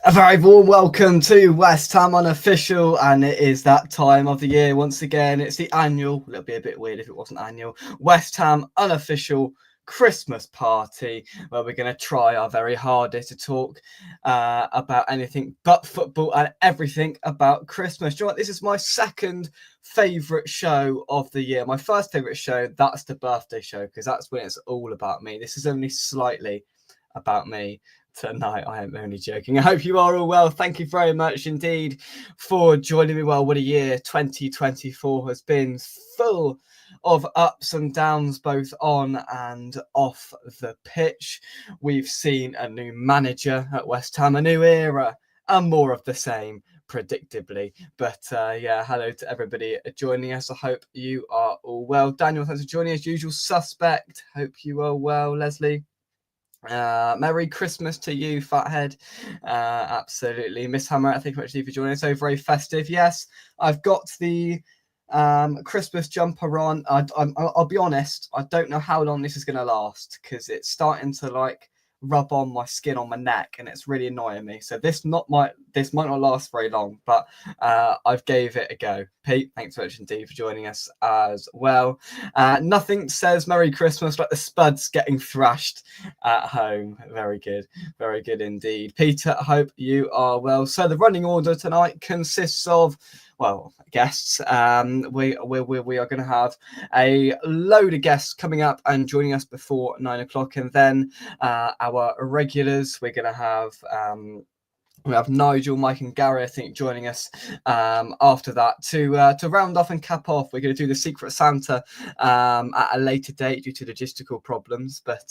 A very warm welcome to West Ham Unofficial, and it is that time of the year once again. It's the annual, it'll be a bit weird if it wasn't annual, West Ham Unofficial Christmas party, where we're going to try our very hardest to talk about anything but football and everything about Christmas. Do you know what? This is my second favourite show of the year. My first favourite show, that's the birthday show, because that's when it's all about me. This is only slightly about me tonight. I am only joking. I hope you are all well. Thank you very much indeed for joining me. Well, what a year 2024 has been, full of ups and downs both on and off the pitch. We've seen a new manager at West Ham, a new era, and more of the same, predictably. But yeah, hello to everybody joining us. I hope you are all well. Daniel, thanks for joining us. Usual suspect. Hope you are well. Leslie, Merry Christmas to you, fathead. Absolutely. Miss Hammer, thank you very much for joining us over a festive. Yes, I've got the Christmas jumper on. I'll be honest, I don't know how long this is going to last, because it's starting to rub on my skin on my neck, and it's really annoying me. So this might not last very long, but I've gave it a go. Pete, thanks so much indeed for joining us as well. Nothing says Merry Christmas like the Spuds getting thrashed at home. Very good indeed. Peter, I hope you are well. So the running order tonight consists of, well, guests. We are going to have a load of guests coming up and joining us before 9 o'clock, and then our regulars. We're going to have we have Nigel, Mike, and Gary, I think, joining us after that to round off and cap off. We're going to do the Secret Santa at a later date due to logistical problems, but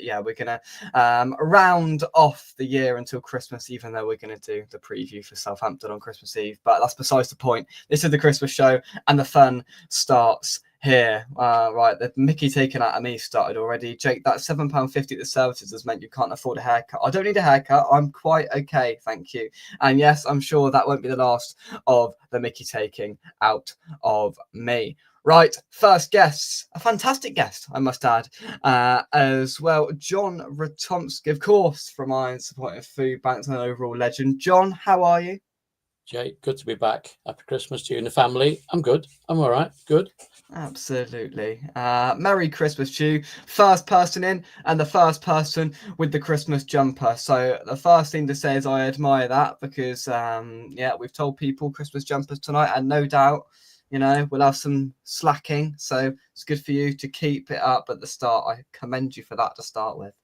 yeah, we're going to round off the year until Christmas, even though we're going to do the preview for Southampton on Christmas Eve. But that's besides the point. This is the Christmas show, and the fun starts here. Right, the Mickey taken out of me started already. Jake, that £7.50 at the services has meant you can't afford a haircut. I don't need a haircut. I'm quite okay, thank you. And yes, I'm sure that won't be the last of the Mickey taking out of me. Right, first guests, a fantastic guest, I must add, as well. John Ratomski, of course, from Iron Supporting Food Banks and an overall legend. John, how are you? Jake, good to be back. Happy Christmas to you and the family. I'm good. I'm all right. Good. Absolutely. Merry Christmas to you. First person in, and the first person with the Christmas jumper. So the first thing to say is I admire that, because yeah, we've told people Christmas jumpers tonight, and no doubt, you know, we'll have some slacking. So it's good for you to keep it up at the start. I commend you for that to start with.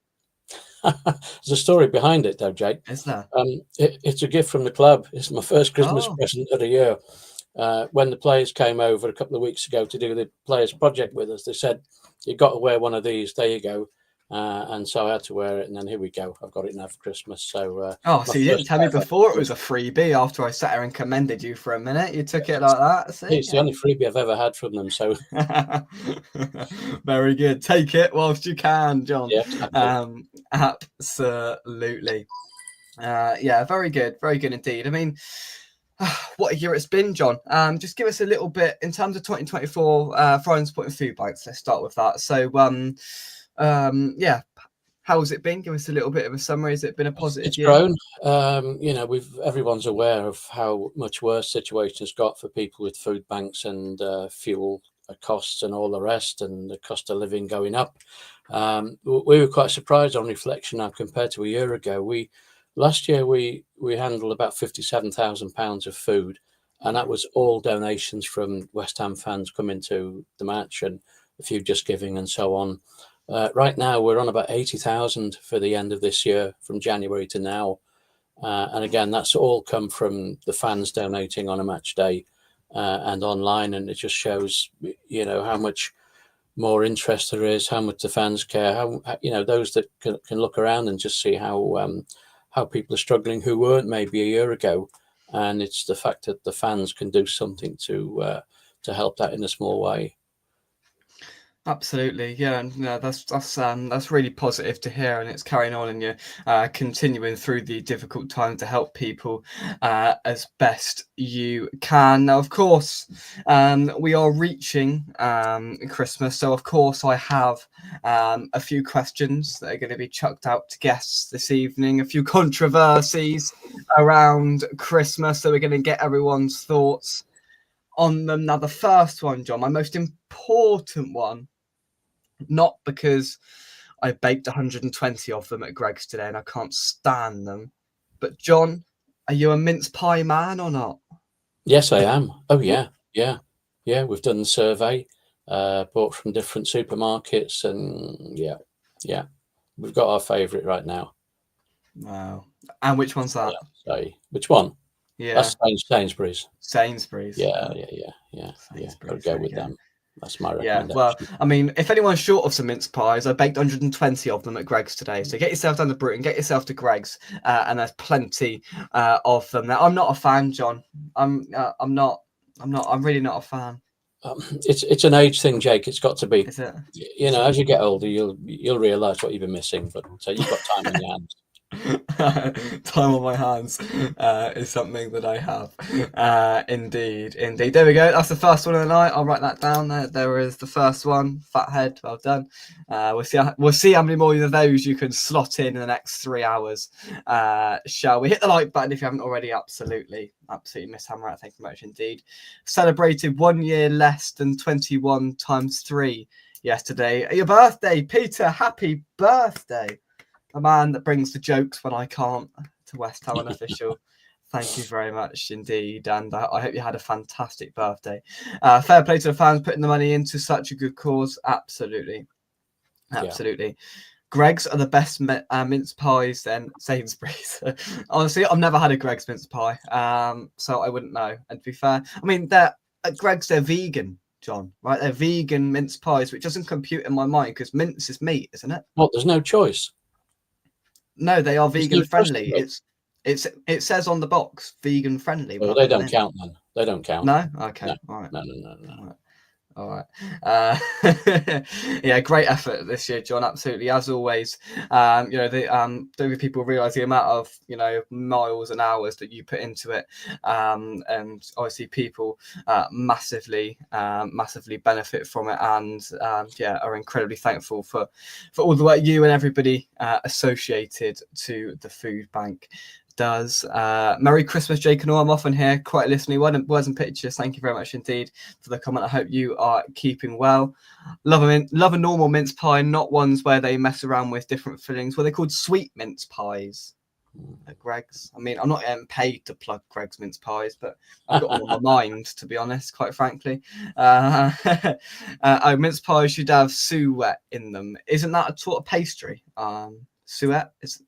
There's a story behind it, though, Jake. Is there? It's a gift from the club. It's my first Christmas present of the year. When the players came over a couple of weeks ago to do the players project with us, they said, you've got to wear one of these. There you go. And so I had to wear it, and then here we go. I've got it now for Christmas. So so you didn't tell me before it was a freebie after I sat here and commended you for a minute. You took it like that. See? It's the only freebie I've ever had from them. So very good. Take it whilst you can, John. Yeah, exactly. Absolutely. Yeah, very good indeed. I mean, what a year it's been, John. Just give us a little bit in terms of 2024 for Iron Supporting Food Banks. Let's start with that. So yeah, how has it been? Give us a little bit of a summary. Has it been a positive year? It's grown. You know, everyone's aware of how much worse situation's got for people with food banks and fuel costs and all the rest, and the cost of living going up. We were quite surprised on reflection now compared to a year ago. Last year we handled about £57,000 of food, and that was all donations from West Ham fans coming to the match and a few just giving and so on. Right now we're on about 80,000 for the end of this year, from January to now, and again that's all come from the fans donating on a match day and online, and it just shows, you know, how much more interest there is, how much the fans care, how, you know, those that can look around and just see how people are struggling who weren't maybe a year ago, and it's the fact that the fans can do something to help that in a small way. Absolutely, yeah, and no, that's really positive to hear, and it's carrying on and you're continuing through the difficult time to help people as best you can. Now, of course, we are reaching Christmas, so of course I have a few questions that are going to be chucked out to guests this evening, a few controversies around Christmas, so we're going to get everyone's thoughts on them. Now, the first one, John, my most important one. Not because I baked 120 of them at Greg's today and I can't stand them. But John, are you a mince pie man or not? Yes, I am. Oh yeah, yeah, yeah. We've done the survey, bought from different supermarkets, and yeah, we've got our favourite right now. Wow. And which one's that? Say which one? Yeah, That's Sainsbury's. Sainsbury's. Yeah. Got to Sainsbury's. go There we with go. them. That's my Yeah, well, recommendation. I mean, if anyone's short of some mince pies, I baked 120 of them at Greg's today. So get yourself down to Bruton, get yourself to Greg's, and there's plenty of them. Now, I'm not a fan, John. I'm not. I'm really not a fan. It's an age thing, Jake. It's got to be. Is it? You know, as you get older, you'll realise what you've been missing. But you've got time on your hands. Time on my hands is something that I have. Indeed. There we go. That's the first one of the night. I'll write that down. There is the first one. Fathead. Well done. We'll see how many more of those you can slot in the next 3 hours. Shall we hit the like button if you haven't already? Absolutely, Miss Hamrat. Thank you very much indeed. Celebrated 1 year less than 21 times 3 yesterday. Your birthday, Peter. Happy birthday. A man that brings the jokes when I can't to West Ham Unofficial. Thank you very much indeed. And I hope you had a fantastic birthday. Fair play to the fans putting the money into such a good cause. Absolutely. Yeah. Greg's are the best mince pies then Sainsbury's. Honestly, I've never had a Greg's mince pie. So I wouldn't know. And to be fair, I mean, at Greg's, they're vegan, John, right? They're vegan mince pies, which doesn't compute in my mind because mince is meat, isn't it? Well, there's no choice. No, they are There's vegan no friendly. choice. It says on the box vegan friendly. Well, they don't count then. They don't count. No? Okay. No. All right. No. All right. Yeah, great effort this year, John. Absolutely, as always. Don't think people realise the amount of miles and hours that you put into it, and obviously people massively benefit from it, and are incredibly thankful for all the work you and everybody associated to the food bank does. Merry Christmas, Jake and all. I'm often here, quite listening. Words and pictures. Thank you very much indeed for the comment. I hope you are keeping well. Love a normal mince pie, not ones where they mess around with different fillings. Well, they're called sweet mince pies at Greg's. I mean, I'm not getting paid to plug Greg's mince pies, but I've got them on my mind, to be honest, quite frankly. Mince pies should have suet in them. Isn't that a sort of pastry? Suet is.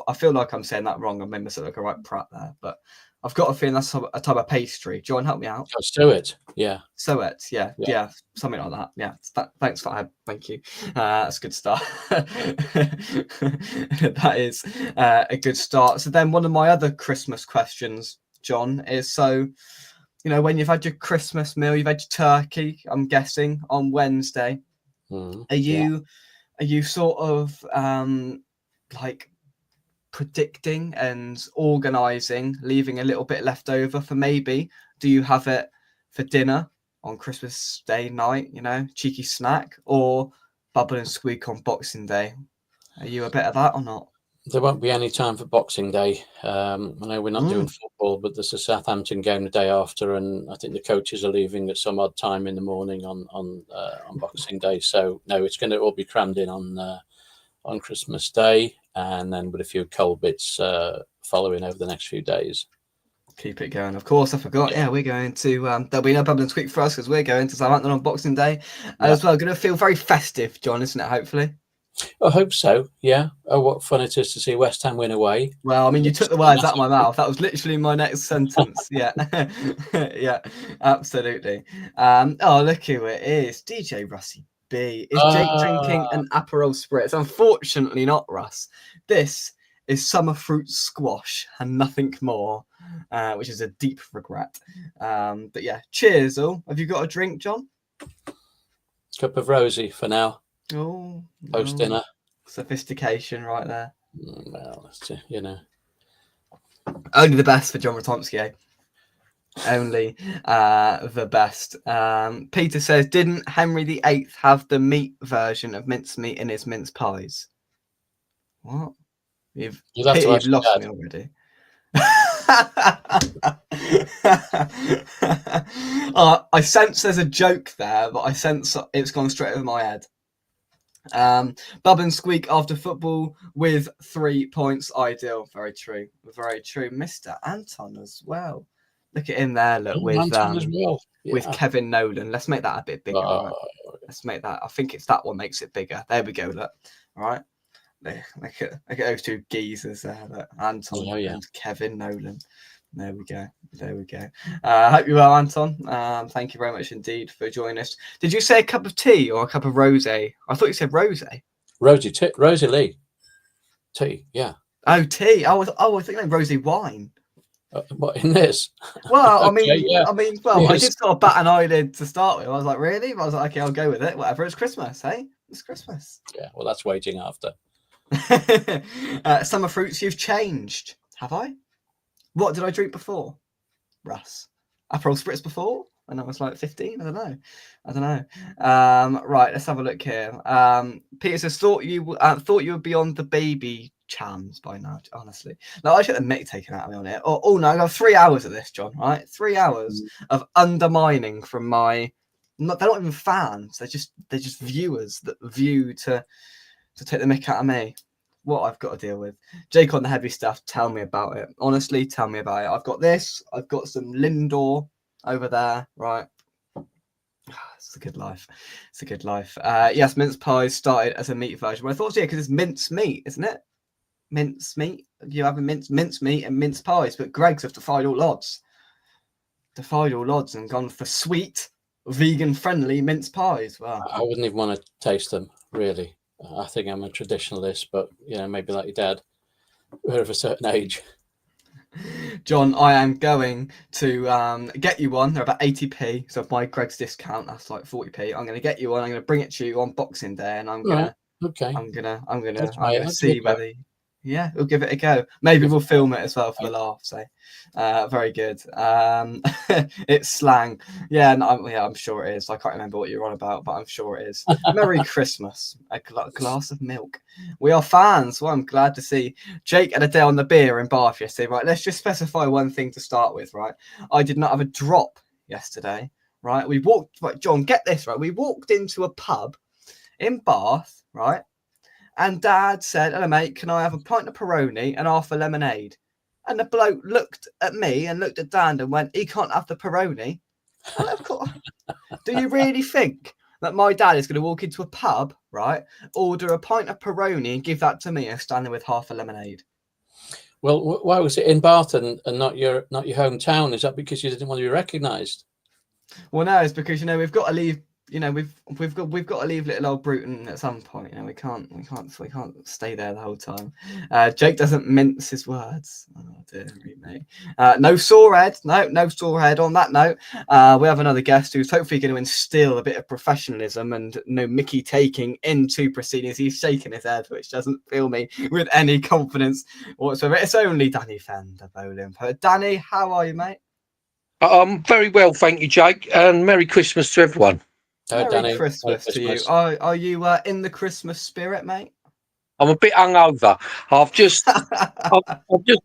I feel like I'm saying that wrong. I made myself look a right prat there, but I've got a feeling that's a type of pastry. John, help me out. Suet, yeah. Suet, yeah, something like that. Yeah, thanks for that. Thank you. That's a good start. That is a good start. So then one of my other Christmas questions, John, is when you've had your Christmas meal, you've had your turkey, I'm guessing, on Wednesday. Are you sort of like predicting and organizing, leaving a little bit left over for maybe? Do you have it for dinner on Christmas Day night, cheeky snack, or bubble and squeak on Boxing Day? Are you a bit of that or not? There won't be any time for Boxing Day. I know we're not doing football, but there's a Southampton game the day after, and I think the coaches are leaving at some odd time in the morning on Boxing Day. So no, it's going to all be crammed in on Christmas Day, and then with a few cold bits following over the next few days. Keep it going. Of course, I forgot. Yeah, we're going to. There'll be no bubble and squeak for us because we're going to Southampton on Boxing Day as well. Going to feel very festive, John, isn't it? Hopefully. I hope so. Yeah. Oh, what fun it is to see West Ham win away. Well, I mean, you took the words out of my mouth. That was literally my next sentence. Yeah, yeah, absolutely. Look who it is, DJ Russie B. Is Jake drinking an Aperol Spritz? Unfortunately, not Russ. This is summer fruit squash and nothing more, which is a deep regret. But yeah, cheers all. Have you got a drink, John? Cup of rosy for now. Oh, Post dinner. Sophistication right there. Well, Only the best for John Ratomski, eh? Only the best. Peter says, didn't Henry VIII have the meat version of mincemeat in his mince pies? What? You'd have Peter, to you've ask your lost dad. me already. I sense there's a joke there, but I sense it's gone straight over my head. Bub and Squeak after football with 3 points. Ideal. Very true. Very true. Mr. Anton as well. Look at him there. Look with Anton as well. Yeah. with Kevin Nolan. Let's make that a bit bigger. Right? Let's make that. I think it's that one makes it bigger. There we go. Look. All right. Look at those two geezers there. Look. Anton and Kevin Nolan. There we go. There we go. Hope you're well, Anton. Thank you very much indeed for joining us. Did you say a cup of tea or a cup of rosé? I thought you said rosé. Rosie Lee. Tea, yeah. Oh, tea. I think like rosé wine. What in this? Well, Okay, I did sort of bat an eyelid to start with. I was like, really? But I was like, okay, I'll go with it. Whatever. It's Christmas, hey? It's Christmas. Yeah, well, that's waiting after. Summer fruits you've changed. Have I? What did I drink before? Russ. Aperol spritz before? And I was like 15. I don't know. Right, let's have a look here. Peter says, thought you would be on the baby chams by now. Honestly, no, I should have the mick taken out of me on it. Oh no, I got 3 hours of this, John. Right, 3 hours of undermining from my. They're not even fans. They're just viewers that view to take the mick out of me. What I've got to deal with. Jake on the heavy stuff, tell me about it. Honestly, tell me about it. I've got this. I've got some Lindor over there, right? It's a good life. It's a good life. Yes, mince pies started as a meat version. Well, I thought, yeah, because it's mince meat, isn't it? Mince meat. You have a mince meat and mince pies, but Greg's have defied all odds. And gone for sweet, vegan-friendly mince pies. Wow. I wouldn't even want to taste them, really. I think I'm a traditionalist, but maybe like your dad, we're of a certain age. John, I am going to get you one. They're about 80p, so by Greg's discount, that's like 40p. I'm going to get you one. I'm going to bring it to you on Boxing Day, and I'm gonna see whether. Yeah, we'll give it a go. Maybe we'll film it as well for the laugh. So, very good. It's slang. Yeah, I'm sure it is. I can't remember what you're on about, but I'm sure it is. Merry Christmas. A glass of milk. We are fans. Well, I'm glad to see. Jake had a day on the beer in Bath yesterday. Right, let's just specify one thing to start with. Right, I did not have a drop yesterday. Right, we walked. Right, John, get this right. We walked into a pub in Bath. Right. And Dad said, hello, mate, can I have a pint of Peroni and half a lemonade? And the bloke looked at me and looked at Dan and went, he can't have the Peroni. And of course, do you really think that my dad is going to walk into a pub, right, order a pint of Peroni and give that to me and stand there with half a lemonade? Well, why was it in Bath and not your hometown? Is that because you didn't want to be recognised? Well, no, it's because, we've got to leave. We've got to leave little old Bruton at some point. We can't stay there the whole time. Jake doesn't mince his words. Oh dear me. No sore head. No sore head. On that note, we have another guest who's hopefully going to instill a bit of professionalism and no Mickey taking into proceedings. He's shaking his head, which doesn't fill me with any confidence whatsoever. It's only Danny Fender bowling. Danny, how are you, mate? I'm very well, thank you, Jake, and Merry Christmas to everyone. Merry Christmas to you. Are you in the Christmas spirit, mate? I'm a bit hungover. I've just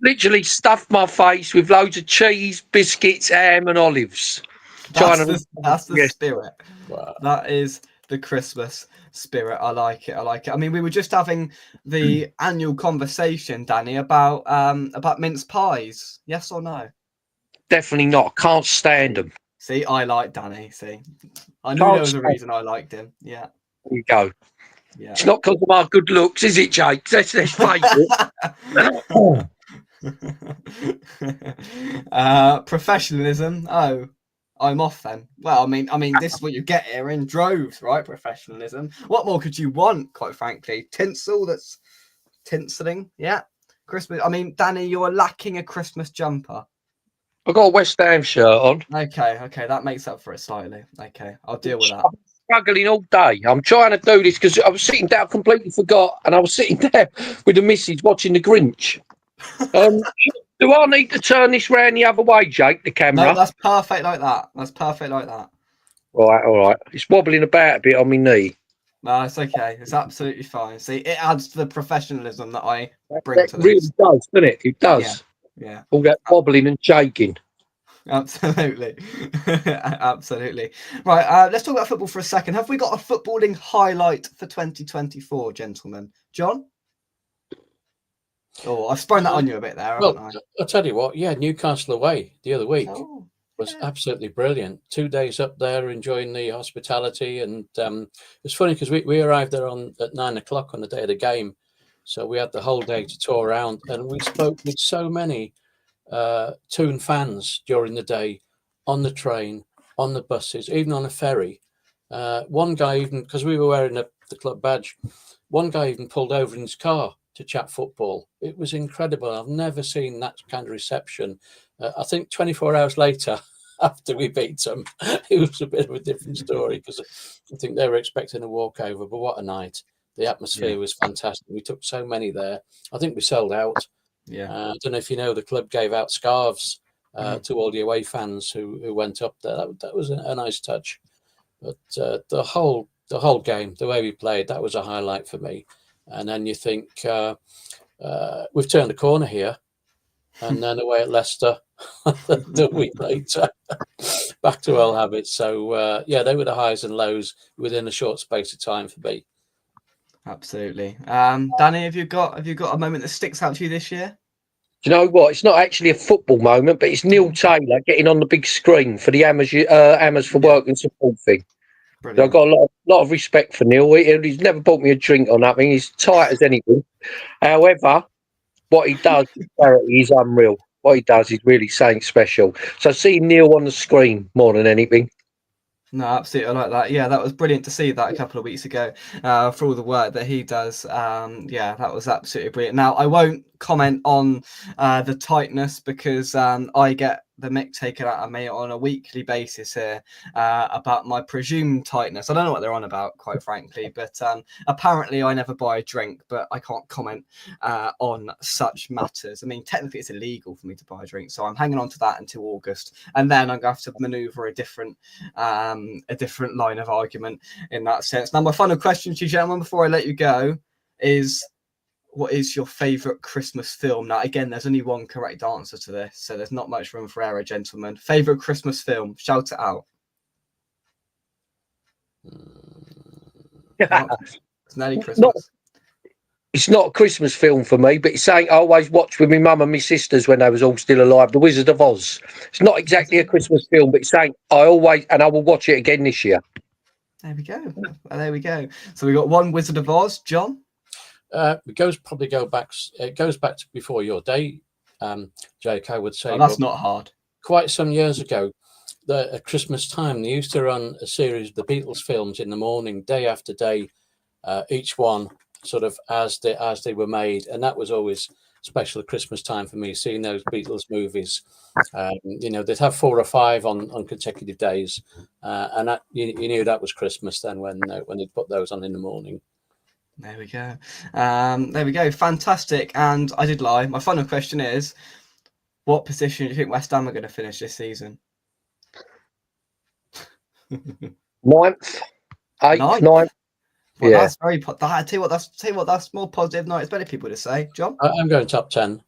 literally stuffed my face with loads of cheese, biscuits, ham, and olives. That's the spirit. Wow. That is the Christmas spirit. I like it. I mean, we were just having the annual conversation, Danny, about mince pies. Yes or no? Definitely not. Can't stand them. See, I like Danny. See, I knew there was a reason I liked him. Yeah. There you go. Yeah. It's not because of my good looks, is it, Jake? Let's face it. Professionalism. Oh, I'm off then. Well, I mean, this is what you get here in droves, right? Professionalism. What more could you want, quite frankly? Tinsel that's tinseling. Yeah. Christmas. I mean, Danny, you're lacking a Christmas jumper. I've got a West Ham shirt on. Okay, that makes up for it slightly. Okay, I'll deal with that. struggling all day. I'm trying to do this because I was sitting down, completely forgot, and I was sitting there with the missus watching the Grinch. Do I need to turn this round the other way, Jake, the camera? No, that's perfect like that. That's perfect like that. All right. It's wobbling about a bit on my knee. No, it's okay. It's absolutely fine. See, it adds to the professionalism that I bring That to really this. does, doesn't it? It does. Yeah, All that wobbling and shaking. absolutely. Absolutely. Right, let's talk about football for a second. Have we got a footballing highlight for 2024, gentlemen? John? Oh, I've sprung that on you a bit there, haven't I? I'll tell you what, yeah, Newcastle away the other week Oh, was yeah. absolutely brilliant. 2 days up there enjoying the hospitality, and it's funny because we arrived there at 9 o'clock on the day of the game, so we had the whole day to tour around, and we spoke with so many Toon fans during the day, on the train, on the buses, even on a ferry. One guy, even because we were wearing the club badge, one guy even pulled over in his car to chat football. It was incredible. I've never seen that kind of reception. I think 24 hours later, after we beat them, it was a bit of a different story because I think they were expecting a walkover. But what a night! The atmosphere was fantastic. We took so many there. I think we sold out. Yeah. I don't know if you know, the club gave out scarves to all the away fans who went up there. That was a nice touch. But the whole game, the way we played, that was a highlight for me. And then you think we've turned a corner here, and then away at Leicester the week later, back to old habits. So yeah, they were the highs and lows within a short space of time for me. Absolutely. Danny, have you got a moment that sticks out to you this year? Do you know what? It's not actually a football moment, but it's Neil Taylor getting on the big screen for the Hammers for Work and Support thing. So I've got a lot of respect for Neil. He's never bought me a drink or nothing. He's tight as anything. However, what he does for charity is unreal. What he does is really something special. So seeing Neil on the screen more than anything. No, absolutely, I like that. Yeah, that was brilliant to see that a couple of weeks ago for all the work that he does. Yeah, that was absolutely brilliant. Now, I won't comment on the tightness because I get the mick taken out of me on a weekly basis here about my presumed tightness. I don't know what they're on about, quite frankly, but apparently I never buy a drink, but I can't comment on such matters. I mean, technically it's illegal for me to buy a drink, so I'm hanging on to that until August, and then I'm going to have to manoeuvre a different line of argument in that sense. Now, my final question to you, gentlemen, before I let you go, is what is your favourite Christmas film? Now, again, there's only one correct answer to this, so there's not much room for error, gentlemen. Favourite Christmas film? Shout it out. It's nearly Christmas. It's not a Christmas film for me, but it's something I always watched with my mum and my sisters when they was all still alive. The Wizard of Oz. It's not exactly a Christmas film, but it's something I will watch it again this year. There we go. There we go. So we got one Wizard of Oz. John? It goes back to before your day, Jake, I would say. Oh, that's not hard. Quite some years ago, at Christmas time, they used to run a series of the Beatles films in the morning, day after day, each one sort of as they were made, and that was always special at Christmas time for me, seeing those Beatles movies. You know, they'd have 4 or 5 on consecutive days, and that, you knew that was Christmas then when they'd put those on in the morning. There we go. There we go. Fantastic. And I did lie. My final question is, what position do you think West Ham are going to finish this season? 9th, 8th, 9th. Well, yeah, that's very. I tell you what, that's more positive. No, it's better people to say. John, I'm going top 10.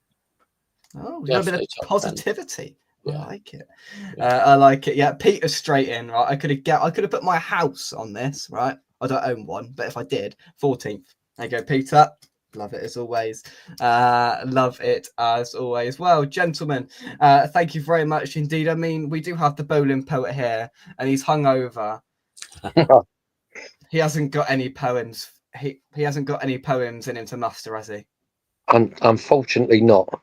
Oh, you've got a bit of positivity. Yeah. I like it. I like it. Yeah, Peter's straight in. Right, I could have put my house on this. Right, I don't own one, but if I did, 14th. There you go, Peter. Love it as always. Love it as always. Well, gentlemen, thank you very much indeed. I mean, we do have the bowling poet here, and he's hungover. He hasn't got any poems. He hasn't got any poems in him to muster, has he? Unfortunately not.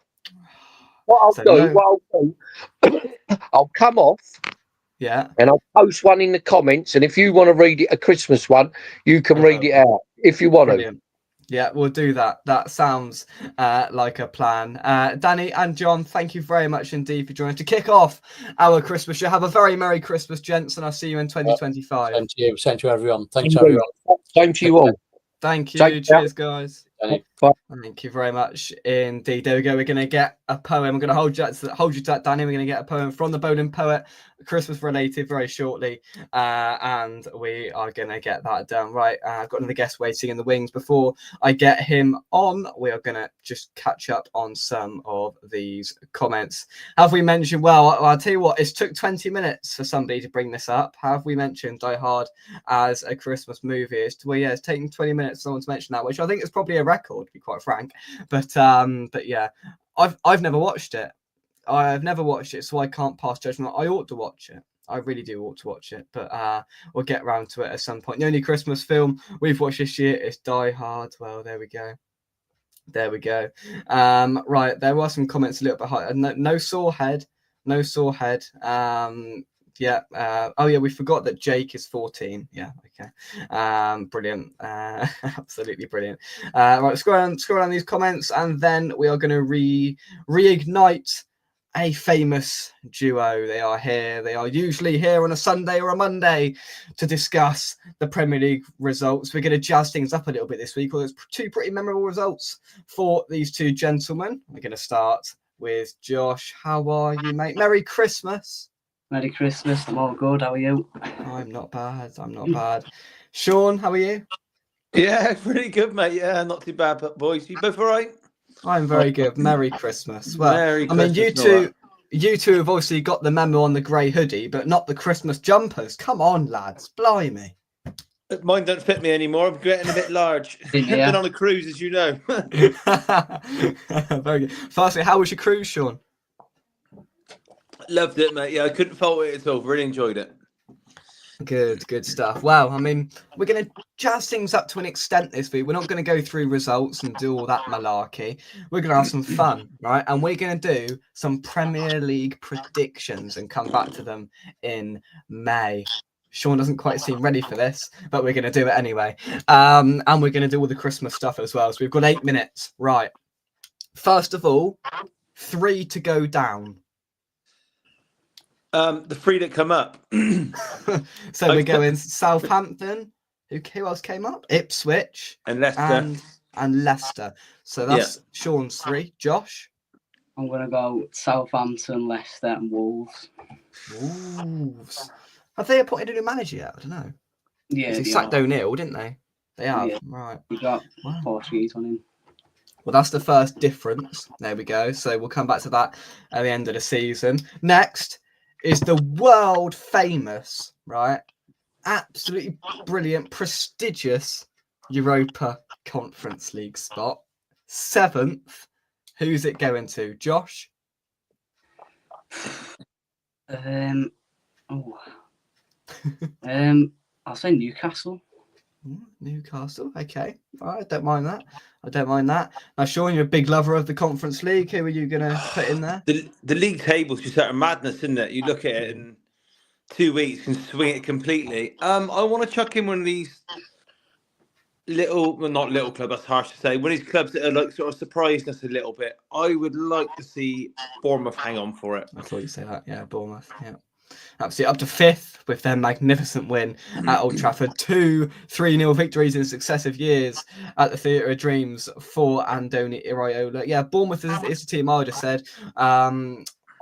What I'll do, I'll come off. Yeah. And I'll post one in the comments. And if you want to read it, a Christmas one, you can read it out if you want Brilliant. Yeah, we'll do that. That sounds like a plan. Danny and John, thank you very much indeed for joining us to kick off our Christmas show. Have a very Merry Christmas, gents, and I'll see you in 2025. Same to everyone. Thanks, everyone. Same to you all. Thank you. Cheers, guys. Danny. Bye. Thank you very much indeed. There we go. We're going to get a poem. I'm going to hold you to that, Danny. We're going to get a poem from the Bowling Poet, Christmas related, very shortly. And we are going to get that done. Right. I've got another guest waiting in the wings. Before I get him on, we are going to just catch up on some of these comments. Have we mentioned, well, I'll tell you what, it's took 20 minutes for somebody to bring this up. Have we mentioned Die Hard as a Christmas movie? It's taken 20 minutes for someone to mention that, which I think is probably a record, to be quite frank. But yeah, I've never watched it. I've never watched it, so I can't pass judgment. I ought to watch it. I really do ought to watch it, but we'll get around to it at some point. The only Christmas film we've watched this year is Die Hard. Well, there we go. There we go. Right, there were some comments a little bit high. No sore head. No sore head. Yeah. Oh yeah, we forgot that Jake is 14. Yeah. Okay. Brilliant. Absolutely brilliant. Right, scroll down these comments, and then we are going to reignite a famous duo. They are here. They are usually here on a Sunday or a Monday to discuss the Premier League results. We're going to jazz things up a little bit this week. Well, there's two pretty memorable results for these two gentlemen. We're going to start with Josh. How are you, mate? Merry Christmas. Merry Christmas. I'm all good. How are you? I'm not bad. I'm not bad. Sean, how are you? Yeah, pretty good, mate. Yeah, not too bad. But boys, you both all right? I'm very good. Merry Christmas. Well, Merry I mean, Christmas, you two have obviously got the memo on the grey hoodie, but not the Christmas jumpers. Come on, lads. Blimey. Mine don't fit me anymore. I'm getting a bit large. I've been on a cruise, as you know. Very good. Firstly, how was your cruise, Sean? Loved it, mate. Yeah, I couldn't fault it at all. Really enjoyed it. Good stuff. Wow, I mean, we're going to jazz things up to an extent this week. We're not going to go through results and do all that malarkey. We're going to have some fun, right? And we're going to do some Premier League predictions and come back to them in May. Sean doesn't quite seem ready for this, but we're going to do it anyway. And we're going to do all the Christmas stuff as well. So we've got 8 minutes. Right. First of all, 3 to go down. The 3 that come up. So we're going Southampton. Who else came up? Ipswich and Leicester. And Leicester. So that's Sean's 3. Josh? I'm going to go Southampton, Leicester and Wolves. Wolves. Have they appointed a new manager yet? I don't know. Yeah. They sacked O'Neill, didn't they? They have. Yeah. Right. We got Portuguese on him. Well, that's the first difference. There we go. So we'll come back to that at the end of the season. Next is the world famous, right? Absolutely brilliant, prestigious Europa Conference League spot. 7th. Who's it going to? Josh? I'll say Newcastle. Newcastle. Okay. All right, I don't mind that. Now, Sean, you're a big lover of the Conference League. Who are you going to put in there? The league table's just out of madness, isn't it? You look at it in 2 weeks and swing it completely. I want to chuck in one of these not little club, that's harsh to say. One of these clubs that are like sort of surprised us a little bit. I would like to see Bournemouth hang on for it. I thought you'd say that. Yeah, Bournemouth. Yeah. Absolutely up to 5th with their magnificent win at Old Trafford. 2 3-0 victories in successive years at the Theatre of Dreams for Andoni Iraola. Yeah, Bournemouth is the team I would have said.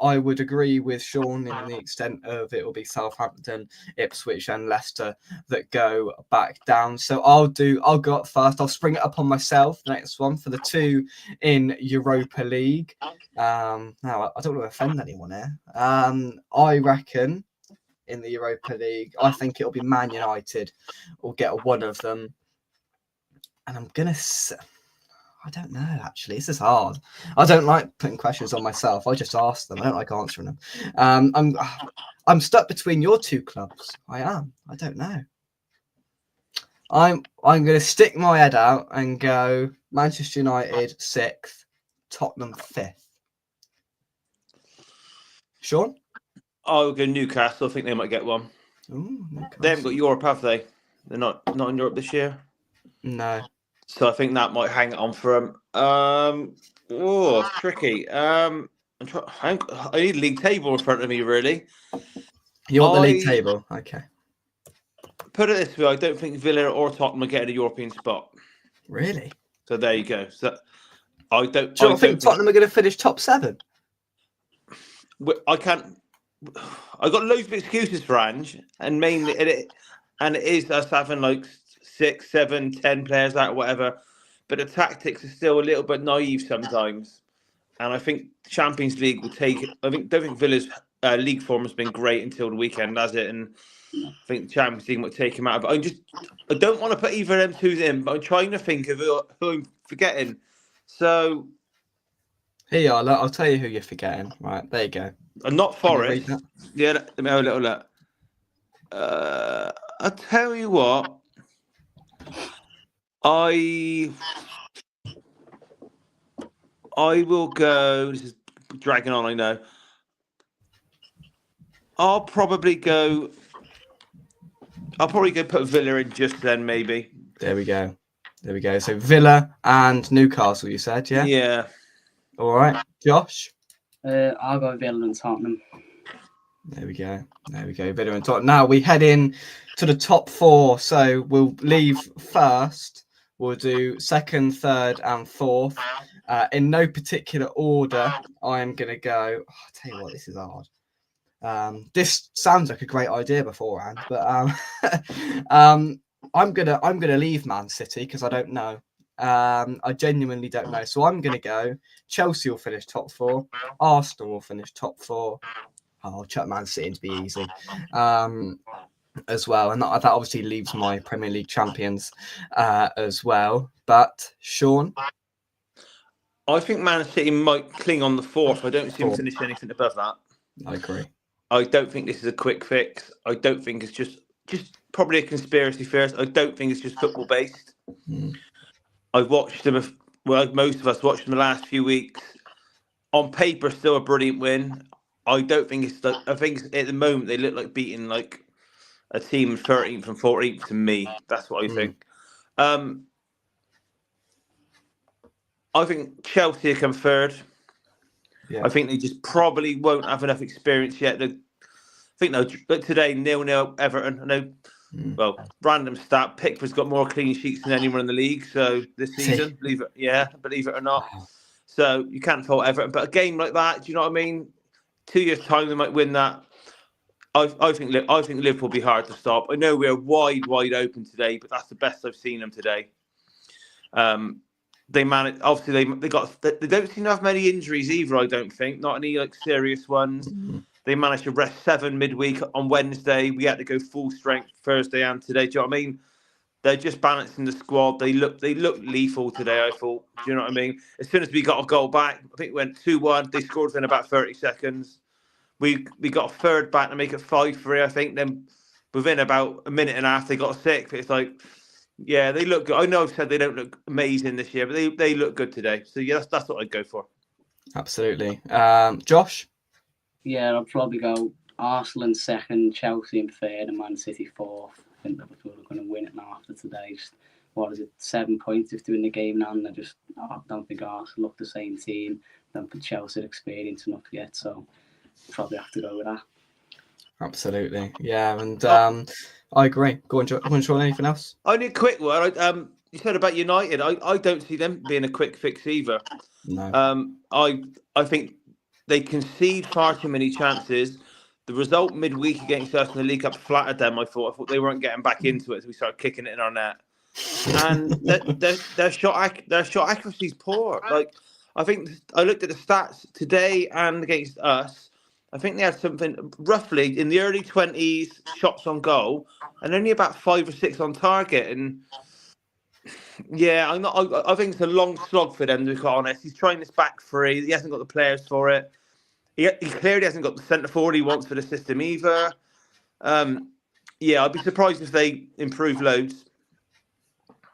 I would agree with Sean in the extent of it will be Southampton, Ipswich and Leicester that go back down. So I'll go up first. I'll spring it up on myself. The next one for the 2 in Europa League. Now I don't want to offend anyone here. I reckon in the Europa League, I think it'll be Man United will get one of them. And I'm going to... I don't know, actually. This is hard. I don't like putting questions on myself. I just ask them. I don't like answering them. I'm stuck between your 2 clubs. I am. I don't know. I'm going to stick my head out and go Manchester United 6th, Tottenham 5th. Sean? I'll go Newcastle. I think they might get one. Ooh, They haven't got Europe, have they? They're not in Europe this year. No. So I think that might hang it on for him. Oh, tricky. I need league table in front of me, really. You want the league table? Okay. Put it this way, I don't think Villa or Tottenham are getting a European spot. Really? So there you go. So I don't. Do you not think Tottenham are going to finish top 7? I can't. I got loads of excuses for Ange, and mainly it is us having like 6, 7, 10 players out or whatever. But the tactics are still a little bit naive sometimes, and I think Champions League will take it. Don't think Villa's league form has been great until the weekend, has it? And I think the Champions League might take him out. But I don't want to put either of them twos in, but I'm trying to think of who I'm forgetting. So here you are. Look, I'll tell you who you're forgetting. Right, there you go. Not Forest. Yeah, let me have a little look. I'll tell you what. I will go. This is dragging on, I know. I'll probably go put Villa in just then, maybe. There we go. So Villa and Newcastle, you said, yeah? Yeah. All right. Josh? I'll go Villa and Tottenham. There we go. Villa and Tottenham. Now we head in to the top 4. So we'll leave first. We'll do second, third, and fourth. In no particular order, I'm going to go. Oh, I'll tell you what, this is hard. This sounds like a great idea beforehand, but I'm gonna leave Man City because I don't know. I genuinely don't know. So I'm gonna go. Chelsea will finish top 4. Arsenal will finish top 4. I'll chuck Man City in to be easy. As well, and that obviously leaves my Premier League champions as well. But Sean, I think Man City might cling on the 4th. I don't see them finish anything above that. I agree. I don't think this is a quick fix. I don't think it's just probably a conspiracy theorist. I don't think it's just football based. I've watched them. Well, most of us watched them the last few weeks. On paper, still a brilliant win. I don't think it's. I think at the moment they look like beating like a team 13th and 14th to me. That's what I think. I think Chelsea come third. Yeah. I think they just probably won't have enough experience yet. I think today 0-0 Everton. I know. Well, random stat: Pickford's got more clean sheets than anyone in the league. So this season, believe it or not. So you can't fault Everton. But a game like that, do you know what I mean? 2 years' time, they might win that. I think Liverpool will be hard to stop. I know we're wide open today, but that's the best I've seen them today. They managed. Obviously, they don't seem to have many injuries either. I don't think, not any like serious ones. They managed to rest 7 midweek on Wednesday. We had to go full strength Thursday and today. Do you know what I mean? They're just balancing the squad. They look lethal today. I thought. Do you know what I mean? As soon as we got a goal back, I think it went 2-1. They scored within about 30 seconds. We got a third back to make it 5-3. I think. Then within about a minute and a half, they got a 6th. It's like, yeah, they look good. I know I've said they don't look amazing this year, but they look good today. So yeah, that's what I'd go for. Absolutely. Josh? Yeah, I'll probably go Arsenal in second, Chelsea in third, and Man City 4th. I think Liverpool are going to win it now after today. Just, 7 points if they're in the game now, and I don't think Arsenal look the same team. I don't think Chelsea had experience enough yet, so probably have to go with that. Absolutely, yeah, and I agree. Go on, Sean. Anything else? Only a quick word. You said about United. I don't see them being a quick fix either. No. I think they concede far too many chances. The result midweek against us in the League Cup flattered them. I thought they weren't getting back into it, so we started kicking it in our net. And their shot accuracy is poor. Like, I think I looked at the stats today and against us. I think they had something roughly in the early 20s shots on goal, and only about 5 or 6 on target. And yeah, I think it's a long slog for them, to be quite honest. He's trying this back three. He hasn't got the players for it. He clearly hasn't got the centre forward he wants for the system either. Yeah, I'd be surprised if they improve loads.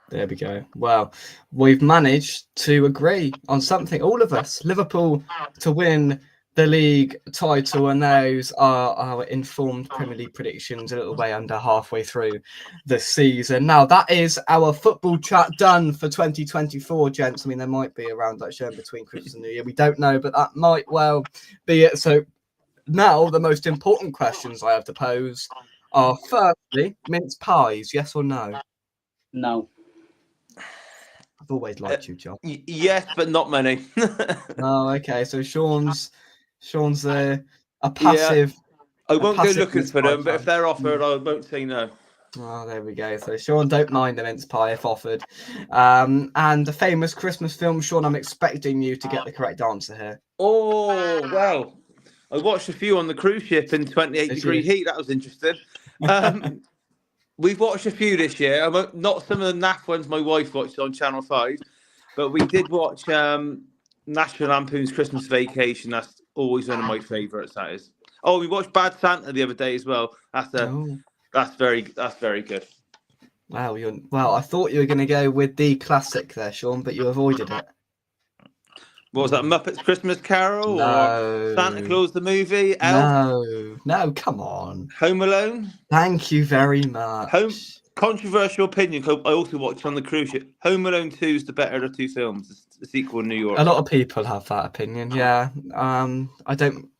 There we go. Well, we've managed to agree on something, all of us. Liverpool to win the league title, and those are our informed Premier League predictions a little way under halfway through the season. Now, that is our football chat done for 2024, gents. I mean, there might be a round that show in between Christmas and New Year. We don't know, but that might well be it. So now the most important questions I have to pose are, firstly, mince pies, yes or no? No. I've always liked you, John. Yes, but not many. Oh, okay. So Sean's a passive. I won't go passive looking mince for pie them, but if fan. they're offered, I won't say no. Oh, there we go. So Sean don't mind a mince pie if offered. And the famous Christmas film, Sean, I'm expecting you to get the correct answer here. Oh, well, I watched a few on the cruise ship in 28-degree heat. That was interesting. We've watched a few this year. Not some of the naff ones my wife watched on Channel 5, but we did watch National Lampoon's Christmas Vacation. That's always one of my favourites, that is. Oh, we watched Bad Santa the other day as well. That's very good. Wow, I thought you were going to go with the classic there, Sean, but you avoided it. What was that, Muppets Christmas Carol? No. Or Santa Claus the movie? Elf? No, come on. Home Alone? Thank you very much. Controversial opinion, I also watched on the cruise ship. Home Alone 2 is the better of the two films. The sequel in New York. A lot of people have that opinion, yeah. I don't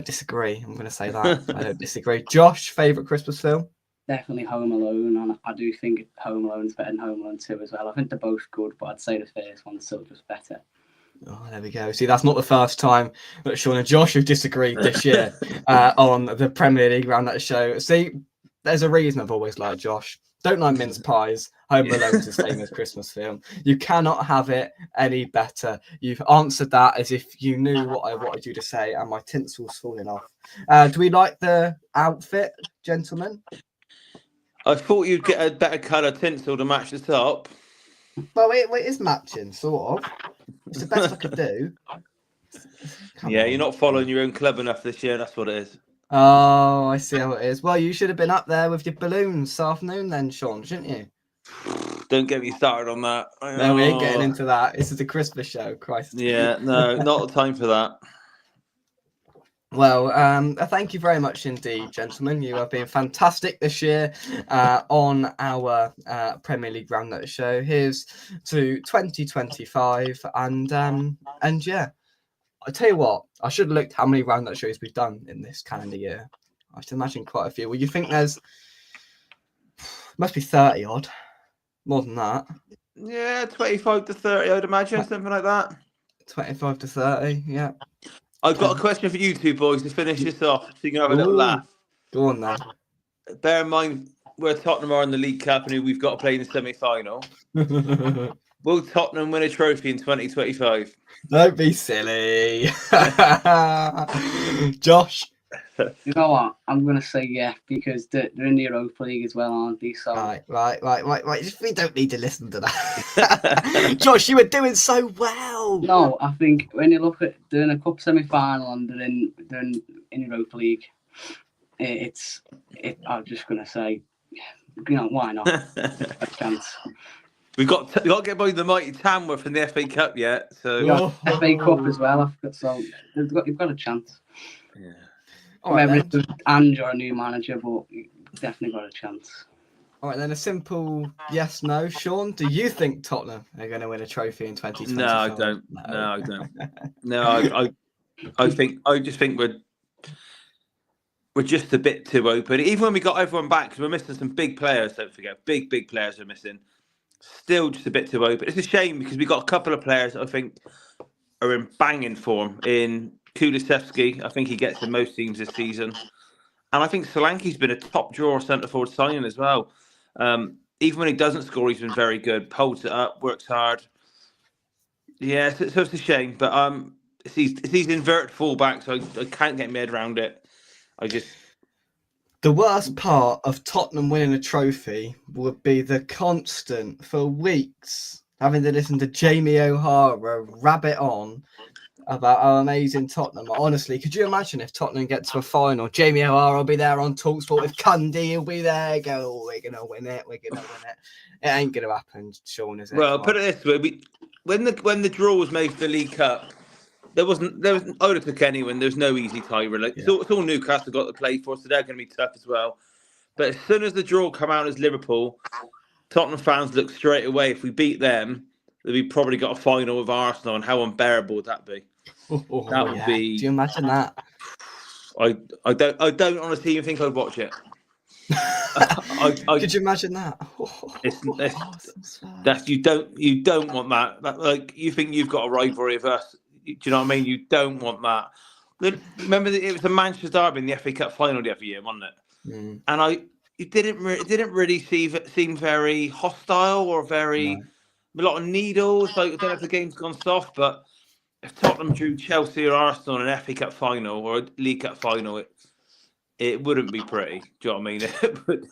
disagree. I'm going to say that. I don't disagree. Josh, favourite Christmas film? Definitely Home Alone, and I do think Home Alone's better than Home Alone 2 as well. I think they're both good, but I'd say the first one's still just better. Oh, there we go. See, that's not the first time that Sean and Josh have disagreed this year on the Premier League round that show. See, there's a reason I've always liked Josh. Don't like mince pies. Home Alone's his famous Christmas film. You cannot have it any better. You've answered that as if you knew what I wanted you to say, and my tinsel's falling off. Do we like the outfit, gentlemen? I thought you'd get a better colour tinsel to match the top. Well, it is matching, sort of. It's the best I could do. Come on. You're not following your own club enough this year. That's what it is. Oh, I see how it is. Well, you should have been up there with your balloons this afternoon then, Sean, shouldn't you? Don't get me started on that. No, we ain't getting into that. This is a Christmas show, Christ. Yeah, no, not the time for that. Well, thank you very much indeed, gentlemen. You have been fantastic this year on our Premier League Roundup show. Here's to 2025, and yeah, I tell you what, I should have looked how many Roundup shows we've done in this calendar year. I should imagine quite a few. Well, you think must be 30 odd, more than that. Yeah, 25 to 30, I'd imagine, something like that. 25 to 30, yeah. I've got a question for you two boys to finish this off, so you can have a little laugh. Go on then. Bear in mind where Tottenham are in the League Cup and who we've got to play in the semi-final. Will Tottenham win a trophy in 2025? Don't be silly. Josh? You know what? I'm going to say yeah, because they're in the Europa League as well, aren't they? So... Right. We don't need to listen to that. Josh, you were doing so well. No, I think when you look at they're in a cup semi-final and they're in Europa League, I'm just going to say, why not? A chance. We've got to get by the mighty Tamworth in the FA Cup yet. So FA Cup as well. So you've got a chance. Yeah. And you're a new manager, but you've definitely got a chance. All right, then a simple yes, no. Sean, do you think Tottenham are going to win a trophy in 2025? No, I don't. No, I don't. No, I just think we're just a bit too open. Even when we got everyone back, because we're missing some big players, don't forget. Big players are missing. Still just a bit too open. It's a shame because we got a couple of players that I think are in banging form. In Kulusevski, I think he gets in most teams this season. And I think Solanke's been a top drawer centre-forward signing as well. Even when he doesn't score, he's been very good. Holds it up, works hard. Yeah, so it's a shame. But it's these inverted fullbacks, so I can't get my head around it. The worst part of Tottenham winning a trophy would be the constant, for weeks, having to listen to Jamie O'Hara rabbit on about how amazing Tottenham are. Honestly, could you imagine if Tottenham get to a final? Jamie O'Hara will be there on TalkSport with Cundy. He'll be there. Go, we're going to win it. We're going to win it. It ain't going to happen, Sean, is it? Well, put it this way. When the draw was made for the League Cup, There was. I would have took anyone. There's no easy tie really. Yeah. It's all Newcastle got to play for, so they're going to be tough as well. But as soon as the draw come out as Liverpool, Tottenham fans look straight away. If we beat them, we've probably got a final with Arsenal, and how unbearable would that be? That would be. Do you imagine that? I don't honestly even think I'd watch it. Could you imagine that? That's you don't want that. Like you think you've got a rivalry with us. Do you know what I mean? You don't want that. Remember it was the Manchester Derby in the FA Cup final the other year, wasn't it? And it didn't really seem very hostile or a lot of needles. Like I don't know if the game's gone soft, but if Tottenham drew Chelsea or Arsenal in an FA Cup final or a League Cup final, it wouldn't be pretty. Do you know what I mean?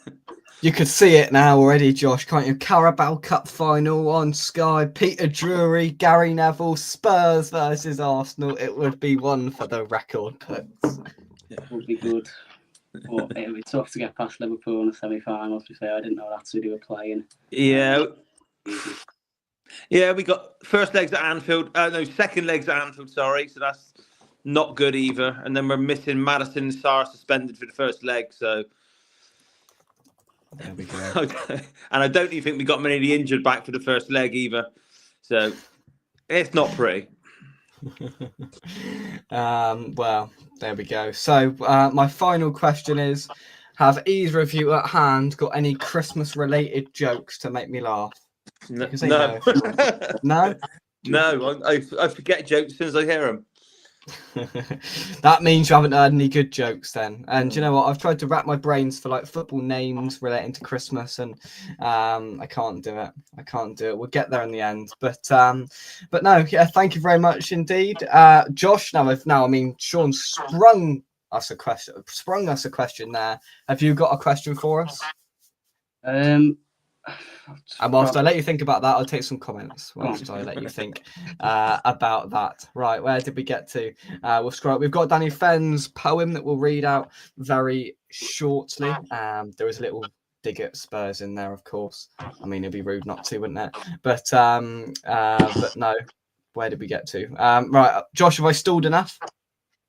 You could see it now already, Josh, can't you? Carabao Cup final on Sky, Peter Drury, Gary Neville, Spurs versus Arsenal. It would be one for the record books. It would be good. But it would be tough to get past Liverpool in the semi-finals. To say I didn't know that's who they were playing. Yeah. Yeah, we got first legs at Anfield. Second legs at Anfield, sorry. So that's not good either. And then we're missing Maddison and Sarr suspended for the first leg. So there we go. And I don't even think we got many of the injured back for the first leg either. So it's not pretty. Well, there we go. So my final question is, have either of you at hand got any Christmas related jokes to make me laugh? No. No? No, I forget jokes as soon as I hear them. That means you haven't heard any good jokes then. And you know what? I've tried to wrap my brains for like football names relating to Christmas, and I can't do it. We'll get there in the end. But no, yeah, thank you very much indeed. Josh, Sean sprung us a question there. Have you got a question for us? And whilst I let you think about that, I'll take some comments whilst I let you think about that. Right, where did we get to? We'll scroll. We've got Danny Fenn's poem that we'll read out very shortly. There is a little dig at Spurs in there, of course. I mean, it'd be rude not to, wouldn't it? But no, where did we get to? Right, Josh, have I stalled enough?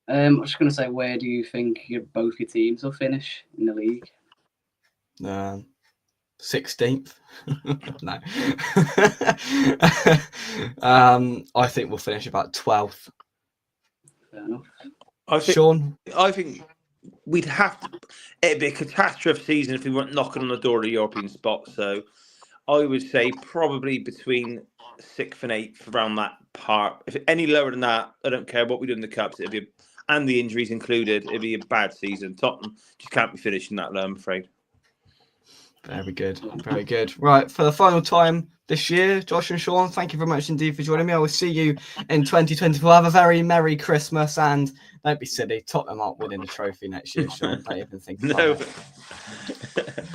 I'm just going to say, where do you think both your teams will finish in the league? 16th. No. I think we'll finish about 12th. Fair enough. Sean? I think we'd have to. It'd be a catastrophe season if we weren't knocking on the door of the European spot. So I would say probably between 6th and 8th, around that part. If any lower than that, I don't care what we do in the cups. It'd be, and the injuries included, it'd be a bad season. Tottenham just can't be finishing that low, I'm afraid. Very good. Very good. Right, for the final time this year, Josh and Sean, thank you very much indeed for joining me. I will see you in 2024. Have a very Merry Christmas, and don't be silly. Tottenham aren't winning the trophy next year, Sean. Don't even think about it.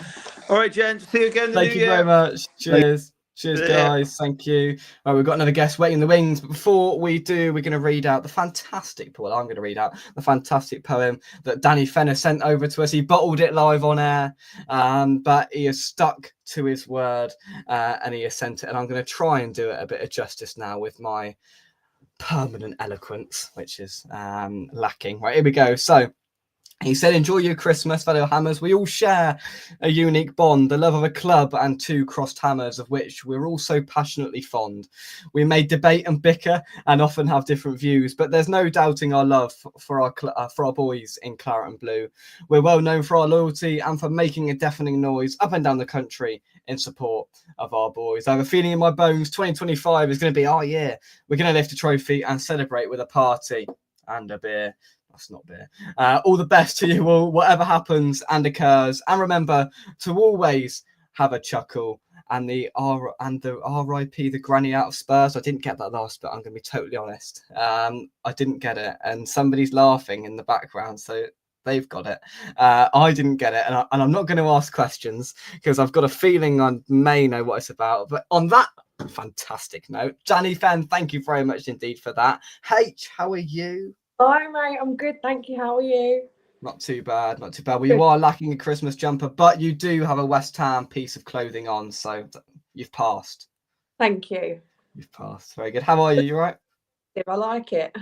All right, Jen. See you again. Thank you very much. Cheers. Cheers, guys. Thank you. Right, we've got another guest waiting in the wings. But before we do, we're going to read out the fantastic, well, I'm going to read out the fantastic poem that Danny Fenner sent over to us. He bottled it live on air, but he has stuck to his word and he has sent it. And I'm going to try and do it a bit of justice now with my permanent eloquence, which is lacking. Right, here we go. So, he said, enjoy your Christmas, fellow hammers. We all share a unique bond, the love of a club and two crossed hammers, of which we're all so passionately fond. We may debate and bicker and often have different views, but there's no doubting our love for our boys in claret and blue. We're well known for our loyalty and for making a deafening noise up and down the country in support of our boys. I have a feeling in my bones 2025 is going to be our year. We're going to lift a trophy and celebrate with a party and a beer. That's not beer. All the best to you all, whatever happens and occurs. And remember to always have a chuckle. And the R.I.P. the granny out of Spurs. I didn't get that last bit. I'm going to be totally honest. I didn't get it. And somebody's laughing in the background. So they've got it. I didn't get it. And I'm not going to ask questions because I've got a feeling I may know what it's about. But on that fantastic note, Danny Fenn, thank you very much indeed for that. H, how are you? Hi, mate. I'm good. Thank you. How are you? Not too bad. Not too bad. Well, you are lacking a Christmas jumper, but you do have a West Ham piece of clothing on. So you've passed. Thank you. You've passed. Very good. How are you? You all right? If I like it.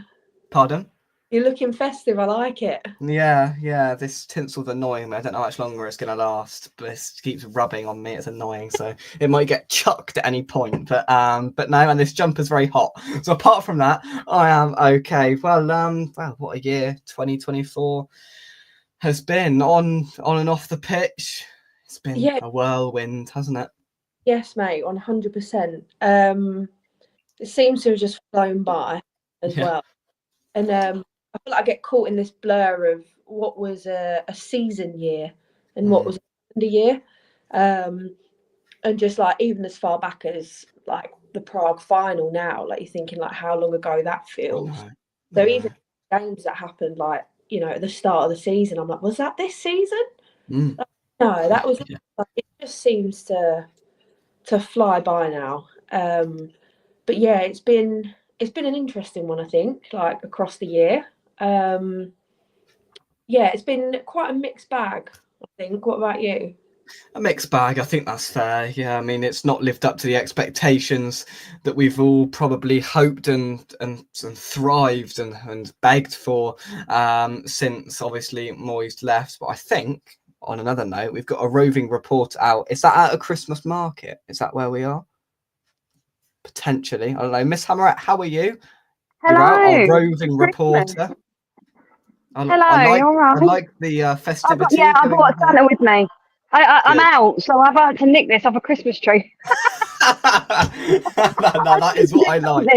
Pardon? You're looking festive. I like it. Yeah. This tinsel's annoying me. I don't know how much longer it's going to last, but it keeps rubbing on me. It's annoying, so it might get chucked at any point. But no, and this jumper's very hot. So apart from that, I am okay. Well, what a year 2024 has been on and off the pitch. It's been a whirlwind, hasn't it? Yes, mate, 100%. It seems to have just flown by as well. And I feel like I get caught in this blur of what was a season year and what was a year. And just like even as far back as like the Prague final now, like you're thinking like how long ago that feels. So even games that happened like, you know, at the start of the season, I'm like, was that this season? Like, no, that was like, it just seems to fly by now. But yeah, it's been an interesting one, I think, like across the year. Yeah, it's been quite a mixed bag, I think. What about you? A mixed bag, I think that's fair. Yeah, I mean, it's not lived up to the expectations that we've all probably hoped and thrived and begged for since obviously Moyes left. But I think, on another note, we've got a Roving report out. Is that at a Christmas market? Is that where we are? Potentially. I don't know. Miss Hammerette, how are you? Hello. You're out, our Roving reporter. Hello, you're right. I like the festivity. I brought Santa with me. I'm out, so I've had to nick this off a Christmas tree. no, that is what I like.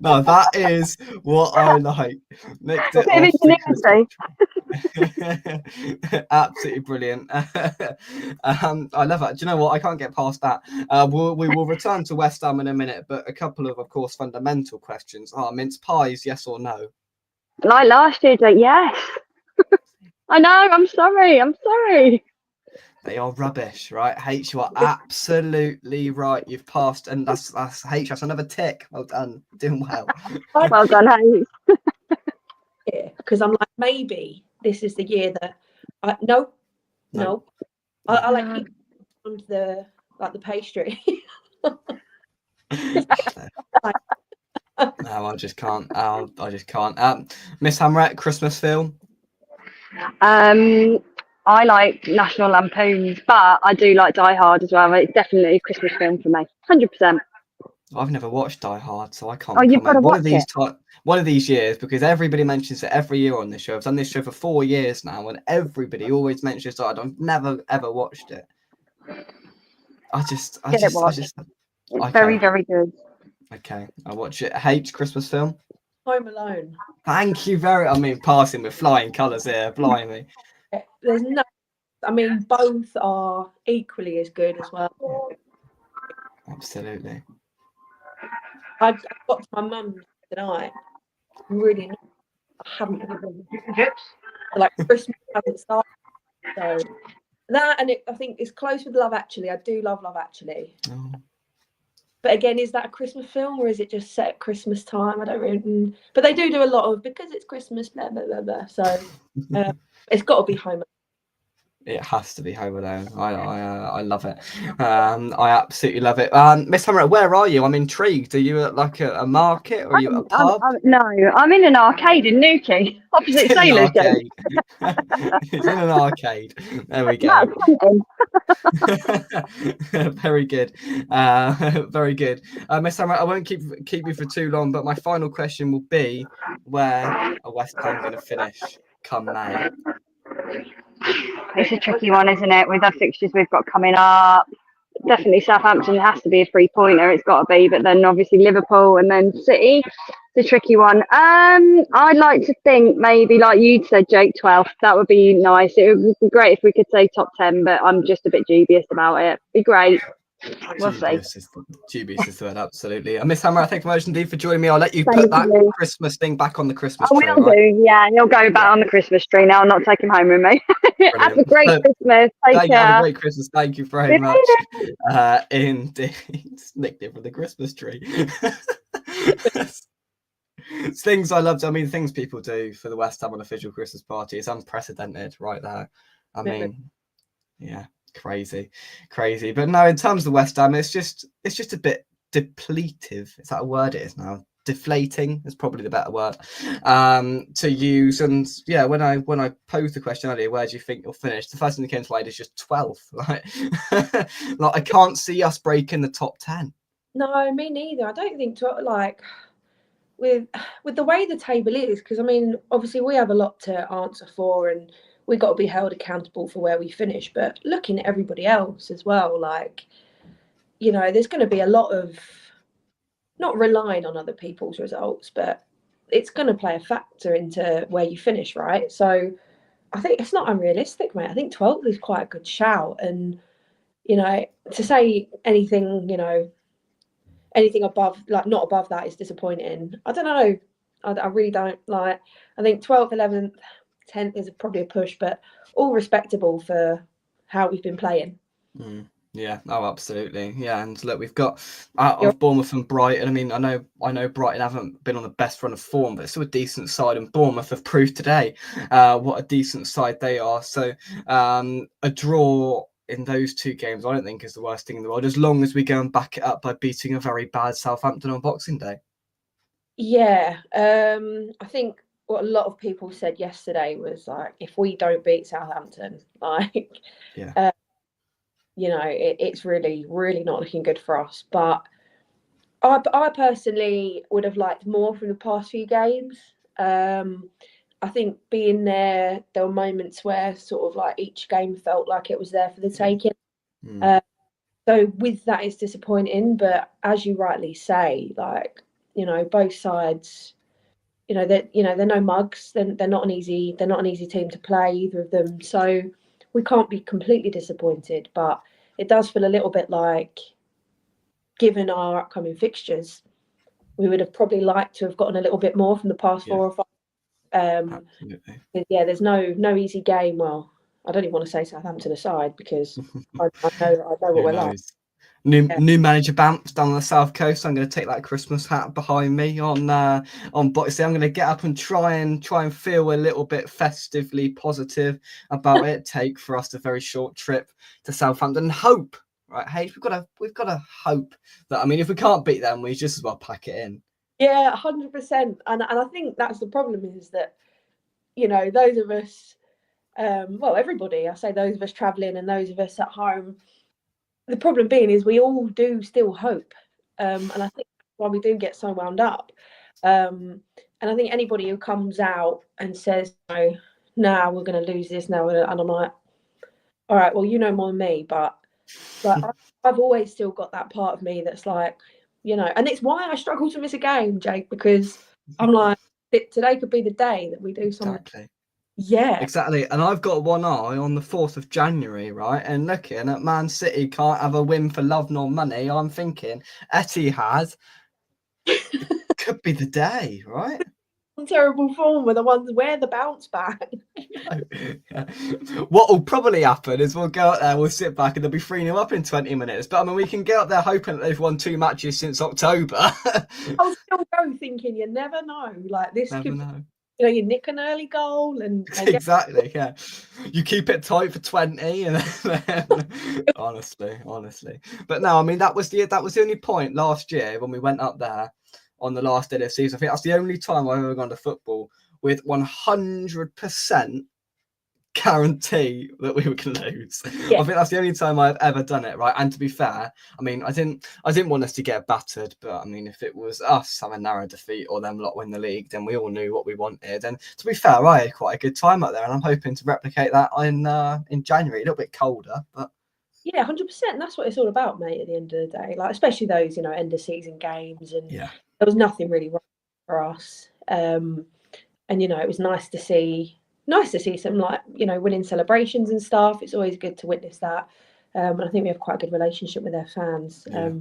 No, that is what I like. Nicked it off. Absolutely brilliant. I love it. Do you know what? I can't get past that. We will return to West Ham in a minute, but a couple of course, fundamental questions. Mince pies, yes or no? Like last year, Jake, yes. I know, I'm sorry. They are rubbish, right? H, you are absolutely right. You've passed, and that's H. That's another tick. Well done, doing well. Well done, H. Yeah, because I'm like, maybe this is the year that I like keep on the pastry. No, I just can't. I just can't. Miss Hammerette, Christmas film. I like National Lampoons, but I do like Die Hard as well. It's definitely a Christmas film for me, 100%. I've never watched Die Hard, so I can't. Oh, you've got to watch it. One of these years, because everybody mentions it every year on this show. I've done this show for 4 years now, and everybody always mentions Die Hard. I've never ever watched it. I just. It's very, very good. Okay, I'll watch it. H, Christmas film. Home Alone. Thank you very. I mean, passing with flying colours here, blimey. There's no. I mean, both are equally as good as well. Absolutely. I got to my mum's tonight. Really, I haven't chips. Like Christmas hasn't started, so that and I think it's close with Love Actually. I do love Love Actually. Oh. But again, is that a Christmas film or is it just set at Christmas time? I don't really. But they do a lot of because it's Christmas, blah blah blah blah. So it's got to be Home Alone. It has to be Home Alone. I love it. I absolutely love it. Miss Hammerette, where are you? I'm intrigued. Are you at like a market or are you at a pub? No, I'm in an arcade in Newquay, opposite Sailors. It's in an arcade. There we go. Very good. Very good. Miss Hammerette, I won't keep you for too long, but my final question will be, where are West Ham going to finish come May? It's a tricky one, isn't it? With the fixtures we've got coming up, definitely Southampton has to be a 3-pointer. It's got to be, but then obviously Liverpool and then City. It's a tricky one. I'd like to think maybe, like you said, Jake, 12th. That would be nice. It would be great if we could say top 10, but I'm just a bit dubious about it. Be great. We'll see. Dubious is the word, absolutely. Miss Hammer, thank you very much indeed for joining me. I'll let you put that Christmas thing back on the Christmas tree. I will do, yeah. He'll go back on the Christmas tree now. I'll not take him home with me. Have a great Christmas. Take care. Have a great Christmas. Thank you very much. Indeed. Nicked it from the Christmas tree. Things I loved. I mean, things people do for the West Ham Unofficial Christmas party. It's unprecedented right there. I mean, yeah. Crazy. But no, in terms of the West Ham, it's just a bit depletive. Is that a word? It is now. deflating is probably the better word to use. And yeah, when I posed the question earlier, where do you think you'll finish, the first thing that came to mind is just 12th. Like I can't see us breaking the top 10. No, me neither. I don't think like with the way the table is, because I mean, obviously we have a lot to answer for, and we've got to be held accountable for where we finish. But looking at everybody else as well, like, you know, there's going to be a lot of not relying on other people's results, but it's going to play a factor into where you finish, right? So I think it's not unrealistic, mate. I think 12th is quite a good shout. And, you know, to say anything, you know, anything above, like not above that is disappointing. I don't know. I really don't. Like, I think 12th, 11th, 10th is probably a push, but all respectable for how we've been playing. Yeah, oh, absolutely. Yeah, and look, we've got out of Bournemouth and Brighton. I mean, I know Brighton haven't been on the best run of form, but it's still a decent side, and Bournemouth have proved today what a decent side they are. So a draw in those two games, I don't think is the worst thing in the world, as long as we go and back it up by beating a very bad Southampton on Boxing Day. Yeah, I think what a lot of people said yesterday was like, if we don't beat Southampton, like, yeah. You know, it's really, really not looking good for us. But I personally would have liked more from the past few games. I think being there were moments where sort of like each game felt like it was there for the taking. So with that, it's disappointing. But as you rightly say, like, you know, both sides, they're no mugs. They're not an easy team to play, either of them. So we can't be completely disappointed, but it does feel a little bit like, given our upcoming fixtures, we would have probably liked to have gotten a little bit more from the past 4 or 5. Absolutely. Yeah, there's no easy game. Well, I don't even want to say Southampton aside, because I know what we're like. New manager Bamps down on the south coast. I'm going to take that Christmas hat behind me on Boxing Day. I'm going to get up and try and feel a little bit festively positive about it. Take for us a very short trip to Southampton and hope. Right, Hayes, we've got to hope that. I mean, if we can't beat them, we just as well pack it in. Yeah, 100%. And I think that's the problem, is that, you know, those of us, well, everybody, I say those of us travelling and those of us at home, the problem being is we all do still hope. And I think that's why we do get so wound up. And I think anybody who comes out and says, no, nah, we're going to lose this now, and I'm like, all right, well, you know more than me, but I've always still got that part of me that's like, you know, and it's why I struggle to miss a game, Jake, because I'm like, today could be the day that we do something. Exactly. Yeah, exactly. And I've got one eye on the 4th of January, right? And looking at Man City can't have a win for love nor money. I'm thinking Etihad could be the day, right? Terrible form were the ones where the bounce back. What will probably happen is we'll go out there, we'll sit back, and they'll be 3-0 up in 20 minutes. But I mean, we can get up there hoping that they've won 2 matches since October. I'll still go thinking, you never know. Like, this never could, know. You know, you nick an early goal and exactly, yeah. You keep it tight for 20, and then honestly. But no, I mean, that was the only point last year when we went up there on the last day of the season. I think that's the only time I've ever gone to football with 100% guarantee that we were going to lose. Yeah. I think that's the only time I've ever done it, right? And to be fair, I mean, I didn't want us to get battered, but I mean, if it was us having a narrow defeat or them lot win the league, then we all knew what we wanted. And to be fair, I had quite a good time up there, and I'm hoping to replicate that in January. A little bit colder, but yeah, 100%. That's what it's all about, mate. At the end of the day, like, especially those, you know, end of season games, and yeah, there was nothing really wrong for us. And you know, it was nice to see some, like, you know, winning celebrations and stuff. It's always good to witness that. And I think we have quite a good relationship with their fans. Yeah.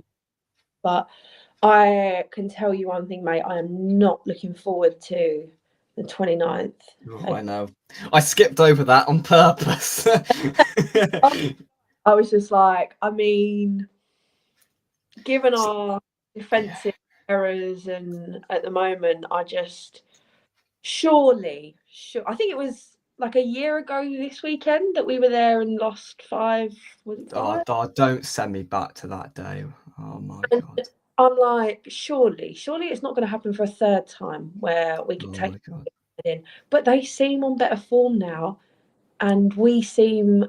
But I can tell you one thing, mate, I am not looking forward to the 29th. Oh, I know. I skipped over that on purpose. I was just like, I mean, given our defensive errors, and at the moment, I think it was like a year ago this weekend that we were there and lost 5. Was it 5? Oh, don't send me back to that day. Oh my God. I'm like, surely it's not going to happen for a third time where we can take it in. But they seem on better form now, and we seem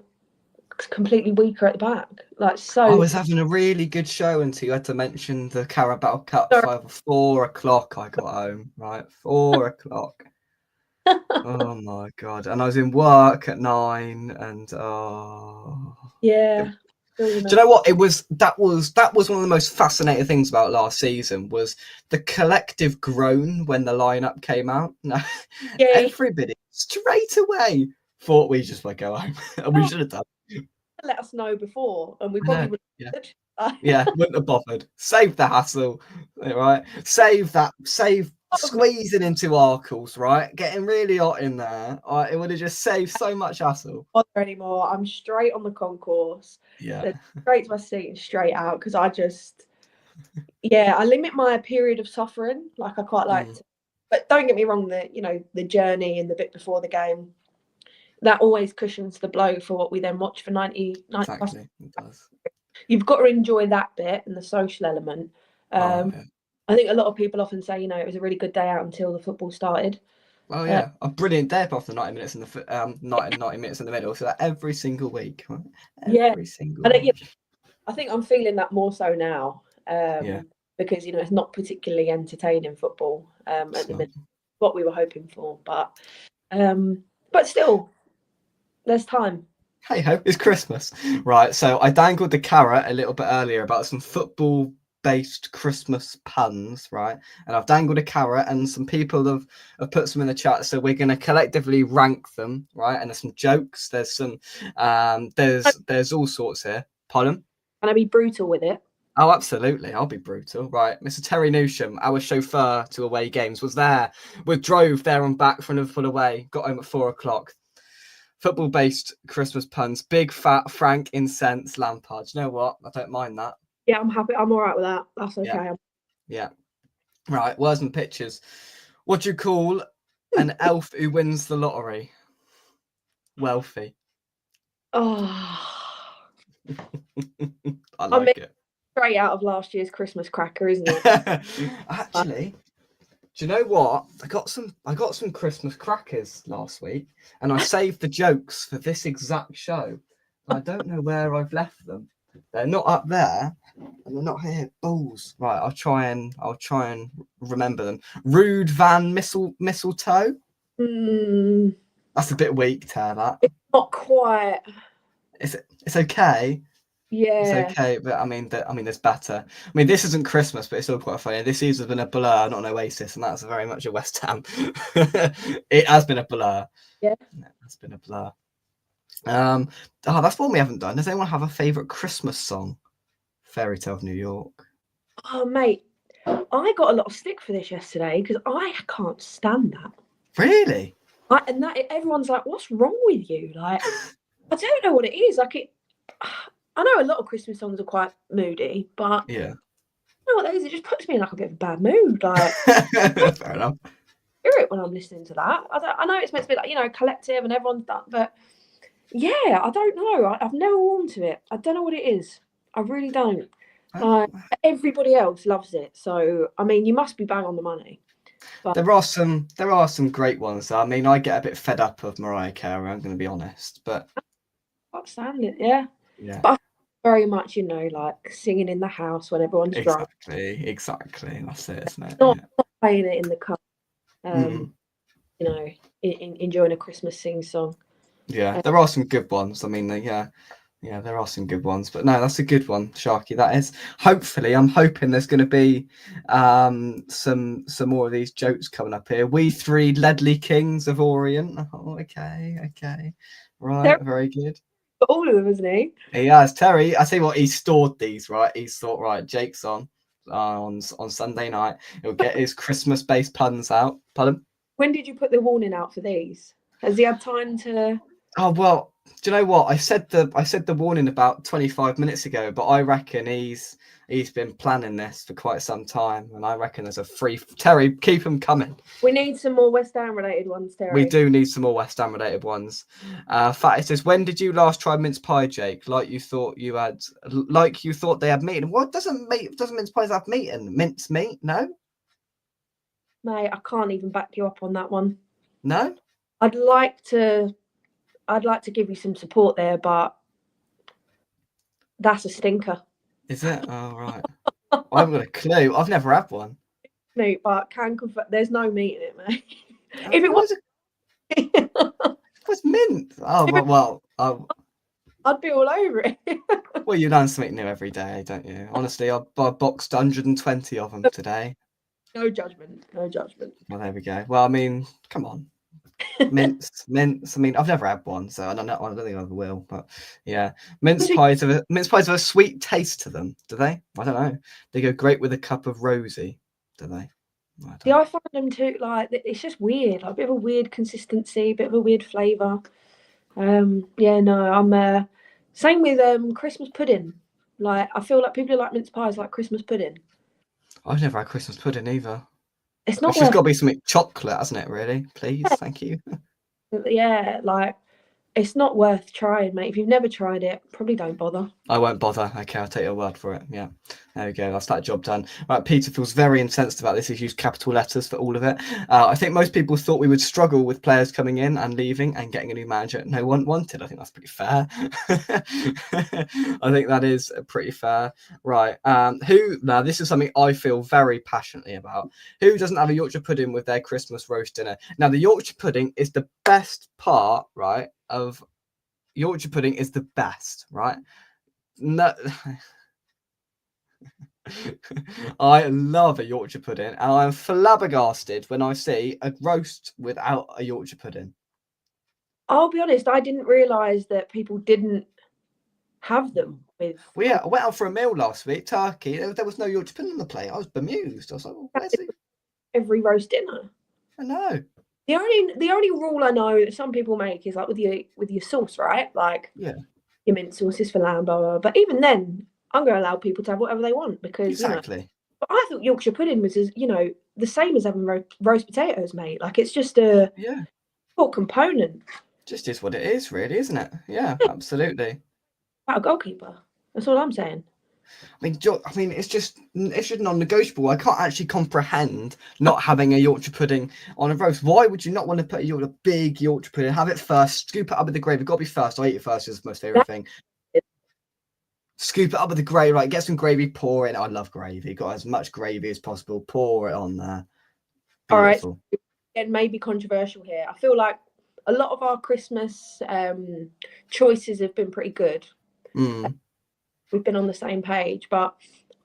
completely weaker at the back. Like, so I was having a really good show until you had to mention the Carabao Cup. 4 o'clock I got home, right? 4 o'clock. Oh my God. And I was in work at 9 and yeah. Do you know what? That was one of the most fascinating things about last season was the collective groan when the lineup came out. Yeah. Everybody straight away thought we just might go home. And we should have done. Let us know before, and we probably would. Yeah, wouldn't have bothered. Save the hassle, right? Save squeezing into Arkles, right? Getting really hot in there. It would have just saved so much hassle. Not there anymore. I'm straight on the concourse. Yeah. Straight to my seat and straight out, because I limit my period of suffering. Like, I quite like to, but don't get me wrong, the journey and the bit before the game, that always cushions the blow for what we then watch for 90 Exactly. It does. You've got to enjoy that bit and the social element. I think a lot of people often say, it was a really good day out until the football started. Oh yeah, a brilliant day after 90 minutes in the 90 minutes in the middle. So that every single week, right? Every single week. I think I'm feeling that more so now, because it's not particularly entertaining football at the minute. What we were hoping for, but still, there's time. Hey ho, it's Christmas, right? So I dangled the carrot a little bit earlier about some football-based Christmas puns, right? And I've dangled a carrot, and some people have put some in the chat. So we're going to collectively rank them, right? And there's some jokes. There's some, there's all sorts here. Pardon? Can I be brutal with it? Oh, absolutely. I'll be brutal. Right. Mr. Terry Newsham, our chauffeur to away games, was there. We drove there and back for Liverpool away. Got home at 4 o'clock. Football-based Christmas puns. Big, fat, Frank, incense, Lampard. You know what? I don't mind that. Yeah, I'm happy. I'm all right with that. That's okay. Yeah. Right. Words and pictures. What do you call an elf who wins the lottery? Wealthy. Oh. I like it. Straight out of last year's Christmas cracker, isn't it? Actually, do you know what? I got some Christmas crackers last week, and I saved the jokes for this exact show. I don't know where I've left them. They're not up there, and they're not here. Balls. Right, I'll try and remember them. Rude Van Mistletoe. That's a bit weak, Tara. That. It's not quite. It's okay. Yeah, it's okay, but I mean, there's better. I mean, this isn't Christmas, but it's still quite funny. This season's been a blur, not an Oasis, and that's very much a West Ham. It has been a blur. Yeah, it's been a blur. That's one we haven't done. Does anyone have a favourite Christmas song? Fairy Tale of New York. Oh, mate, I got a lot of stick for this yesterday because I can't stand that. Really? Everyone's like, "What's wrong with you?" Like, I don't know what it is. Like I know a lot of Christmas songs are quite moody, but yeah, you know what that is? It just puts me in like a bit of a bad mood. Like, fair enough. Hear it when I'm listening to that. I know it's meant to be like collective and everyone's done, but yeah, I don't know. I've never warmed to it. I don't know what it is. I really don't. Everybody else loves it, so I mean, you must be bang on the money. But there are some great ones. I mean, I get a bit fed up of Mariah Carey. I'm going to be honest, but I can't stand it. Yeah. But I very much, like singing in the house when everyone's drunk. Exactly. That's it, isn't it? Not playing it in the car. Enjoying a Christmas sing song. Yeah, there are some good ones. I mean, there are some good ones. But no, that's a good one, Sharky. That is. Hopefully, I'm hoping there's going to be some more of these jokes coming up here. We three Ledley Kings of Orient. Oh, okay. Right, very good. But all of them, isn't he? He has. Terry, I tell you what, he stored these, right? He's thought, right, Jake's on Sunday night. He'll get his Christmas-based puns out. Pardon? When did you put the warning out for these? Has he had time to... Oh, well, Do you know what? I said the warning about 25 minutes ago, but I reckon he's been planning this for quite some time, and I reckon there's a free Terry. Keep them coming. We need some more West Ham related ones, Terry. We do need some more West Ham related ones. Fatty says, when did you last try mince pie, Jake? Like you thought they had meat. What doesn't mince pies have meat in? Mince meat? No. Mate, I can't even back you up on that one. No. I'd like to give you some support there, but that's a stinker. Is it? Oh, right. I haven't got a clue. I've never had one. No, but can confirm there's no meat in it, mate. If it was, what's mint? Oh, well, I'd be all over it. Well, you learn something new every day, don't you? Honestly, I boxed 120 of them today. No judgment. Well, there we go. Well, I mean, come on. Mince. I mean, I've never had one, so I don't think I ever will. But yeah, mince pies have a sweet taste to them, do they? I don't know. They go great with a cup of rosy, do they? I find them too, like, it's just weird, like a bit of a weird consistency, a bit of a weird flavour. Yeah, no, I'm same with Christmas pudding. Like, I feel like people who like mince pies like Christmas pudding. I've never had Christmas pudding either. It's not. It's just got to be something chocolate, hasn't it? Really, please, thank you. Yeah, like, it's not worth trying, mate. If you've never tried it, probably don't bother. I won't bother. Okay, I'll take your word for it. Yeah, there we go. That's that job done. Right, Peter feels very incensed about this. He's used capital letters for all of it. I think most people thought we would struggle with players coming in and leaving and getting a new manager no one wanted. I think that's pretty fair. I think that is pretty fair. Right. Now, this is something I feel very passionately about. Who doesn't have a Yorkshire pudding with their Christmas roast dinner? Now, the Yorkshire pudding is the best part, right, of Yorkshire pudding is the best, right? No, I love a Yorkshire pudding, and I'm flabbergasted when I see a roast without a Yorkshire pudding. I'll be honest, I didn't realise that people didn't have them with. Well, yeah, I went out for a meal last week, turkey. There was no Yorkshire pudding on the plate. I was bemused. I was like, well, where's it? Every roast dinner. I know. The only rule I know that some people make is like with your sauce, right? Like, yeah, your mint sauce is for lamb, blah, blah, blah. But even then, I'm going to allow people to have whatever they want because exactly. But I thought Yorkshire pudding was, the same as having roast potatoes, mate. Like, it's just a core component. Just is what it is, really, isn't it? Yeah, absolutely. About a goalkeeper. That's all I'm saying. I mean, it's just non-negotiable. I can't actually comprehend not having a Yorkshire pudding on a roast. Why would you not want to put a big Yorkshire pudding? Have it first, scoop it up with the gravy. Got to be first. I eat it first. It's my favourite thing. Scoop it up with the gravy. Right, get some gravy. Pour it. I love gravy. Got as much gravy as possible. Pour it on there. Beautiful. All right. It may be controversial here. I feel like a lot of our Christmas choices have been pretty good. We've been on the same page, but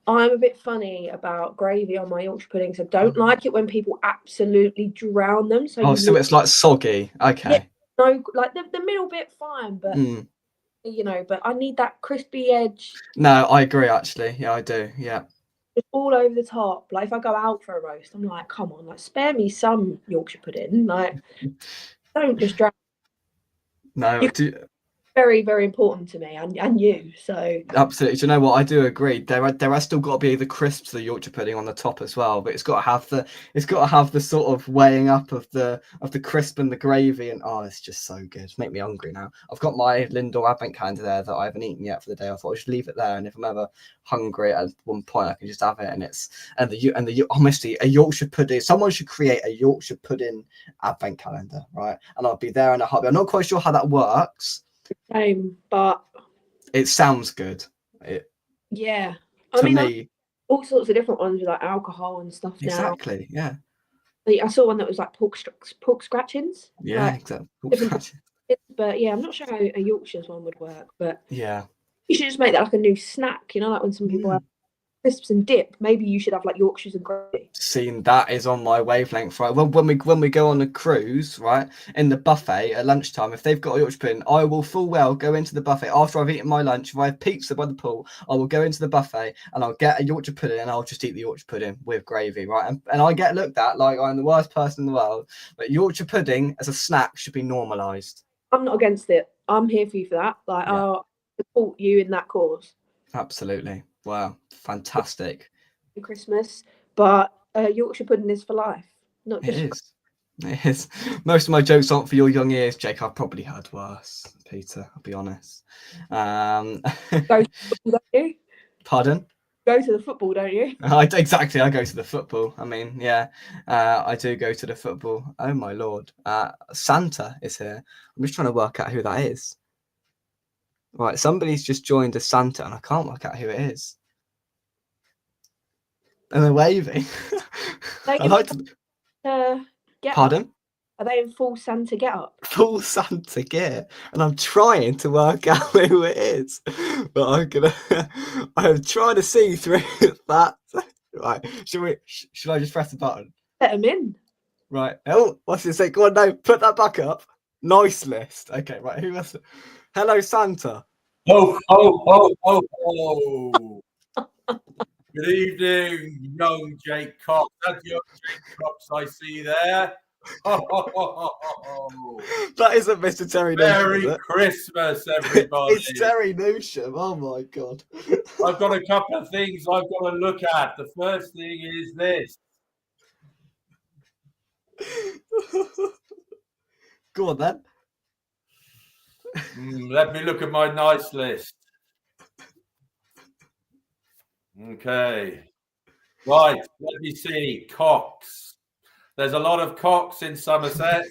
I'm a bit funny about gravy on my Yorkshire puddings. I don't like it when people absolutely drown them. So it's like soggy. Okay. Yeah, no, like the middle bit, fine, but but I need that crispy edge. No, I agree. Actually, yeah, I do. Yeah. Just all over the top. Like, if I go out for a roast, I'm like, come on, like, spare me some Yorkshire pudding. Like, don't just drown. No. Very, very important to me and you. So absolutely. Do you know what? I do agree. There has still got to be the crisp to the Yorkshire pudding on the top as well, but it's got to have the sort of weighing up of the crisp and the gravy, and it's just so good. Make me hungry now. I've got my Lindor advent calendar there that I haven't eaten yet for the day. I thought I should leave it there, and if I'm ever hungry at one point, I can just have it. And honestly, a Yorkshire pudding. Someone should create a Yorkshire pudding advent calendar, right? And I'll be there in a heartbeat. I'm not quite sure how that works. Same, but it sounds good. Yeah, I mean, all sorts of different ones with like alcohol and stuff. Exactly. Now. Yeah. I saw one that was like pork scratchings. Yeah, like, exactly. But yeah, I'm not sure how a Yorkshire's one would work. But yeah, you should just make that like a new snack. Like when some people have crisps and dip. Maybe you should have like Yorkshires and gravy. Seeing that is on my wavelength, right? Well, when we go on a cruise, right, in the buffet at lunchtime, if they've got a Yorkshire pudding, I will full well go into the buffet after I've eaten my lunch. If I have pizza by the pool, I will go into the buffet and I'll get a Yorkshire pudding and I'll just eat the Yorkshire pudding with gravy, right? And I get looked at like I'm the worst person in the world, but Yorkshire pudding as a snack should be normalised. I'm not against it. I'm here for you for that. Like, I'll support you in that cause. Absolutely. Wow. Fantastic. Christmas, but Yorkshire pudding is for life. Not just It is. It is. Most of my jokes aren't for your young ears, Jake. I've probably heard worse, Peter. I'll be honest. Go to the football, don't you? Pardon? Go to the football, don't you? Exactly. I go to the football. I mean, yeah, I do go to the football. Oh my lord. Santa is here. I'm just trying to work out who that is. Right, somebody's just joined as Santa, and I can't work out who it is. And they're waving. I like to. Pardon? Are they in full Santa get up? Full Santa gear, and I'm trying to work out who it is, but I'm trying to see through that. Right, should I just press the button? Let them in. Right. Oh, what's it say? Go on, no, put that back up. Nice list. Okay, right. Who else? Hello, Santa. Oh, oh, oh, oh, oh. Good evening, young Jake Cox. That's young Jake Cox I see there. That isn't Mr. Terry Newsham. Merry Christmas, everybody. It's Terry Newsham. Oh my God. I've got a couple of things I've got to look at. The first thing is this. Go on then. Let me look at my nice list. Okay. Right, let me see. Cox. There's a lot of cocks in Somerset.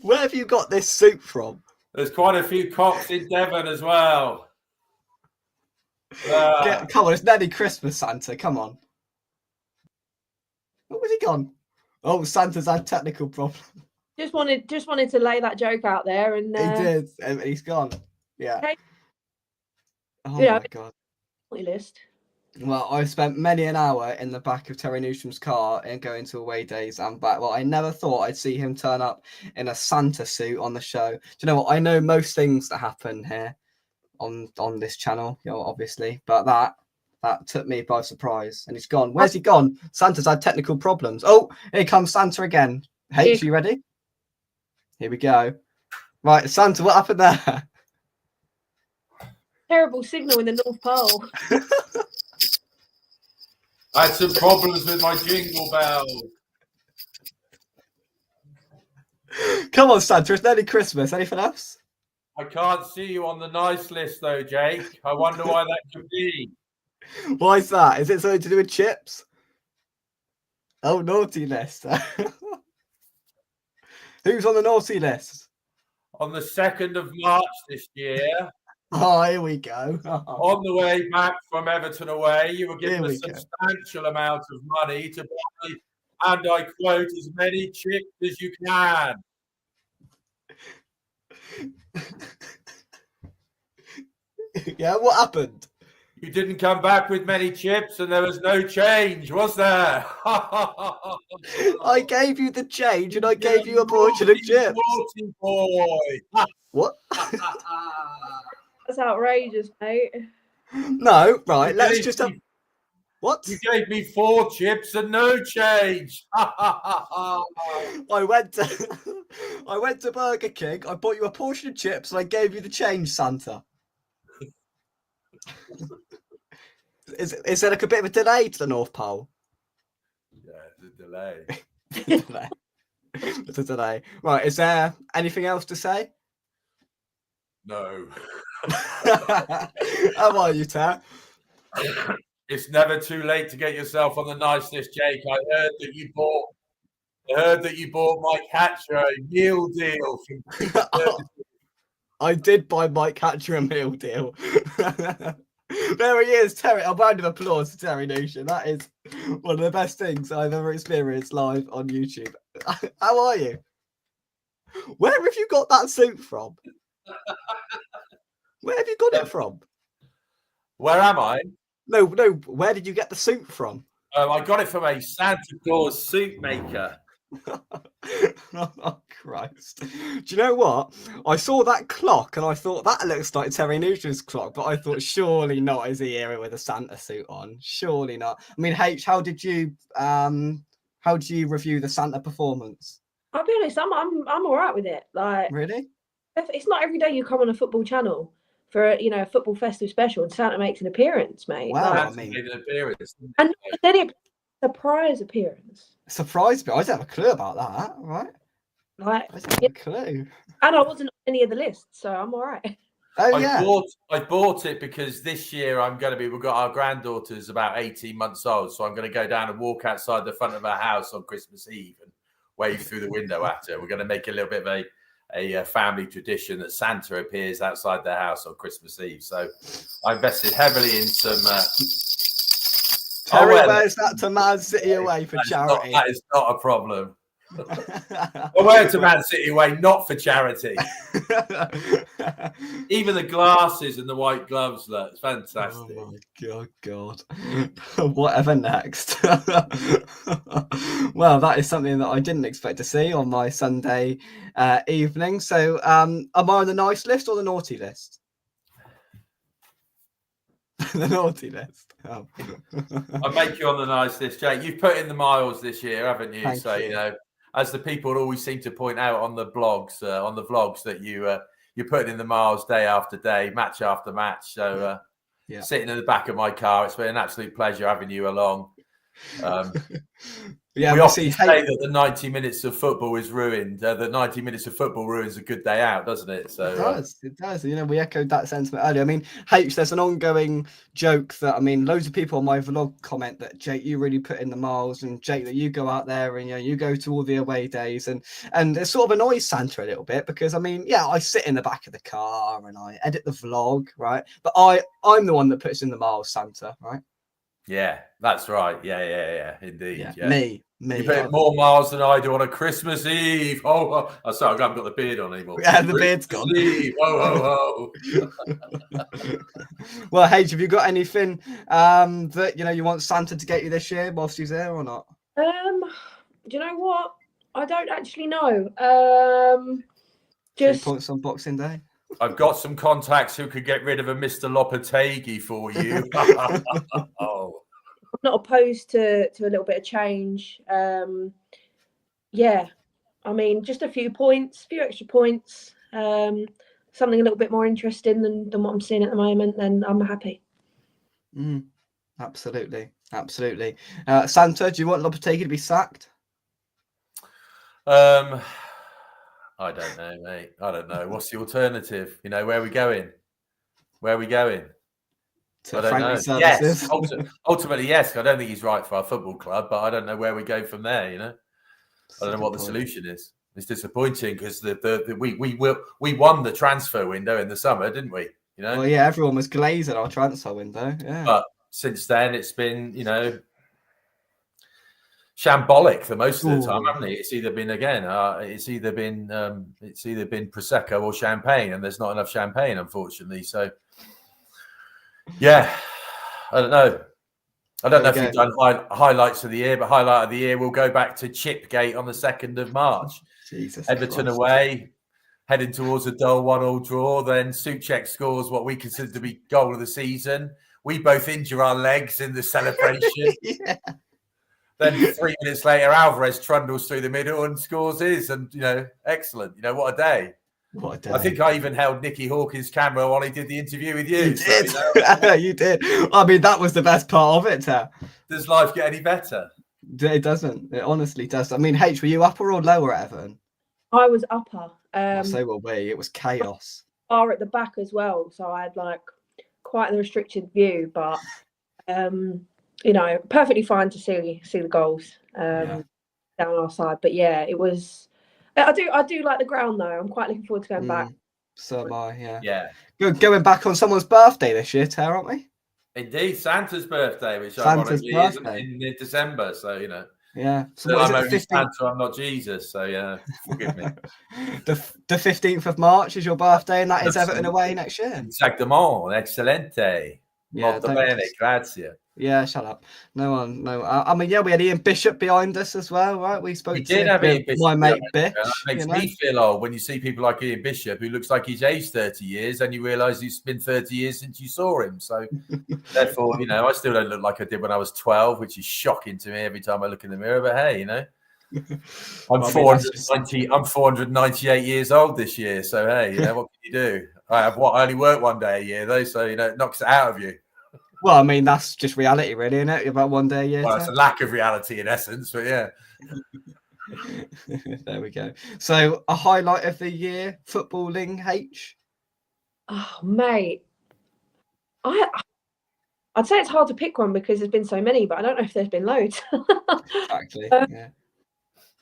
Where have you got this suit from? There's quite a few cocks in Devon as well. Come on, it's nearly Christmas, Santa. Come on. Where was he gone? Oh, Santa's had technical problems. Just wanted to lay that joke out there, and he did, and he's gone. Yeah. Okay. Oh my God. List. Well, I spent many an hour in the back of Terry Newsham's car and going to away days and back. Well, I never thought I'd see him turn up in a Santa suit on the show. Do you know what? I know most things that happen here on this channel, obviously, but that took me by surprise. And he's gone. Where's he gone? Santa's had technical problems. Oh, here comes Santa again. H, you ready? Here we go. Right, Santa, what happened there? Terrible signal in the North Pole. I had some problems with my jingle bell. Come on, Santa, it's nearly Christmas. Anything else? I can't see you on the nice list, though, Jake. I wonder why that could be. Why is that? Is it something to do with chips? Oh, naughty list. Who's on the naughty list? On the 2nd of March this year. Oh, here we go. On the way back from Everton away, you were given a substantial amount of money to buy, and I quote, as many chips as you can. Yeah, what happened? You didn't come back with many chips, and there was no change, was there? I gave you the change, and I gave you a portion of chips. Naughty boy. What? That's outrageous, mate. No, right. Let's just have. What? You gave me 4 chips and no change. I went to Burger King. I bought you a portion of chips, and I gave you the change, Santa. Is there like a bit of a delay to the North Pole? Yeah, it's a delay. It's a delay. Right. Is there anything else to say? No. How are you, Ter? It's never too late to get yourself on the nice list, Jake. I heard that you bought Mike Hatcher a meal deal. I did buy Mike Hatcher a meal deal. There he is, Terry. A round of applause to Terry Newsham. That is one of the best things I've ever experienced live on YouTube. How are you? Where have you got that suit from? Where have you got it from? Where am I? No. Where did you get the suit from? I got it from a Santa Claus suit maker. Oh, Christ. Do you know what? I saw that clock and I thought that looks like Terry Newsham's clock, but I thought surely not is he here with a Santa suit on. Surely not. I mean, H, how did you How do you review the Santa performance? I'll be honest, I'm all right with it. Like, really, it's not every day you come on a football channel for a football festive special and Santa makes an appearance, mate. Wow, like, I mean, an appearance, and then it surprise appearance. Surprised me. I didn't have a clue about that. Right? Like, I didn't have a clue. And I wasn't on any of the lists, so I'm all right. Oh yeah. I bought it because this year we've got our granddaughter's about 18 months old, so I'm going to go down and walk outside the front of our house on Christmas Eve and wave through the window at her. We're going to make a little bit of a family tradition that Santa appears outside their house on Christmas Eve. So I invested heavily in some. Terry wears that to Man City away for charity. That is not a problem. I wear it to Man City away, not for charity. Even the glasses and the white gloves, look, it's fantastic. Oh my God. Whatever next. Well, that is something that I didn't expect to see on my Sunday evening. So am I on the nice list or the naughty list? The naughty list. Oh. I'll make you on the nice list, Jake. You've put in the miles this year, haven't you? Thank so you. As the people always seem to point out on the blogs, on the vlogs, that you're putting in the miles day after day, match after match. So sitting in the back of my car, it's been an absolute pleasure having you along. We often say that the 90 minutes of football is ruined. The 90 minutes of football ruins a good day out, doesn't it? So it does. We echoed that sentiment earlier. I mean, H, there's an ongoing joke that loads of people on my vlog comment that Jake, you really put in the miles, and Jake, that you go out there and you go to all the away days, and it sort of annoys Santa a little bit because I sit in the back of the car and I edit the vlog, right? But I'm the one that puts in the miles, Santa, right? Yeah, that's right. Yeah, indeed. Yeah. Me. You put more miles than I do on a Christmas Eve. Oh, sorry, I haven't got the beard on anymore. Yeah, the beard's gone. Eve. Oh. Well, H, have you got anything that you want Santa to get you this year whilst he's there or not? Do you know what? I don't actually know. Just 3 points on Boxing Day. I've got some contacts who could get rid of a Mr. Lopetegui for you. I'm not opposed to a little bit of change. Just a few extra points, something a little bit more interesting than what I'm seeing at the moment, then I'm happy. Absolutely. Santa, do you want Lopetegui to be sacked? I don't know, mate. I don't know. What's the alternative? Where are we going? To I don't know. Services. Yes, ultimately, yes. I don't think he's right for our football club, but I don't know where we go from there. I don't know what the solution is. It's disappointing because we won the transfer window in the summer, didn't we? Well, yeah, everyone was glazed at our transfer window. Yeah, but since then it's been shambolic for most of the time, haven't it? It's either been prosecco or champagne, and there's not enough champagne, unfortunately. So, yeah, I don't know. I don't know if you've done highlights of the year, but highlight of the year will go back to Chipgate on the 2nd of March. Jesus Everton Christ. Away, heading towards a dull 1-1 draw. Then Souček scores what we consider to be goal of the season. We both injure our legs in the celebration. Yeah. Then 3 minutes later, Alvarez trundles through the middle and scores his. And, excellent. What a day. What a day. I think I even held Nicky Hawkins' camera while he did the interview with you. You did. You did. That was the best part of it, Ter. Does life get any better? It doesn't. It honestly does. H, were you upper or lower at Everton? I was upper. So were we. It was chaos. Are at the back as well, so I had quite a restricted view, but perfectly fine to see the goals down our side. But yeah, it was. I do like the ground though. I'm quite looking forward to going back. So am I. Yeah. Yeah. Going back on someone's birthday this year, Ter, aren't we? Indeed, Santa's birthday, which Santa's ironically birthday. is in mid-December. So Yeah. So I'm only Santa, I'm not Jesus. So yeah, forgive me. The 15th of March is your birthday, and that is Everton away next year. Exactement, excelente. Molto bene, grazie. Yeah, shut up. No one, no. I mean, yeah, we had Ian Bishop behind us as well, right? We spoke to my mate Bitch. That makes me feel old when you see people like Ian Bishop, who looks like he's aged 30 years, and you realise it's been 30 years since you saw him. So, therefore, I still don't look like I did when I was 12, which is shocking to me every time I look in the mirror. But hey, I'm 498 years old this year. So hey, what can you do? I only work one day a year though, so it knocks it out of you. Well, I mean, that's just reality, really, isn't it? About one day a year. Well, it's a lack of reality in essence, but yeah. There we go. So, a highlight of the year, footballing, H? Oh, mate. I'd say it's hard to pick one because there's been so many, but I don't know if there's been loads. Exactly, yeah.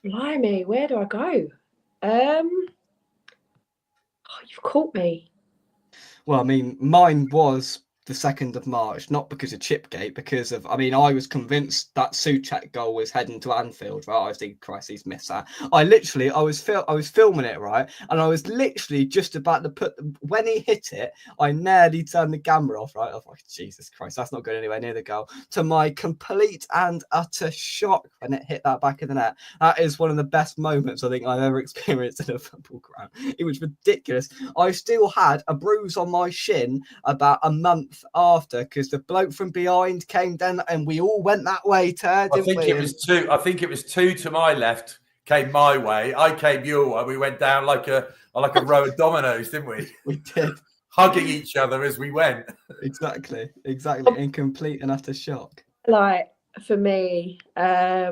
Blimey, where do I go? You've caught me. Well, I mean, mine was the 2nd of March, not because of Chipgate, because of, I was convinced that Souček goal was heading to Anfield, right? I was thinking, Christ, he's missed that. I was filming it, right? And I was literally just about to when he hit it, I nearly turned the camera off, right? I was like, Jesus Christ, that's not going anywhere near the goal. To my complete and utter shock when it hit that back of the net. That is one of the best moments I think I've ever experienced in a football ground. It was ridiculous. I still had a bruise on my shin about a month after because the bloke from behind came down and we all went that way, Ted. I think it was two to my left came my way. I came your way. We went down like a row of dominoes, didn't we? We did. Hugging each other as we went. Exactly. In complete and utter shock. Like for me, I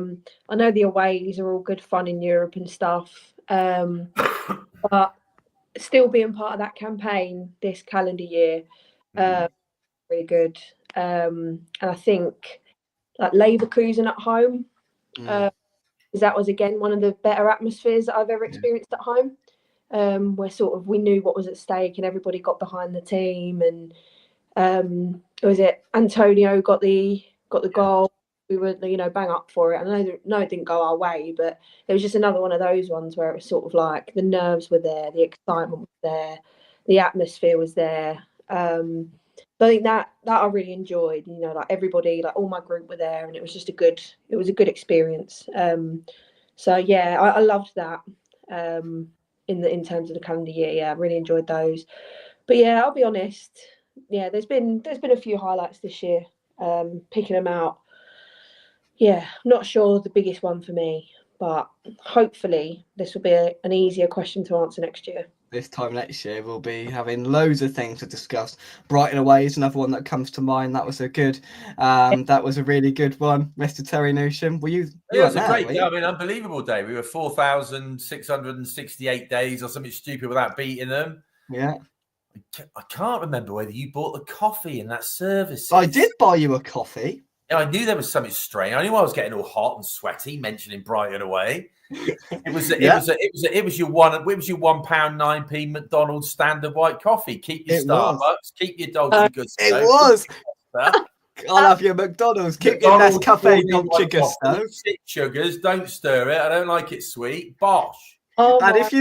know the aways are all good fun in Europe and stuff, but still being part of that campaign this calendar year, really good. And I think like Leverkusen at home, that was again one of the better atmospheres that I've ever experienced at home, where sort of we knew what was at stake and everybody got behind the team. And was it Antonio got the goal? We were bang up for it. I know it didn't go our way, but it was just another one of those ones where it was sort of like the nerves were there, the excitement was there, the atmosphere was there. So I think that I really enjoyed, like everybody, like all my group were there, and it was a good experience. So yeah, I loved that. In terms of the calendar year, yeah, I really enjoyed those. But yeah, I'll be honest, yeah, there's been a few highlights this year. Picking them out, yeah, not sure the biggest one for me, but hopefully this will be an easier question to answer next year. This time next year, we'll be having loads of things to discuss. Brighton away is another one that comes to mind. That was a really good one. Mr. Terry Newsham, were you? It was a great day. Unbelievable day. We were 4,668 days or something stupid without beating them. Yeah. I can't remember whether you bought the coffee in that service. I did buy you a coffee. Yeah, I knew there was something strange. I knew I was getting all hot and sweaty mentioning Brighton away. It was your £1.9p McDonald's standard white coffee. Keep your Starbucks, keep your Dolce Gusto. It was. I'll have your McDonald's. Keep your Nescafe Dolce Gusto. 6 sugars. Don't stir it. I don't like it sweet. Bosh. If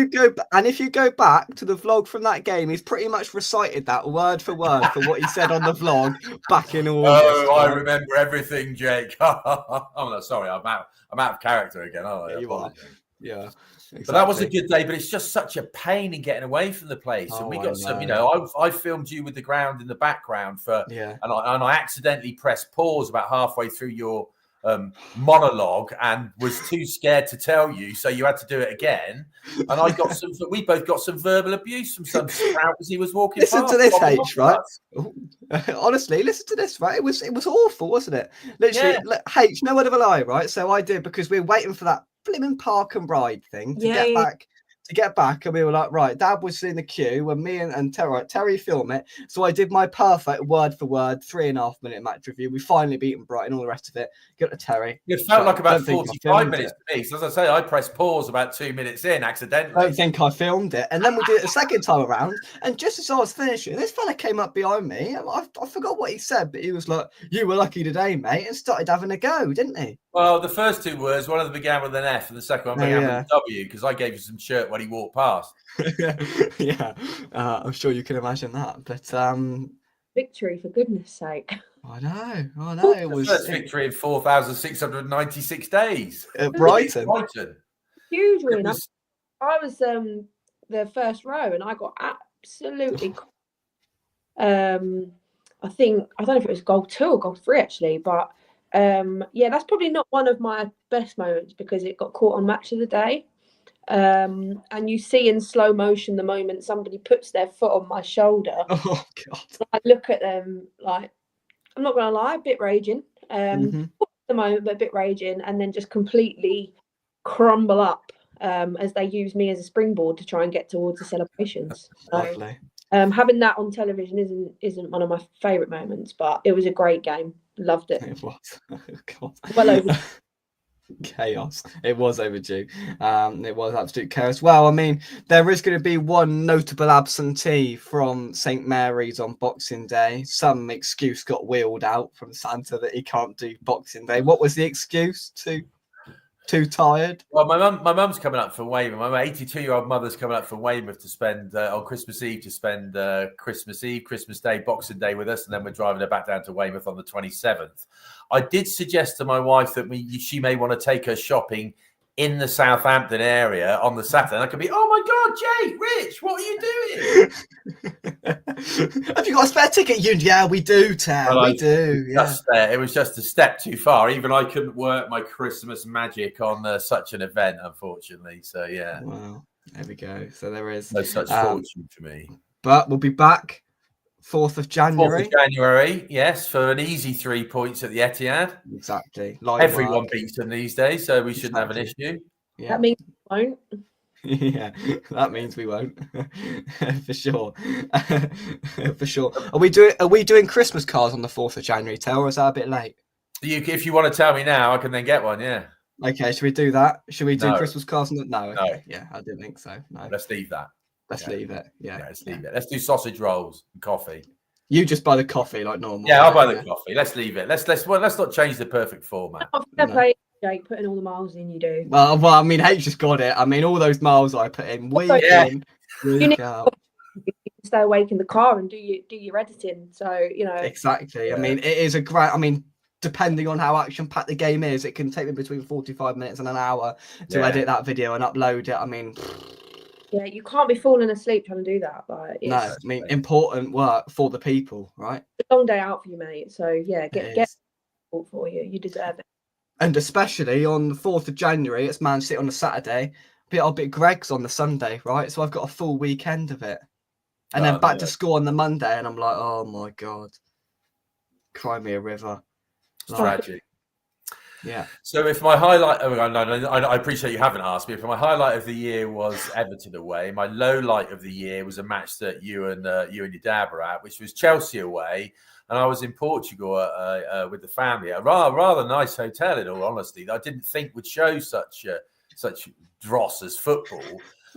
you go back to the vlog from that game, he's pretty much recited that word for word for what he said on the vlog back in August. Oh, I remember everything, Jake. Oh no, sorry, I'm out of character again. Yeah. Exactly. But that was a good day. But it's just such a pain in getting away from the place. And we got some. I filmed you with the ground in the background and I accidentally pressed pause about halfway through your monologue and was too scared to tell you, so you had to do it again. And we both got some verbal abuse from some sprout as he was walking past. Listen to this, H, right? Honestly, listen to this, right? It was awful, wasn't it? Literally, H, no word of a lie, right? So I did, because we were waiting for that blimmin' park and ride thing to get back, and we were like, right, Dad was in the queue when me and Terry film it. So I did my perfect word for word 3.5 minute match review. We finally beaten Brighton, all the rest of it. Got to Terry. It felt like about 45 minutes to me. So as I say, I pressed pause about 2 minutes in accidentally. I don't think I filmed it. And then we did it a second time around. And just as I was finishing, this fella came up behind me. I forgot what he said, but he was like, "You were lucky today, mate," and started having a go, didn't he? Well, the first two words, one of them began with an F and the second one began with a W, because I gave you some shirt when he walked past. Yeah, I'm sure you can imagine that. But victory, for goodness sake. I know. It was first victory in 4,696 days at Brighton. Huge win. I was the first row, and I got absolutely. I don't know if it was goal 2 or goal 3 actually, but that's probably not one of my best moments because it got caught on Match of the Day. And you see in slow motion the moment somebody puts their foot on my shoulder. Oh God! I look at them like, I'm not gonna lie, a bit raging. The moment, but a bit raging, and then just completely crumble up as they use me as a springboard to try and get towards the celebrations. Lovely. Having that on television isn't one of my favourite moments, but it was a great game. Loved it. It was. Oh, God. Well over. Chaos. It was overdue. It was absolute chaos. Well, I mean, there is going to be one notable absentee from St. Mary's on Boxing Day. Some excuse got wheeled out from Santa that he can't do Boxing Day. What was the excuse? Too tired? Well, my mum's coming up from Weymouth. My 82-year-old mother's coming up from Weymouth to spend on Christmas Eve, Christmas Eve, Christmas Day, Boxing Day with us, and then we're driving her back down to Weymouth on the 27th. I did suggest to my wife that she may want to take her shopping in the Southampton area on the Saturday. And I could be, oh my God, Jake, Rich, what are you doing? Have you got a spare ticket? Yeah, we do, Tam. We do. Yeah. It was just a step too far. Even I couldn't work my Christmas magic on such an event, unfortunately. So, yeah. Well, there we go. So there is no such fortune for me. But we'll be back 4th of January. 4th of January, yes, for an easy 3 points at the Etihad. Exactly. Everyone beats them these days, so we shouldn't have an issue. Yeah. That means we won't. Yeah, that means we won't. For sure. For sure. Are we doing Christmas cards on the 4th of January, Tel, or is that a bit late? If you want to tell me now, I can then get one, yeah. Okay, should we do that? Should we do Christmas cards? No, okay. No. Yeah, I didn't think so. No. Let's leave that. Let's leave it. Yeah. Let's leave it. Let's do sausage rolls and coffee. You just buy the coffee like normal. Yeah, I'll buy the coffee. Let's leave it. Let's not change the perfect format. Play, Jake, putting all the miles in, you do. Well, I mean, H just got it. I mean, all those miles I put in, week in, week out. You can stay awake in the car and do your editing. So exactly. Yeah. I mean, it is a great. I mean, depending on how action-packed the game is, it can take me between 45 minutes and an hour to edit that video and upload it. I mean. Yeah, you can't be falling asleep trying to do that. No, I mean, important work for the people, right? It's a long day out for you, mate. So, yeah, get support for you. You deserve it. And especially on the 4th of January, it's Man City on the Saturday. I'll be at Greg's on the Sunday, right? So I've got a full weekend of it. And then back to school on the Monday, and I'm like, oh, my God. Cry me a river. Tragic. Yeah. So if my highlight, I appreciate you haven't asked me. If my highlight of the year was Everton away, my low light of the year was a match that you and your dad were at, which was Chelsea away, and I was in Portugal with the family. A rather nice hotel, in all honesty, that I didn't think would show such dross as football.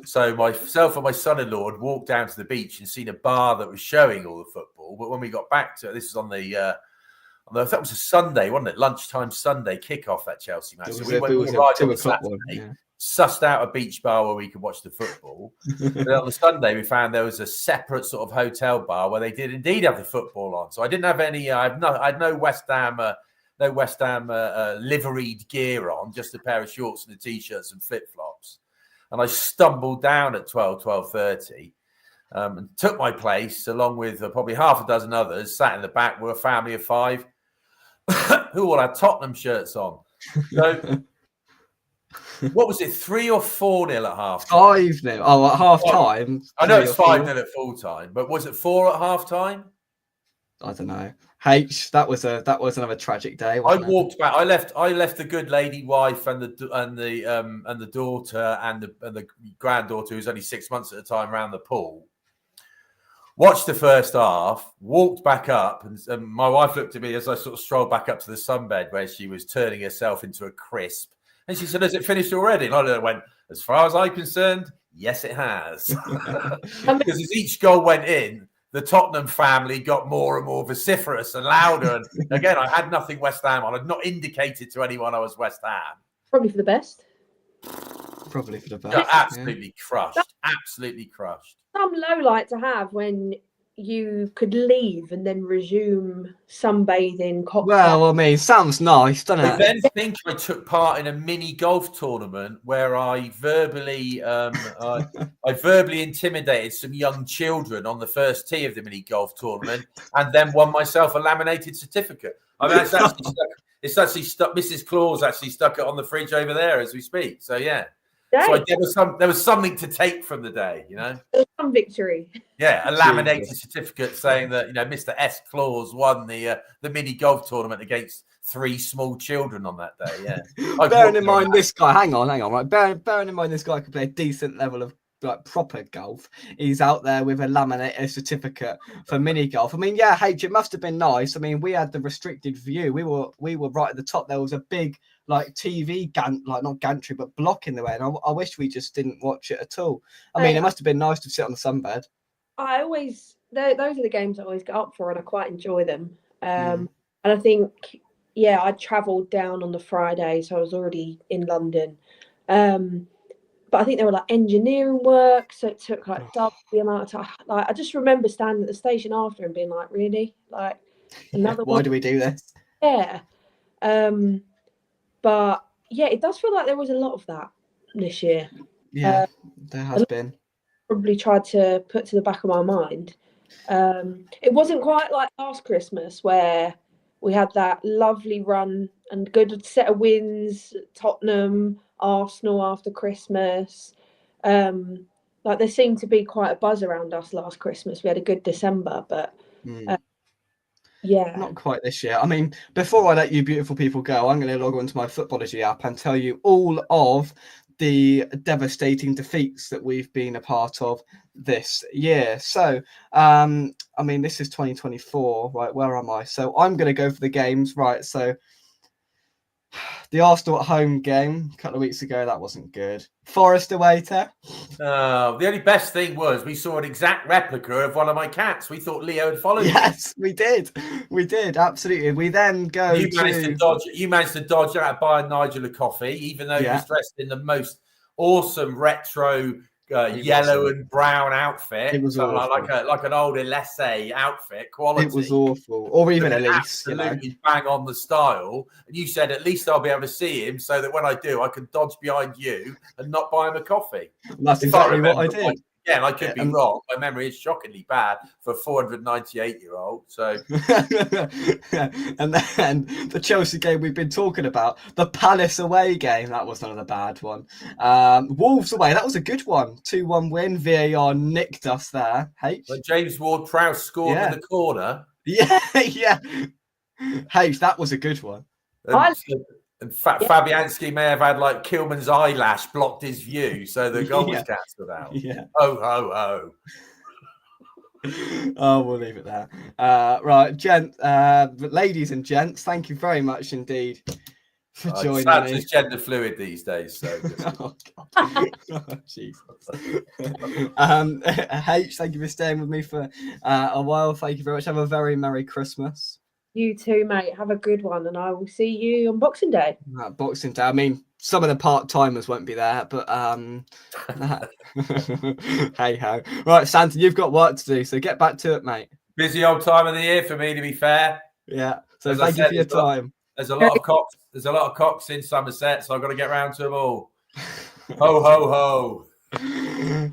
So myself and my son-in-law had walked down to the beach and seen a bar that was showing all the football. But when we got back to it, this was on the. That was a Sunday, wasn't it? Lunchtime Sunday kickoff, that Chelsea match. So we arrived on the Saturday, sussed out a beach bar where we could watch the football. Then on the Sunday, we found there was a separate sort of hotel bar where they did indeed have the football on. So I didn't have any. I had no West Ham liveried gear on, just a pair of shorts and a t-shirts and flip flops. And I stumbled down at 12:30. And took my place along with probably half a dozen others. Sat in the back. We're a family of 5 who all had Tottenham shirts on. So, what was it? 3 or 4-0 at half time? 5-0. Oh, at half time. I know it's 5-0 at full time, but was it 4 at half time? I don't know. H, that was another tragic day. I walked back. I left the good lady wife and the daughter and the granddaughter, who's only 6 months at a time, around the pool. Watched the first half, walked back up, and my wife looked at me as I sort of strolled back up to the sunbed where she was turning herself into a crisp. And she said, "Has it finished already?" And I went, "As far as I'm concerned, yes, it has." Because as each goal went in, the Tottenham family got more and more vociferous and louder. And again, I had nothing West Ham on. I'd not indicated to anyone I was West Ham. Probably for the best. Absolutely crushed. Absolutely crushed. Some low light to have when you could leave and then resume sunbathing, cocktail. Well, I mean, sounds nice, doesn't I it? then think I took part in a mini golf tournament where I verbally intimidated some young children on the first tee of the mini golf tournament, and then won myself a laminated certificate. I mean, it's actually stuck. It's actually stuck. Mrs. Claus actually stuck it on the fridge over there as we speak. So yeah. So there was something to take from the day, you know. Some victory. Yeah, a laminated certificate saying that, you know, Mr. S. Claus won the mini golf tournament against 3 small children on that day. Yeah. Bearing in mind this guy, hang on, right? Bearing in mind this guy could play a decent level of like proper golf. He's out there with a laminated certificate for mini golf. I mean, yeah, H, it must have been nice. I mean, we had the restricted view. We were right at the top. There was a big like TV like not gantry but block in the way, and I wish we just didn't watch it at all. I mean, it must have been nice to sit on the sunbed. Those are the games I always get up for, and I quite enjoy them. And I think, yeah, I travelled down on the Friday, so I was already in London. But I think they were like engineering work, so it took like double the amount of time. Like I just remember standing at the station after and being like, really, like another why do we do this? Yeah. But yeah, it does feel like there was a lot of that this year. Yeah, there has been. Probably tried to put to the back of my mind. It wasn't quite like last Christmas where we had that lovely run and good set of wins, Tottenham, Arsenal after Christmas. Like there seemed to be quite a buzz around us last Christmas. We had a good December, but yeah, not quite this year. I mean, before I let you beautiful people go, I'm going to log onto my Footballogy app and tell you all of the devastating defeats that we've been a part of this year. So, I mean, this is 2024, right? Where am I? So I'm going to go for the games, right? So the Arsenal at home game a couple of weeks ago, that wasn't good. Forest away, Ter? The only best thing was we saw an exact replica of one of my cats. We thought Leo had followed. Yes, we did. We did, absolutely. We then go You managed to dodge out buying Nigel a coffee, even though he was dressed in the most awesome retro yellow and brown outfit. It was like an old Elise outfit quality. It was awful. Or even Elise, absolutely bang on the style. And you said, at least I'll be able to see him so that when I do, I can dodge behind you and not buy him a coffee. That's exactly what I did. Yeah, and I could be wrong. My memory is shockingly bad for a 498-year-old. So, and then the Chelsea game we've been talking about, the Palace away game, that was another bad one. Wolves away, that was a good one. 2-1 win. VAR nicked us there. H. But James Ward-Prowse scored in the corner. Yeah, yeah. H, that was a good one. And Fabianski may have had like Kilman's eyelash blocked his view, so the goal was cancelled out. Yeah. Oh, ho, ho. Oh, we'll leave it there. Right, ladies and gents, thank you very much indeed for joining me. It's gender fluid these days, so. Oh, Jesus. H, thank you for staying with me for a while. Thank you very much. Have a very Merry Christmas. You too, mate. Have a good one, and I will see you on Boxing Day. Boxing Day. I mean, some of the part-timers won't be there, but hey ho. Right, Santa, you've got work to do, so get back to it, mate. Busy old time of the year for me, to be fair. Yeah. So thank you for your time. There's a lot of cocks. There's a lot of cocks in Somerset, so I've got to get round to them all. Ho ho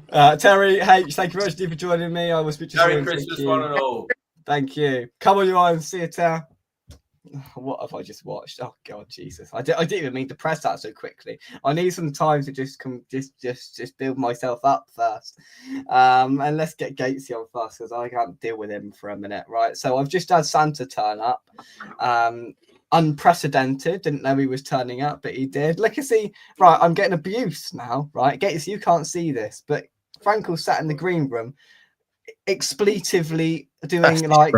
ho. Terry H, thank you very much for joining me. I will speak to you soon. Merry Christmas, one and all. Thank you. Come on, you eyes. See you, Ter. What have I just watched? Oh God, Jesus! I didn't even mean to press that so quickly. I need some time to just build myself up first. And let's get Gatesy on first because I can't deal with him for a minute, right? So I've just had Santa turn up. Unprecedented. Didn't know he was turning up, but he did. Look and see. Right, I'm getting abuse now. Right, Gatesy, you can't see this, but Frankel sat in the green room, expletively doing like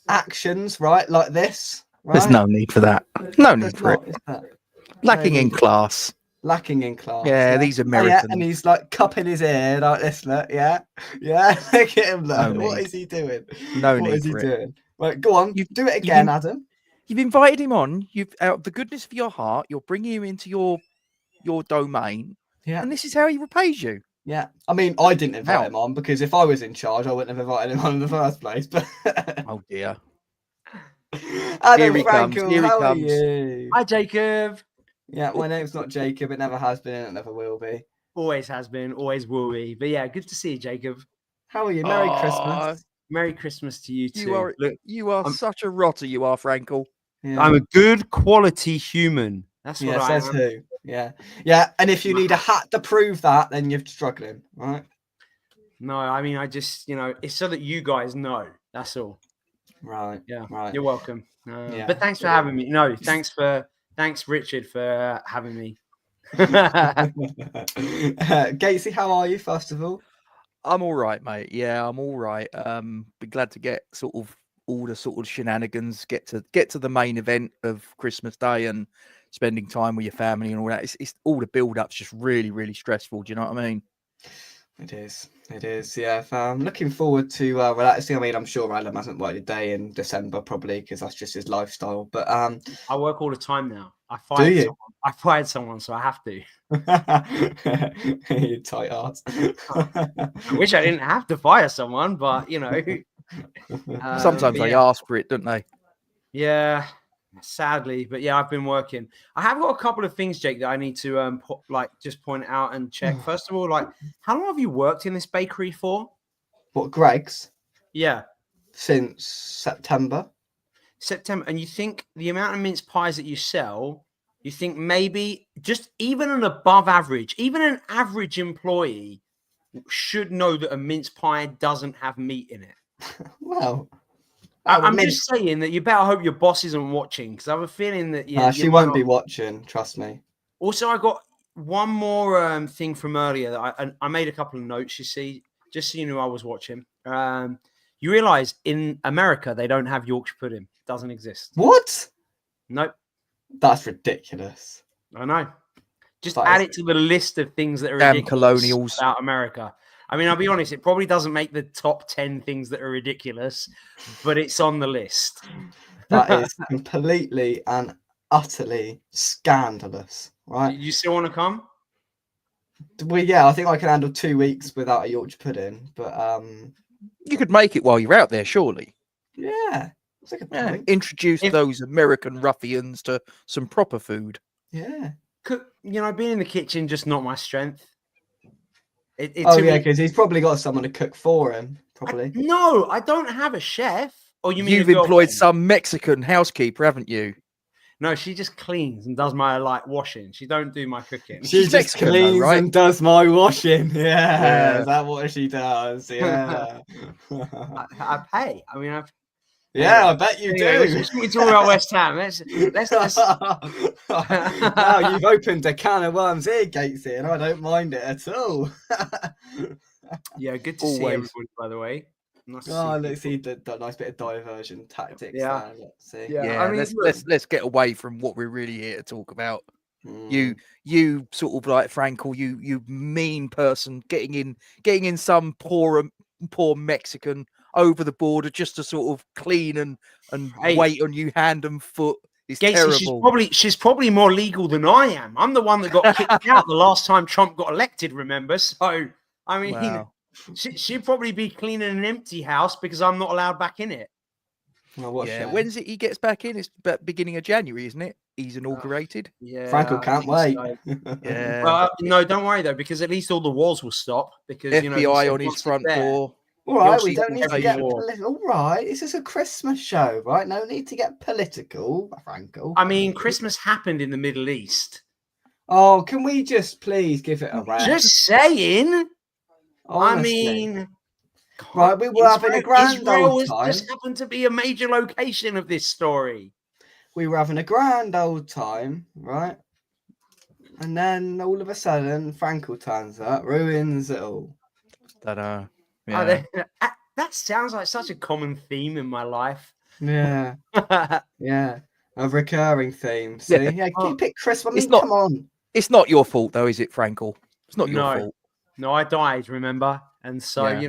actions, right, like this. Right? There's no need for that. No need for it. Lacking in class. Lacking in class. Yeah, these Americans. And he's like cupping his ear like this. Look, yeah. Look at him. Look. What is he doing? No what need is he for doing? Right, go on. You do it again, Adam. You've invited him on. You've, out of the goodness of your heart, you're bringing him into your domain. Yeah. And this is how he repays you. Yeah, I mean, I didn't invite him on because if I was in charge, I wouldn't have invited him on in the first place. But oh dear. Adam Here Frankel, he how are comes. you? Hi, Jacob. Yeah, my name's not Jacob. It never has been, and it never will be. Always has been, always will be. But yeah, good to see you, Jacob. How are you? Merry Christmas. Merry Christmas to you too. You are such a rotter, you are, Frankel. Yeah. I'm a good quality human. That's what I says am. who? Yeah. And if you need a hat to prove that, then you're struggling, right? No, I mean, I just, it's so that you guys know. That's all. Right. Yeah. Right. You're welcome. But thanks for having me. No, thanks, Richard, for having me. Gatesy, how are you, first of all? I'm all right, mate. Yeah, I'm all right. Be glad to get all the shenanigans, get to the main event of Christmas Day and spending time with your family and all that. It's all the build-up's just really, really stressful. Do you know what I mean? It is. Yeah. I'm looking forward to relaxing. I mean, I'm sure Adam hasn't worked a day in December probably because that's just his lifestyle. But I work all the time now. I fired someone, so I have to. You tight ass. I wish I didn't have to fire someone, but sometimes they ask for it, don't they? Yeah, sadly, but yeah, I've been working. I have got a couple of things, Jake, that I need to just point out and check. First of all, how long have you worked in this bakery for? What, Greg's? Yeah, since September. And you think the amount of mince pies that you sell, you think maybe just even an above average, even an average employee should know that a mince pie doesn't have meat in it. Well, I'm just saying that you better hope your boss isn't watching because I have a feeling that she won't be watching. Trust me. Also, I got one more thing from earlier that I made a couple of notes. You see, just so you knew I was watching. You realize in America they don't have Yorkshire pudding. It doesn't exist. What? Nope. That's ridiculous. I know. Just add it to the list of things that are ridiculous colonials about America. I mean, I'll be honest, it probably doesn't make the top 10 things that are ridiculous, but it's on the list. That is completely and utterly scandalous, right? You still want to come? Well, yeah, I think I can handle 2 weeks without a Yorkshire pudding, but you could make it while you're out there, surely. Yeah. Introduce those American ruffians to some proper food. Yeah. Being in the kitchen, just not my strength. Because he's probably got someone to cook for him, probably. No, I don't have a chef. Or you mean you've employed some Mexican housekeeper, haven't you? No, she just cleans and does my washing. She don't do my cooking. She just Mexican, cleans though, right? And does my washing. Yeah, is that what she does? Yeah. I pay. I mean, I bet you do. We talk about West Ham. Let's... Now you've opened a can of worms here, Gatesy, and I don't mind it at all. Yeah, good to see everybody, by the way. Nice let's see that nice bit of diversion tactics. Yeah, there. Let's see. Yeah, I mean, let's get away from what we're really here to talk about. You sort of like Frankel, you mean person getting in some poor Mexican over the border just to sort of clean and wait on you hand and foot. It's terrible. She's probably more legal than I am. I'm the one that got kicked out the last time Trump got elected, remember? So I mean, wow. She'd probably be cleaning an empty house because I'm not allowed back in it. Well, when's it he gets back in? It's beginning of January, isn't it? He's inaugurated. Yeah, Frankel can't wait. So. Yeah. Well, no, don't worry though, because at least all the wars will stop. Because FBI on his front door. All right, we don't need to get political. All right, this is a Christmas show, right? No need to get political, Frankel. I mean, Christmas happened in the Middle East. Oh, can we just please give it a rest? Just saying. Honestly. I mean, right, we were having a grand Israel old time. Just happened to be a major location of this story. We were having a grand old time, right? And then all of a sudden, Frankel turns up, ruins it all. Yeah. That sounds like such a common theme in my life. Yeah. Yeah. A recurring theme. See? Yeah, keep it crisp. I mean, come on. It's not your fault, though, is it, Frankel? It's not your fault. No, I died, remember? And so, if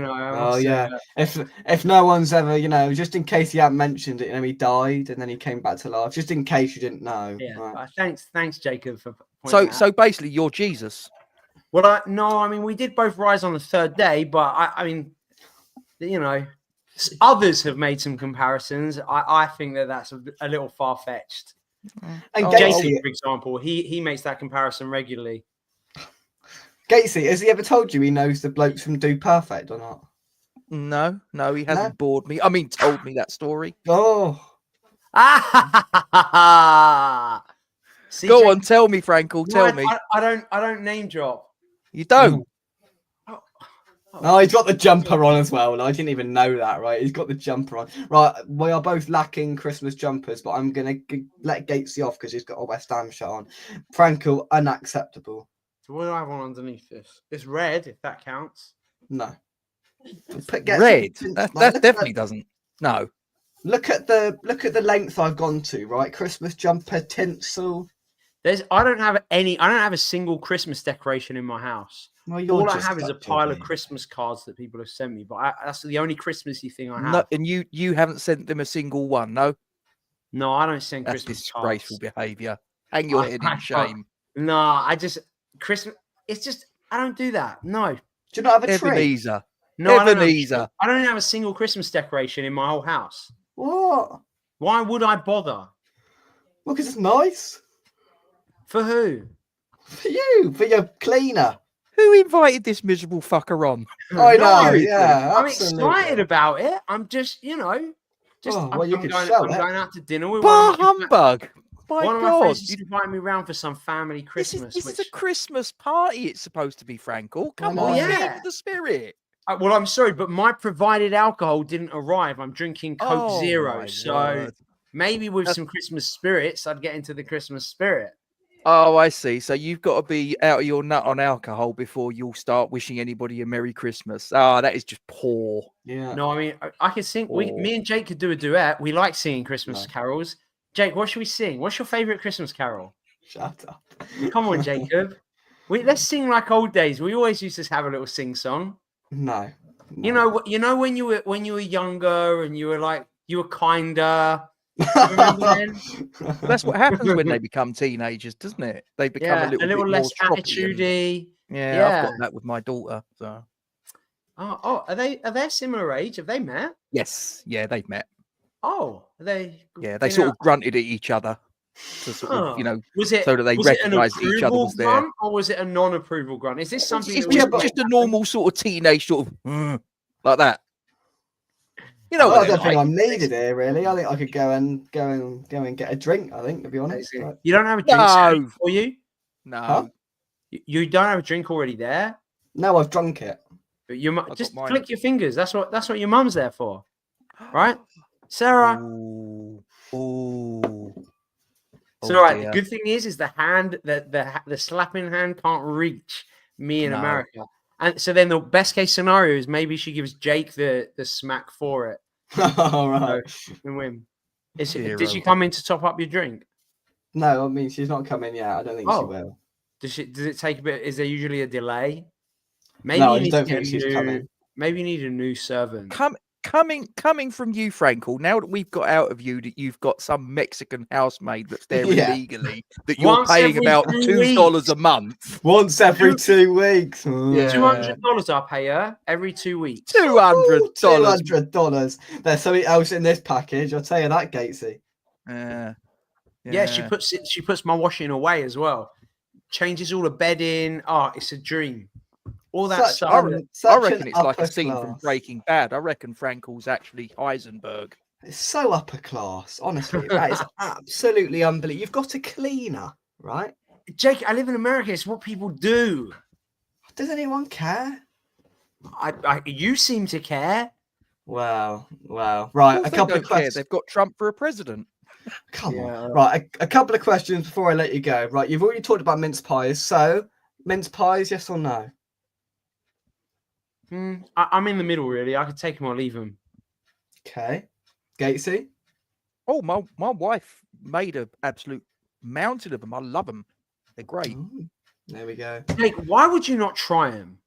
no one's ever, just in case he hadn't mentioned it, he died and then he came back to life, just in case you didn't know. Yeah. Right. Thanks, Jacob, for So basically, you're Jesus. Well, I mean, we did both rise on the third day, but I mean, you know, others have made some comparisons. I think that's a little far fetched. And Jason, for example, he makes that comparison regularly. Gatesy, has he ever told you he knows the blokes from Do Perfect or not? No, he hasn't bored me. I mean, told me that story. Oh. See, Go on, tell me, Frankel. Tell me. I don't name drop. You don't. Oh, he's got the jumper on as well. I didn't even know that, right? He's got the jumper on. Right, we are both lacking Christmas jumpers, but I'm going to let Gatesy off because he's got a West Ham shirt on. Frankel, unacceptable. So what do I have on underneath this? It's red, if that counts. No. Red? That definitely doesn't. No. Look at the length I've gone to, right? Christmas jumper, tinsel. I don't have a single Christmas decoration in my house. Well, all I have is a pile of Christmas cards that people have sent me, but that's the only Christmassy thing I have. No, and you haven't sent them a single one, no? No, I don't send That's Christmas disgraceful cards. behaviour. Hang your head in shame. No, Christmas. It's just I don't do that. No. Do you not have a tree? Ebenezer. No, Ebenezer. I don't have a single Christmas decoration in my whole house. What? Why would I bother? Well, because it's nice. For who? For you, for your cleaner. Who invited this miserable fucker on? I know, yeah. I'm excited about it. I'm just, I'm going out to dinner with Bar humbug. My one of God. my friends is inviting me round for some family Christmas. This is a Christmas party. It's supposed to be, Frankel. Come on, get with the spirit. Well, I'm sorry, but my provided alcohol didn't arrive. I'm drinking Coke Zero, so maybe with some Christmas spirits, I'd get into the Christmas spirit. Oh, I see. So you've got to be out of your nut on alcohol before you'll start wishing anybody a Merry Christmas. Ah, that is just poor. Yeah. No, I mean, I could sing. Me and Jake could do a duet. We like singing Christmas carols. Jake, what should we sing? What's your favorite Christmas carol? Shut up. Come on, Jacob. Let's sing like old days. We always used to have a little sing song. No. You know when you were younger and you were kinder. That's what happens when they become teenagers, doesn't it? They become a little bit less more attitudey. Yeah, I've got that with my daughter. So. Oh, are they a similar age? Have they met? Yes, yeah, they've met. Oh, are they? Yeah, they sort of grunted at each other to sort of, so that they recognised that each other was there. Grunt, or was it a non-approval grunt? Is this something? It's just a normal sort of teenage sort of like that. I don't think I'm needed here, really. I think I could go and get a drink. I think, to be honest. You don't have a drink for you? No. Huh? You don't have a drink already there? No, I've drunk it. But you just click your fingers. That's what your mum's there for, right, Sarah? Ooh. So right. The good thing is the hand the slapping hand can't reach me in America. And so then the best case scenario is maybe she gives Jake the smack for it. All right. Win. Did she come in to top up your drink? No, I mean she's not coming yet. I don't think she will. Does it take a bit? Is there usually a delay? Maybe no, I don't think she's coming. Maybe you need a new servant. Coming from you, Frankel, now that we've got out of you that you've got some Mexican housemaid that's there illegally, that you're paying about $2 a month. Once every 2 weeks. $200 I pay her every 2 weeks. $200. $200. There's something else in this package. I'll tell you that, Gatesy. Yeah, she puts my washing away as well. Changes all the bedding. Oh, it's a dream. All that stuff. I reckon it's like a scene from Breaking Bad. I reckon Frankel's actually Heisenberg. It's so upper class, honestly. That is absolutely unbelievable. You've got a cleaner, right? Jake, I live in America. It's what people do. Does anyone care? You seem to care. Wow. Right, a couple of questions. They've got Trump for a president. Come on. Right, a couple of questions before I let you go. Right, you've already talked about mince pies. So, mince pies, yes or no? I'm in the middle, really. I could take them or leave them. Okay. Gatesy? Oh, my wife made an absolute mountain of them. I love them. They're great. There we go. Jake, why would you not try them?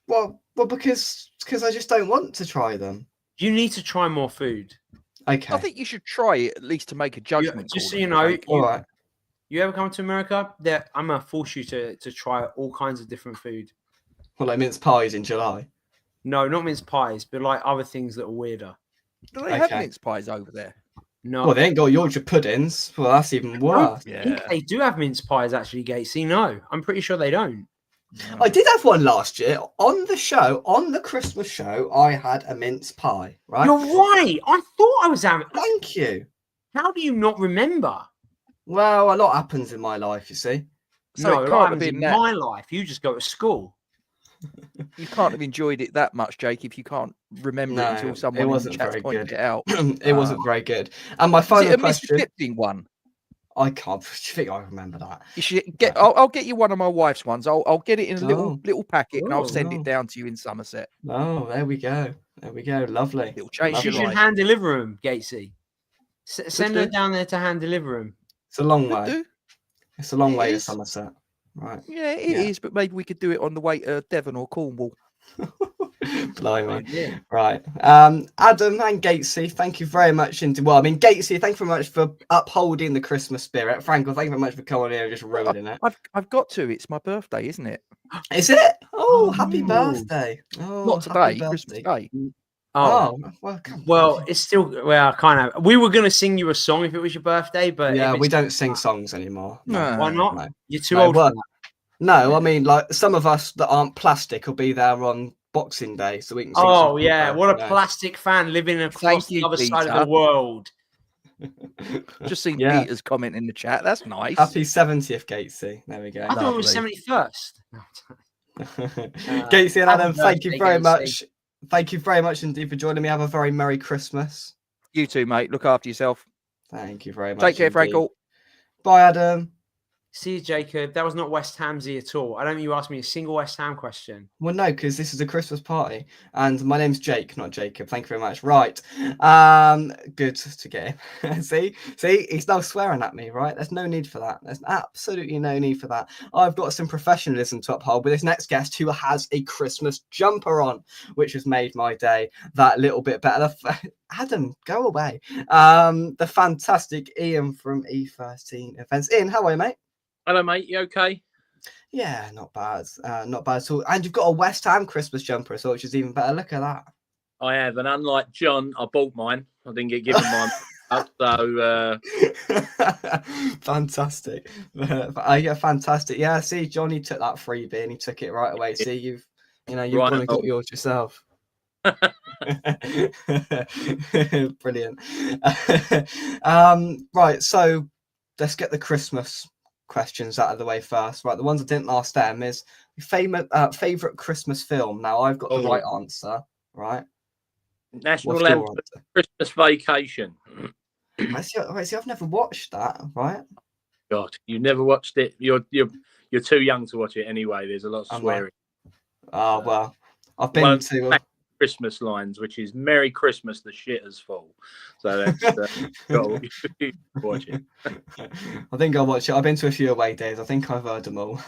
Well, because I just don't want to try them. You need to try more food. Okay. I think you should try it at least to make a judgment. Just so you know. All right. You ever come to America? I'm gonna force you to try all kinds of different food. Well, like mince pies in July. No, not mince pies, but like other things that are weirder. Do they have mince pies over there? No. Well, they ain't got Yorkshire puddings. Well, that's even worse. I think they do have mince pies, actually, Gatesy. No, I'm pretty sure they don't. I did have one last year on the show, on the Christmas show. I had a mince pie. Right? You're right. I thought I was having. Thank you. How do you not remember? Well, a lot happens in my life, you see. So no, it a can't lot have happens been in that. my life. You just go to school. You can't have enjoyed it that much, Jake, if you can't remember it until someone in the chat pointed it out. It wasn't very good. And my final question. Mr. Kipling one? I can't. Do you think I remember that? You should get. I'll get you one of my wife's ones. I'll get it in a little packet and I'll send it down to you in Somerset. Oh, there we go. There we go. Lovely. It'll change She your should life. hand deliver them, Gatesy. Send her down there to hand deliver them. It's a long way. It's a long way to is. Somerset. Right. Yeah, it is, but maybe we could do it on the way to Devon or Cornwall. Blimey. Right. Adam and Gatesy, thank you very much. Well, I mean, Gatesy, thank you very much for upholding the Christmas spirit. Frankel, thank you very much for coming here and just ruining it. I've got to. It's my birthday, isn't it? Is it? Oh, happy birthday. Oh, not today, Christmas Day. Oh, well, it's still kind of. We were going to sing you a song if it was your birthday, but yeah, we don't sing songs anymore. No. Why not? No. You're too old for that. No, I mean, like some of us that aren't plastic will be there on Boxing Day, so we can. Sing what a plastic fan living across the other side of the world. Just seen Peter's comment in the chat. That's nice. Happy 70th, Gatesy. There we go. I thought it was 71st. Gatesy and Adam, thank you very much. Thank you very much indeed for joining me. Have a very Merry Christmas. You too, mate. Look after yourself. Thank you very much. Take care, Frankel. Bye, Adam. See you, Jacob. That was not West Hamsy at all. I don't think you asked me a single West Ham question. Well, no, because this is a Christmas party, and my name's Jake, not Jacob. Thank you very much. Right, good to get him. see, he's now swearing at me. Right, there's no need for that. There's absolutely no need for that. I've got some professionalism to uphold with this next guest, who has a Christmas jumper on, which has made my day that little bit better. Adam, go away. The fantastic Ian from E13 Events. Ian, how are you, mate? Hello, mate. You okay? Yeah, not bad. Not bad at all. And you've got a West Ham Christmas jumper as well, which is even better. Look at that. I have, and unlike John, I bought mine. I didn't get given mine. So fantastic. Yeah, fantastic. Yeah, see, Johnny took that freebie and he took it right away. See, you've gone and got yours yourself. Brilliant. Right, so let's get the Christmas questions out of the way first. Right, the ones I didn't ask them is favorite Christmas film. Now I've got the right answer. Right, National Anthem, Christmas Vacation. See, I've never watched that. Right, God, you never watched it. You're too young to watch it anyway. There's a lot of swearing. Oh well, I've been to Christmas lines, which is "Merry Christmas, the shit has fall." So that's watch it. I think I'll watch it. I've been to a few away days. I think I've heard them all.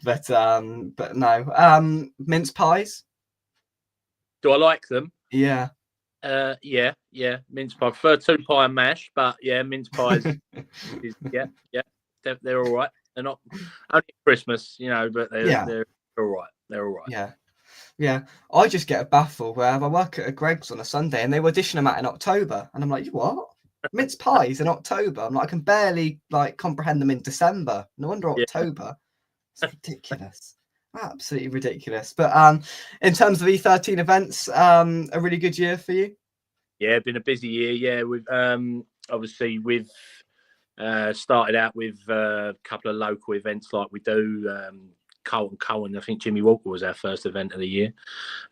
but no. Mince pies. Do I like them? Yeah. Yeah. Mince pie. I prefer 2 pie and mash, but yeah, mince pies. They're all right. They're not only Christmas, but they're all right. They're all right. Yeah, I just get baffled where I work at a Greg's on a Sunday and they were dishing them out in October, and I'm like, what? Mince pies in October? I'm like, I can barely comprehend them in December. No wonder October. It's ridiculous, absolutely ridiculous. But in terms of E13 events, a really good year for you. Yeah, been a busy year. Yeah, we've obviously we've started out with a couple of local events like we do. Cohen, I think Jimmy Walker was our first event of the year,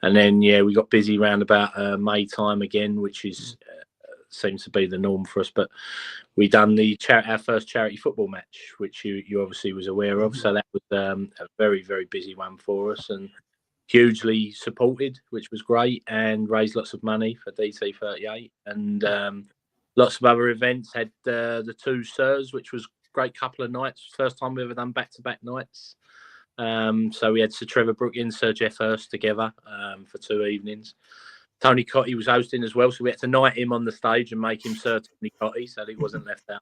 and then we got busy around about May time again, which is seems to be the norm for us. But we done our first charity football match, which you obviously was aware of. So that was a very, very busy one for us and hugely supported, which was great, and raised lots of money for DT38 and lots of other events. Had the 2 Sirs, which was a great couple of nights. First time we ever done back-to-back nights. So we had Sir Trevor Brookins, Sir Jeff Hurst together for 2 evenings. Tony Cotty was hosting as well, so we had to knight him on the stage and make him Sir Tony Cotty so that he wasn't left out.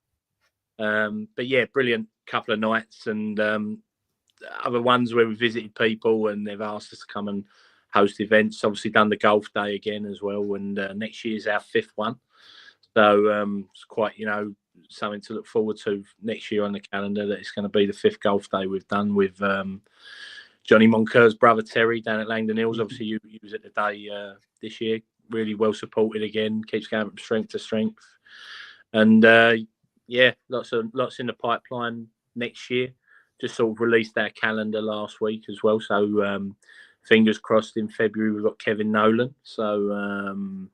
But yeah, brilliant couple of nights, and other ones where we visited people and they've asked us to come and host events. Obviously done the golf day again as well, and next year's our 5th one. So it's quite, something to look forward to next year on the calendar, that it's going to be the 5th golf day we've done with Johnny Monker's brother Terry down at Langdon Hills. Obviously you was at the day this year, really well supported again, keeps going from strength to strength. And yeah, lots in the pipeline next year. Just sort of released our calendar last week as well. So fingers crossed, in February we've got Kevin Nolan. So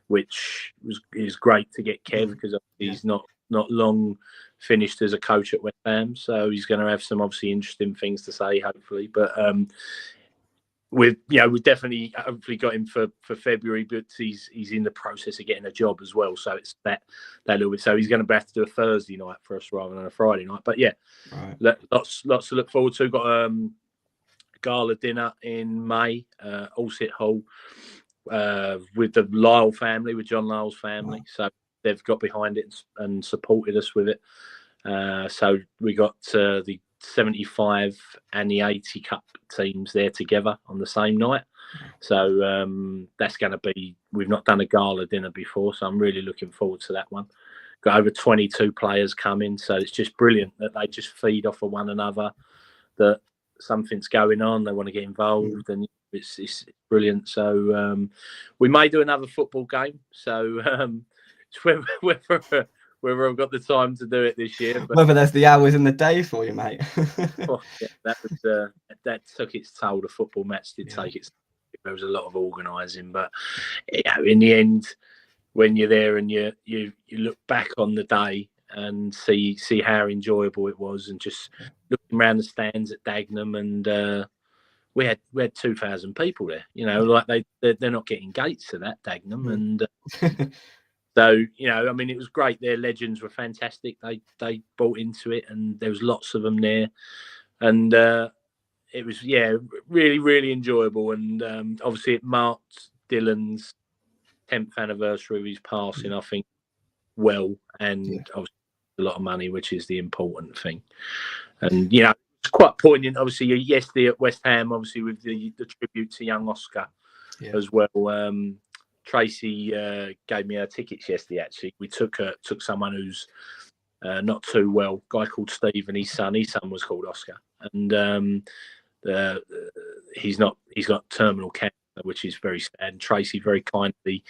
which is great to get Kev, because he's not long finished as a coach at West Ham. So he's going to have some obviously interesting things to say, hopefully. But we've definitely hopefully got him for February, but he's in the process of getting a job as well. So it's that little bit. So he's going to have to do a Thursday night for us rather than a Friday night. But yeah, lots to look forward to. Got a gala dinner in May, Allsit Hall, with the Lyle family, with John Lyle's family. So they've got behind it and supported us with it. So we got the 75 and the 80 Cup teams there together on the same night. So that's going to be, we've not done a gala dinner before, so I'm really looking forward to that one. Got over 22 players coming, so it's just brilliant that they just feed off of one another, that something's going on, they want to get involved, and it's brilliant. So we may do another football game, so it's whether I've got the time to do it this year. But whether there's the hours in the day for you, mate. yeah, that took its toll. The football match did take its. There was a lot of organising, but in the end, when you're there and you look back on the day and see how enjoyable it was, and just looking around the stands at Dagenham, and we had 2,000 people there. Like they're not getting gates to that, Dagenham, and. So, I mean, it was great. Their legends were fantastic. They bought into it, and there was lots of them there. And it was, really, really enjoyable. And obviously it marked Dylan's 10th anniversary of his passing, I think, well. And obviously a lot of money, which is the important thing. And, it's quite poignant. Obviously, yesterday at West Ham, obviously, with the tribute to young Oscar as well. Tracy gave me her tickets yesterday. Actually, we took someone who's not too well, a guy called Steve, and his son was called Oscar, and he's got terminal cancer, which is very sad. And Tracy very kindly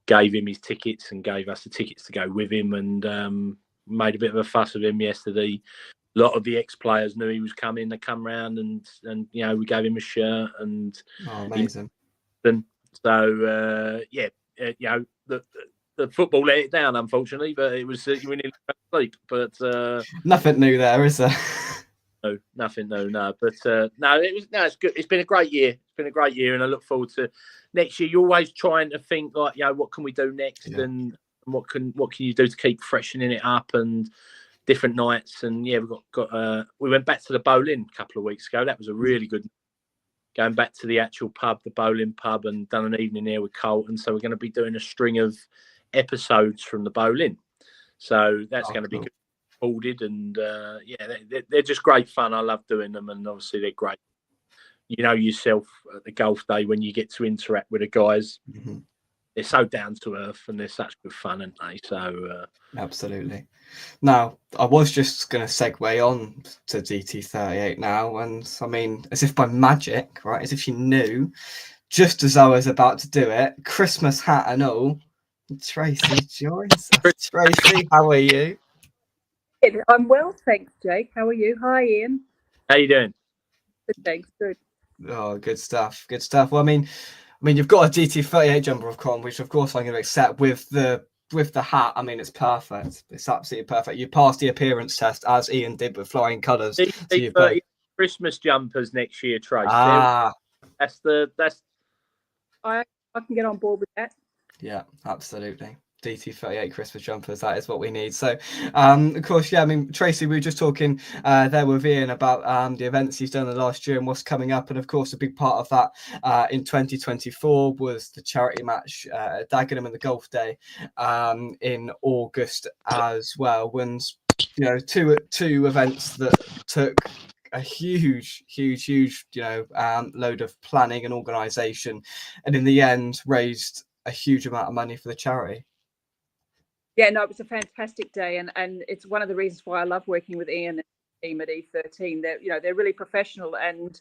gave him his tickets and gave us the tickets to go with him, and made a bit of a fuss of him yesterday. A lot of the ex-players knew he was coming. They come round, and we gave him a shirt, and amazing. So the football let it down, unfortunately, but it was we nearly fell asleep. But nothing new there, is there? No, nothing new. No, but it's good. It's been a great year. It's been a great year, and I look forward to next year. You're always trying to think like, what can we do next, and what can you do to keep freshening it up, and different nights. And we we went back to the bowling a couple of weeks ago. That was a really good. Going back to the actual pub, the bowling pub, and done an evening there with Colton. So we're going to be doing a string of episodes from the bowling. So that's going to be good, recorded, and they're just great fun. I love doing them, and obviously they're great. Yourself at the golf day when you get to interact with the guys. They're so down to earth, and they're such good fun, aren't they? So absolutely. Now, I was just going to segue on to DT38 now, and I mean, as if by magic, right? As if you knew, just as I was about to do it, Christmas hat and all, Tracy joins us. Tracy, how are you? I'm well, thanks, Jake. How are you? Hi, Ian. How you doing? Good, thanks. Good. Oh, good stuff. Good stuff. Well, I mean, you've got a DT38 jumper of con, which of course I'm going to accept with the hat. I mean, it's perfect. It's absolutely perfect. You passed the appearance test, as Ian did with flying colours. So Christmas jumpers next year, Trace. That's I can get on board with that. Yeah, absolutely. DT38 Christmas jumpers, that is what we need. So of course, I mean, Tracy, we were just talking there with Ian about the events he's done the last year and what's coming up, and of course a big part of that in 2024 was the charity match at Dagenham and the golf day in August as well. And you know, two events that took a huge load of planning and organisation, and in the end raised a huge amount of money for the charity. Yeah, no, it was a fantastic day, and it's one of the reasons why I love working with Ian and the team at E13. They're really professional, and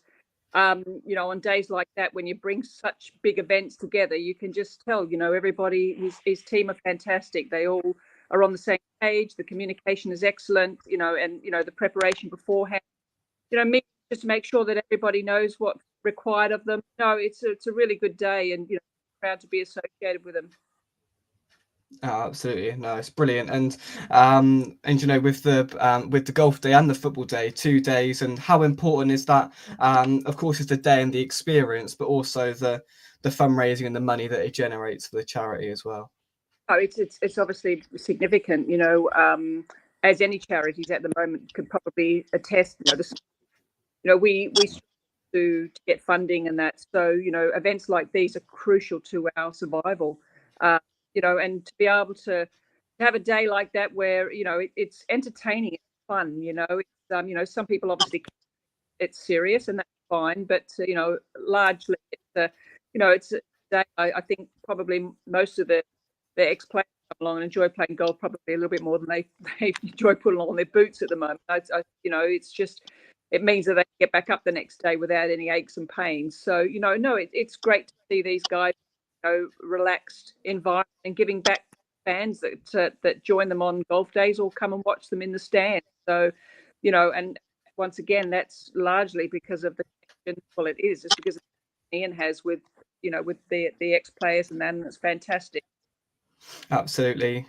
on days like that, when you bring such big events together, you can just tell, everybody, his team are fantastic. They all are on the same page. The communication is excellent, and the preparation beforehand, me just to make sure that everybody knows what's required of them. No, it's a really good day, and proud to be associated with them. Oh, absolutely, no, it's brilliant, and with the golf day and the football day, 2 days, and how important is that? Of course, it's the day and the experience, but also the fundraising and the money that it generates for the charity as well. Oh, it's obviously significant, as any charities at the moment could probably attest. We to get funding and that, so events like these are crucial to our survival. And to be able to have a day like that where it's entertaining, it's fun. It's some people obviously it's serious, and that's fine, but largely it's a day. I think probably most of the ex-players come along and enjoy playing golf probably a little bit more than they enjoy putting on their boots at the moment. It's just, it means that they get back up the next day without any aches and pains. So it's great to see these guys relaxed environment and giving back to fans that join them on golf days or come and watch them in the stand. So and once again, that's largely because of the connection. Well, it is just because Ian has with the ex-players, and then it's fantastic. Absolutely.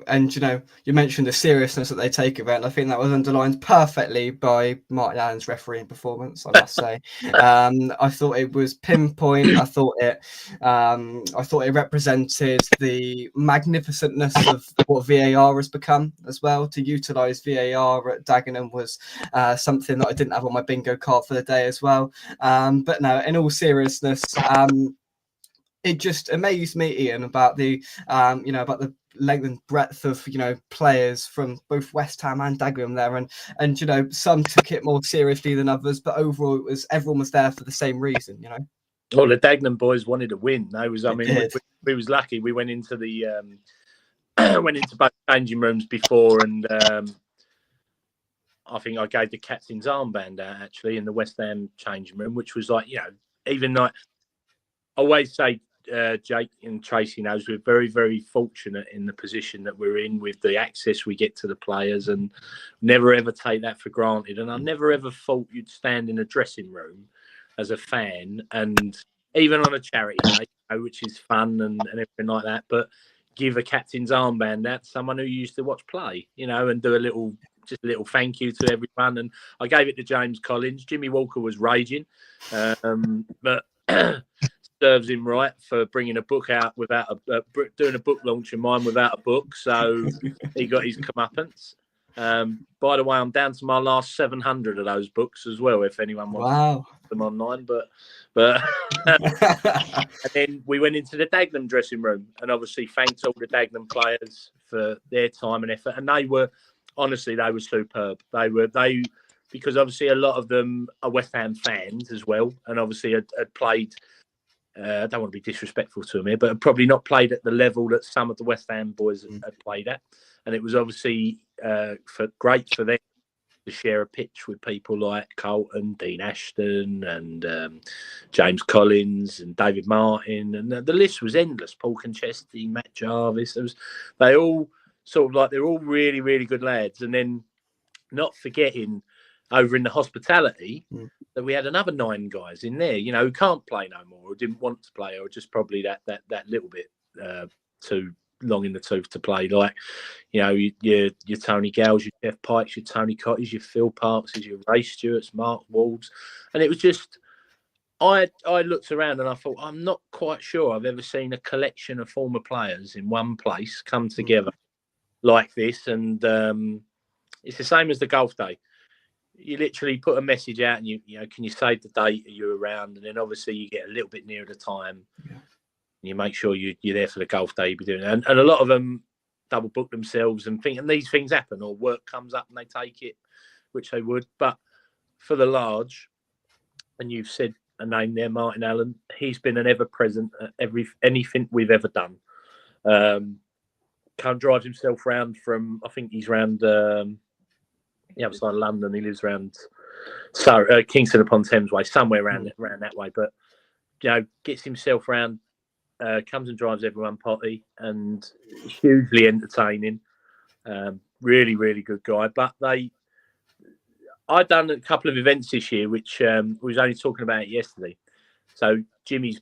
And you mentioned the seriousness that they take of it, and I think that was underlined perfectly by Martin Allen's refereeing performance, I must say. I thought it was pinpoint. I thought it represented the magnificentness of what VAR has become as well. To utilise VAR at Dagenham was something that I didn't have on my bingo card for the day as well. But no, in all seriousness, it just amazed me, Ian, about the about the length and breadth of players from both West Ham and Dagenham there, and some took it more seriously than others, but overall everyone was there for the same reason. Well, the Dagenham boys wanted to win. We was lucky. We went into the both changing rooms before, and I think I gave the captain's armband out actually in the West Ham changing room, which was like, even like I always say, Jake and Tracy knows we're very, very fortunate in the position that we're in with the access we get to the players, and never ever take that for granted. And I never ever thought you'd stand in a dressing room as a fan, and even on a charity day, which is fun and everything like that, but give a captain's armband out to someone who used to watch play, and do a little thank you to everyone. And I gave it to James Collins. Jimmy Walker was raging, but serves him right for bringing a book out without doing a book launch of mine without a book. So he got his comeuppance. By the way, I'm down to my last 700 of those books as well, if anyone wants them online. But and then we went into the Dagenham dressing room, and obviously thanked all the Dagenham players for their time and effort. And they were superb. They because obviously a lot of them are West Ham fans as well, and obviously had played. I don't want to be disrespectful to them here, but probably not played at the level that some of the West Ham boys had played at. And it was obviously great for them to share a pitch with people like Carlton, Dean Ashton, and James Collins and David Martin. And the list was endless. Paul Conchesty, Matt Jarvis. They're all really, really good lads. And then not forgetting over in the hospitality that we had another 9 guys in there, who can't play no more, or didn't want to play, or just probably that little bit too long in the tooth to play. Like, your Tony Gales, your Jeff Pikes, your Tony Cotties, your Phil Parkses, your Ray Stewarts, Mark Walds. And it was just, I looked around and I thought, I'm not quite sure I've ever seen a collection of former players in one place come together like this. And it's the same as the golf day. You literally put a message out, and can you save the date you're around, and then obviously you get a little bit nearer the time. Yeah. And you make sure you're there for the golf day you'll be doing it. And a lot of them double book themselves and these things happen, or work comes up and they take it, which they would. But for the large, and you've said a name there, Martin Allen, he's been an ever-present at anything we've ever done. Drives himself round from, I think he's round the other side of London. He lives around Kingston upon Thames way, somewhere around that way. But gets himself round, comes and drives everyone potty, and hugely entertaining. Really, really good guy. But I've done a couple of events this year, which we was only talking about it yesterday. So Jimmy's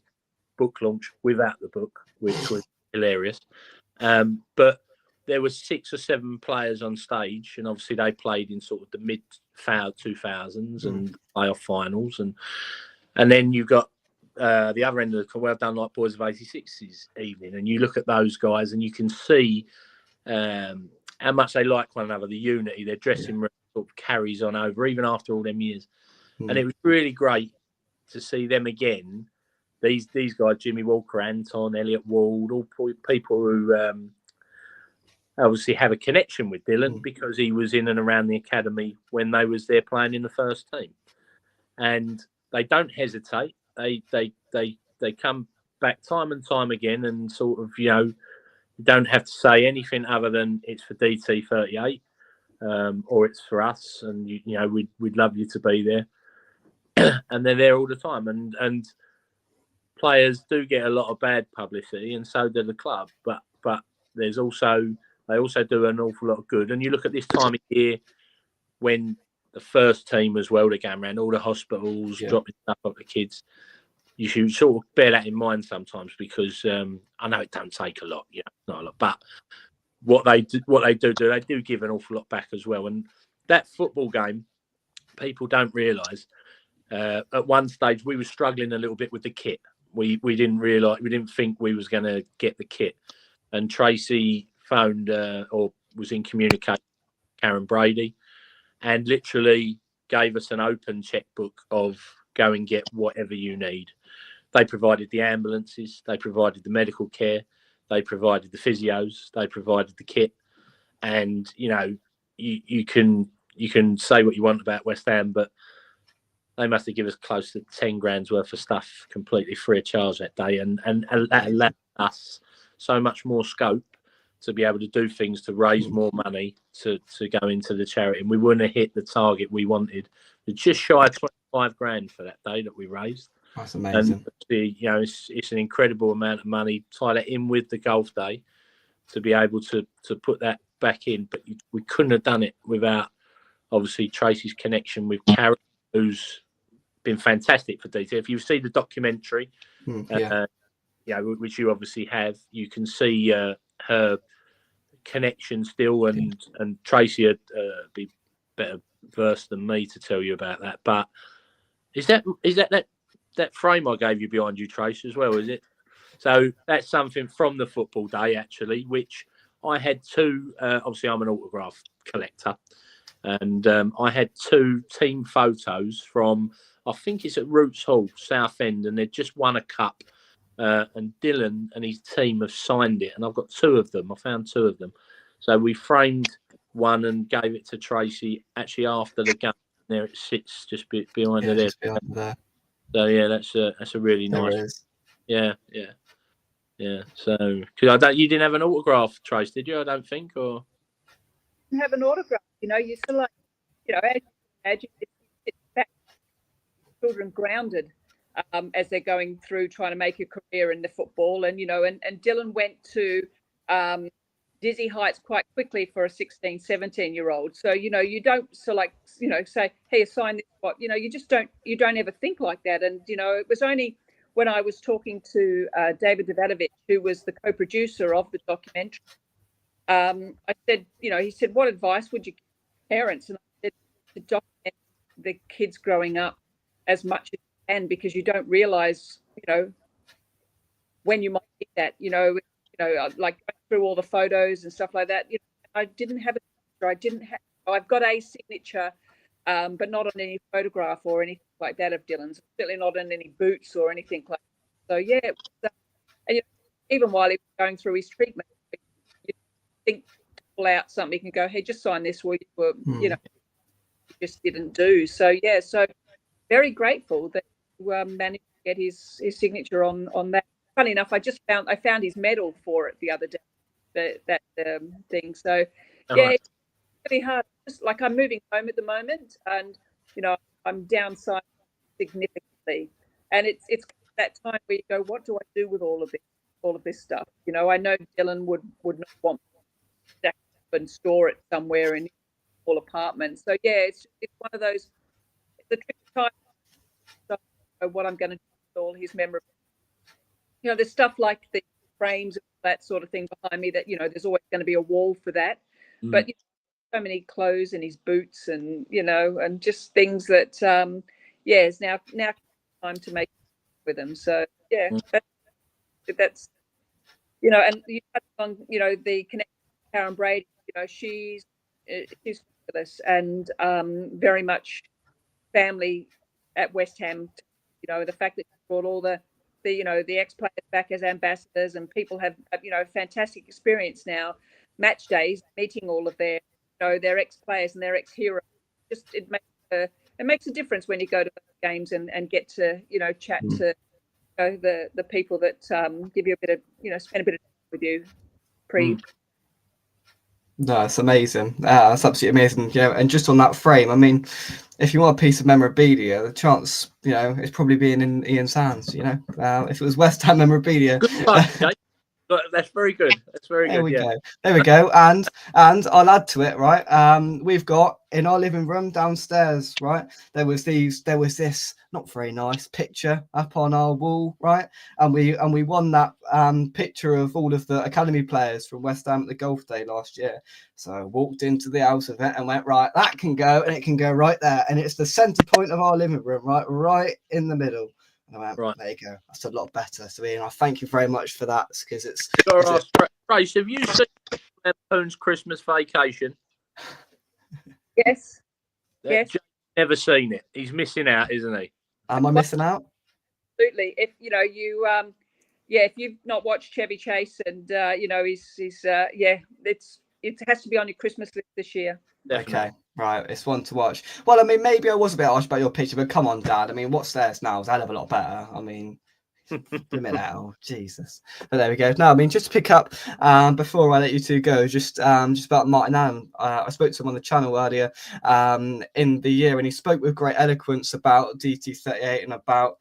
book launch without the book, which was hilarious. But there were 6 or 7 players on stage, and obviously they played in sort of the mid 2000s and playoff finals, and then you've got the other end of the Well Done Like Boys of 86's evening, and you look at those guys and you can see how much they like one another, the unity, their dressing room sort of carries on over even after all them years. And it was really great to see them again. These guys, Jimmy Walker, Anton, Elliot Wald, all people who obviously have a connection with Dylan because he was in and around the academy when they was there playing in the first team. And they don't hesitate. They come back time and time again, and sort of, you don't have to say anything other than it's for DT38 or it's for us, and we'd love you to be there. And they're there all the time, and players do get a lot of bad publicity, and so do the club. But there's also they also do an awful lot of good. And you look at this time of year when the first team as well, they're going around all the hospitals, dropping stuff off the kids. You should sort of bear that in mind sometimes, because I know it don't take a lot, not a lot, but what they do, they do give an awful lot back as well. And that football game, people don't realise. At one stage, we were struggling a little bit with the kit. We didn't think we was going to get the kit. And Tracy phoned or was in communication with Karen Brady, and literally gave us an open checkbook of go and get whatever you need. They provided the ambulances, they provided the medical care, they provided the physios, they provided the kit. And you can say what you want about West Ham, but they must have given us close to 10 grand's worth of stuff completely free of charge that day, and that allowed us so much more scope to be able to do things to raise more money to go into the charity. And we wouldn't have hit the target we wanted. We're just shy of 25 grand for that day that we raised. That's amazing. And it's an incredible amount of money. Tie that in with the golf day to be able to put that back in. But we couldn't have done it without obviously Tracy's connection with Karen, who's been fantastic for DT. If you see the documentary, which you obviously have, you can see her connection still, and Tracy would be better versed than me to tell you about that. But is that frame I gave you behind you, Tracy, as well, is it? So that's something from the football day, actually, which I had 2. Obviously, I'm an autograph collector, and I had 2 team photos from, I think it's at Roots Hall, Southend, and they'd just won a cup. And Dylan and his team have signed it, and I've got 2 of them. I found 2 of them. So we framed one and gave it to Tracy actually after the game. There it sits just behind her there. So yeah, that's a really nice. Yeah. So because you didn't have an autograph, Trace, did you? I don't think, or didn't have an autograph. You still like, as you imagine, it's back children grounded. As they're going through trying to make a career in the football, and and Dylan went to dizzy heights quite quickly for a 16, 17-year-old. So you don't say, hey, assign this spot. You don't ever think like that. And it was only when I was talking to David Devatovich, who was the co-producer of the documentary. I said, he said, what advice would you give parents? And I said, to document the kids growing up as much as and because you don't realize, when you might need that, like going through all the photos and stuff like that. I didn't have I've got a signature, but not on any photograph or anything like that of Dylan's. Certainly not on any boots or anything like that. So yeah, and even while he was going through his treatment, think to pull out something and go, hey, just sign this, or you know, just didn't do. So yeah, so very grateful that we managed to get his signature on that. Funny enough, I found his medal for it the other day, that thing. So yeah, it's really hard. Just like I'm moving home at the moment, and you know, I'm downsizing significantly, and it's that time where you go, what do I do with all of this stuff? You know, I know Dylan would not want to and store it somewhere in his small apartment. So yeah, it's one of those. It's a tricky time. So what I'm going to do with all his memorabilia. You know, there's stuff like the frames and that sort of thing behind me that, you know, there's always going to be a wall for that. But you know, so many clothes and his boots and, you know, and just things that, yeah, it's now time to make with him. So, yeah, that's, you know, and you touched on, you know, the connection with Karen Brady, you know, she's fabulous and very much family at West Ham. You know, the fact that she brought all the you know, the ex-players back as ambassadors, and people have, you know, fantastic experience now, match days, meeting all of their, you know, their ex-players and their ex-heroes. Just it makes a difference when you go to games and get to, you know, chat to, you know, the people that give you a bit of, you know, spend a bit of time with you pre. No, it's amazing. That's absolutely amazing. You know, and just on that frame, I mean, if you want a piece of memorabilia, the chance, you know, it's probably being in Ian's hands. You know, if it was West Ham memorabilia. That's very good. That's very good. Yeah. There we go. And I'll add to it, right? We've got in our living room downstairs, right? There was this not very nice picture up on our wall, right? And we won that picture of all of the academy players from West Ham at the golf day last year. So I walked into the house of it and went, right, that can go, and it can go right there, and it's the center point of our living room, right in the middle. And I went, right, there you go. That's a lot better. So Ian, I thank you very much for that, because it's. Trace, have you seen Lempoon's Christmas Vacation? Yes. Yes. Never seen it. He's missing out, isn't he? Am I missing out? Absolutely. If you know you, if you've not watched Chevy Chase, and you know he's it has to be on your Christmas list this year. Definitely. Okay, right, it's one to watch. Well, I mean, maybe I was a bit harsh about your picture, but come on, Dad. I mean, what's theirs now is a hell of a lot better. I mean, Jesus. But there we go. No, I mean, just to pick up before I let you two go, just about Martin Allen. I spoke to him on the channel earlier in the year, and he spoke with great eloquence about DT38 and about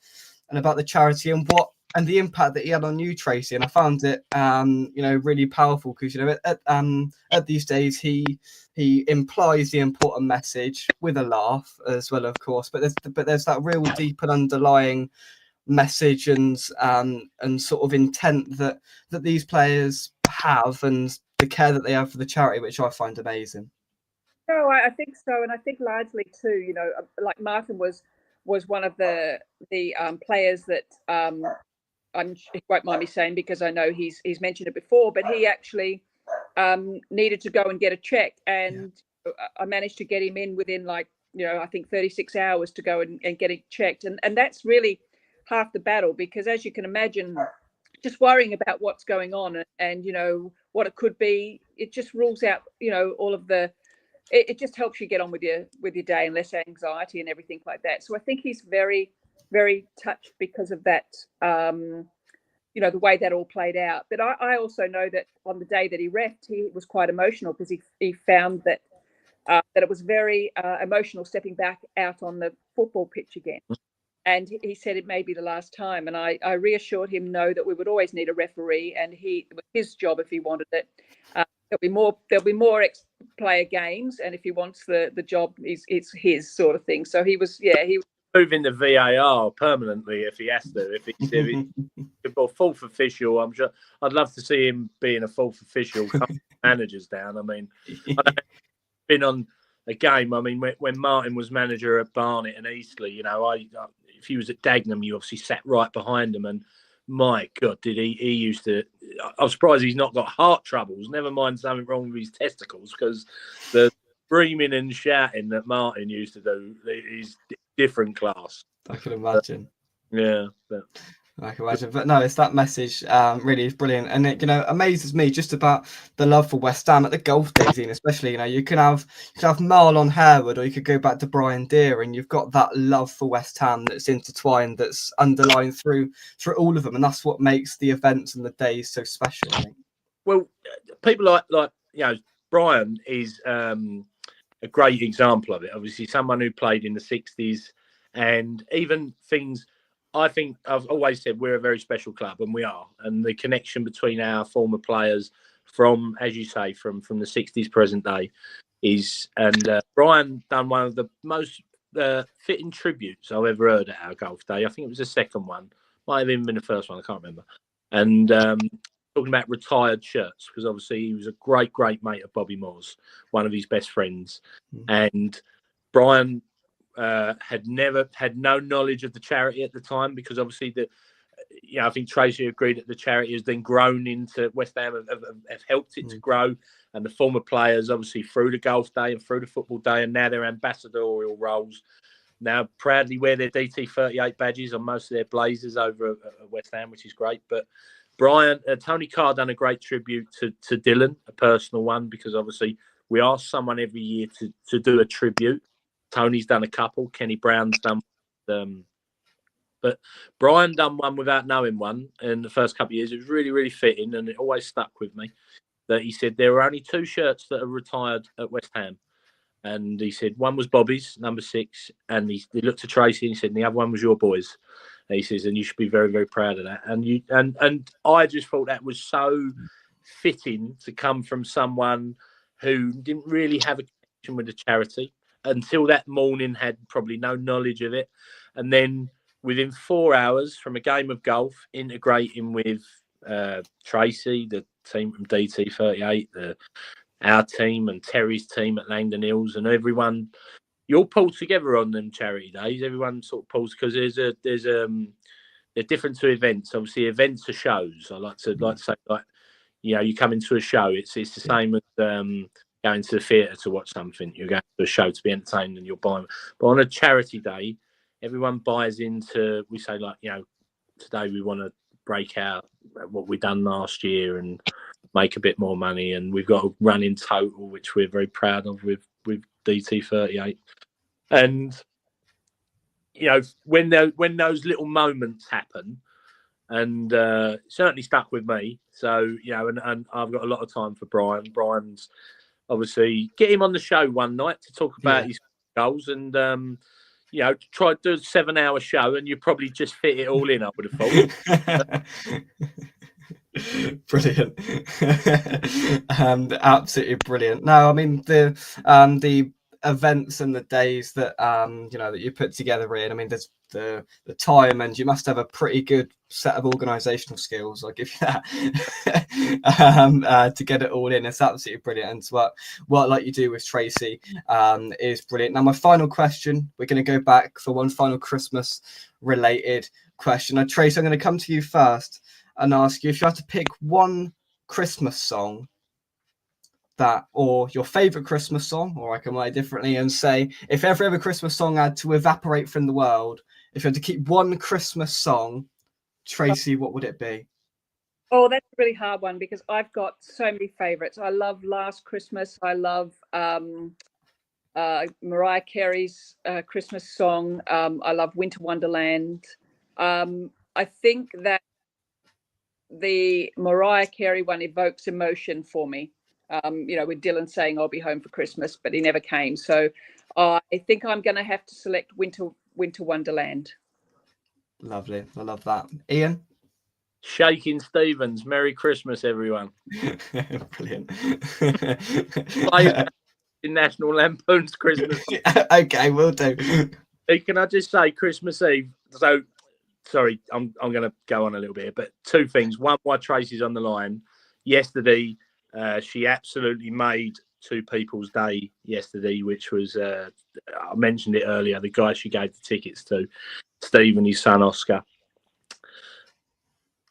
the charity and the impact that he had on you, Tracy. And I found it you know, really powerful, because, you know, at these days he implies the important message with a laugh as well, of course, but there's that real deep and underlying message and sort of intent that these players have, and the care that they have for the charity, which I find amazing. No, I think so, and I think largely too, you know, like Martin was one of the players that he won't mind me saying, because I know he's mentioned it before, but he actually needed to go and get a check, and I managed to get him in within, like, you know, I think 36 hours to go and get it checked, and that's really half the battle, because as you can imagine, just worrying about what's going on and you know what it could be, it just rules out, you know, all of the. It just helps you get on with your day and less anxiety and everything like that. So I think he's very, very touched because of that. You know, the way that all played out. But I also know that on the day that he reffed, he was quite emotional, because he found that it was very emotional stepping back out on the football pitch again. And he said it may be the last time. And I reassured him, no, that we would always need a referee, and it was his job if he wanted it. There'll be more ex-player games, and if he wants the job, it's his sort of thing. So he was moving the VAR permanently if he has to. If he's a fourth official, I'm sure I'd love to see him being a fourth official. Managers down. I mean, I've been on a game. I mean, when Martin was manager at Barnet and Eastleigh, you know, if he was at Dagenham, you obviously sat right behind him, and my God, did he used to. I'm surprised he's not got heart troubles. Never mind something wrong with his testicles, because the screaming and shouting that Martin used to do is different class. I can imagine. Yeah. But I can imagine, but no, it's that message really is brilliant, and it amazes me just about the love for West Ham at the golf days, Ian, especially. You could have Marlon Harewood, or you could go back to Brian Deere, and you've got that love for West Ham that's intertwined, that's underlined through all of them, and that's what makes the events and the days so special, I think. Well, people like Brian is a great example of it. Obviously, someone who played in the 60s, and even things. I think I've always said we're a very special club, and we are. And the connection between our former players from, as you say, from the 60s present day is. And Brian done one of the most fitting tributes I've ever heard at our golf day. I think it was the second one. Might have even been the first one. I can't remember. And talking about retired shirts, because obviously he was a great mate of Bobby Moore's, one of his best friends. And Brian had no knowledge of the charity at the time, because obviously I think Tracy agreed that the charity has then grown into West Ham have helped it to grow, and the former players obviously through the golf day and through the football day, and now they're ambassadorial roles. Now proudly wear their DT38 badges on most of their blazers over at West Ham, which is great. But Brian, Tony Carr done a great tribute to Dylan, a personal one, because obviously we ask someone every year to do a tribute. Tony's done a couple. Kenny Brown's done, but Brian done one without knowing one in the first couple of years. It was really fitting, and it always stuck with me. That he said there were only 2 shirts that are retired at West Ham, and he said one was Bobby's, number 6, and he looked at Tracy and he said, and the other one was your boys. And he says, and you should be very proud of that. And I just thought that was so fitting to come from someone who didn't really have a connection with the charity until that morning, had probably no knowledge of it. And then within 4 hours from a game of golf, integrating with Tracy, the team from DT38, our team and Terry's team at Langdon Hills, and everyone, you all pull together on them charity days. Everyone sort of pulls, because they're different to events. Obviously, events are shows. I like to say, you come into a show, it's the same as going to the theatre to watch something. You're going to a show to be entertained, and you're buying. But on a charity day, everyone buys into. We say today we want to break out what we done last year and make a bit more money, and we've got a run in total, which we're very proud of with DT38. And when those little moments happen, and certainly stuck with me. So and I've got a lot of time for Brian. Brian's obviously get him on the show one night to talk about his goals, and try to do a 7-hour show, and you probably just fit it all in, I would have thought. Brilliant. Absolutely brilliant. No, I mean the events and the days that that you put together, Ian. I mean, there's the time, and you must have a pretty good set of organizational skills, I'll give you that. To get it all in. It's absolutely brilliant, and to work like you do with Tracy is brilliant. Now, my final question, we're going to go back for one final Christmas related question. Now, Tracy, I'm going to come to you first and ask you if you had to pick one Christmas song or your favorite Christmas song, or I can write differently and say, if every other Christmas song had to evaporate from the world, if you had to keep one Christmas song, Tracy, what would it be? Oh, that's a really hard one, because I've got so many favorites. I love Last Christmas. I love Mariah Carey's Christmas song. I love Winter Wonderland. I think that the Mariah Carey one evokes emotion for me. With Dylan saying I'll be home for Christmas, but he never came. So I think I'm going to have to select Winter Wonderland. Lovely. I love that. Ian? Shaking Stevens. Merry Christmas, everyone. Brilliant. In National Lampoon's Christmas. Okay, will do. Hey, can I just say Christmas Eve? So, sorry, I'm going to go on a little bit, but 2 things. One, why Tracy's on the line. Yesterday, she absolutely made 2 people's day yesterday, which was, I mentioned it earlier, the guy she gave the tickets to, Steve and his son, Oscar.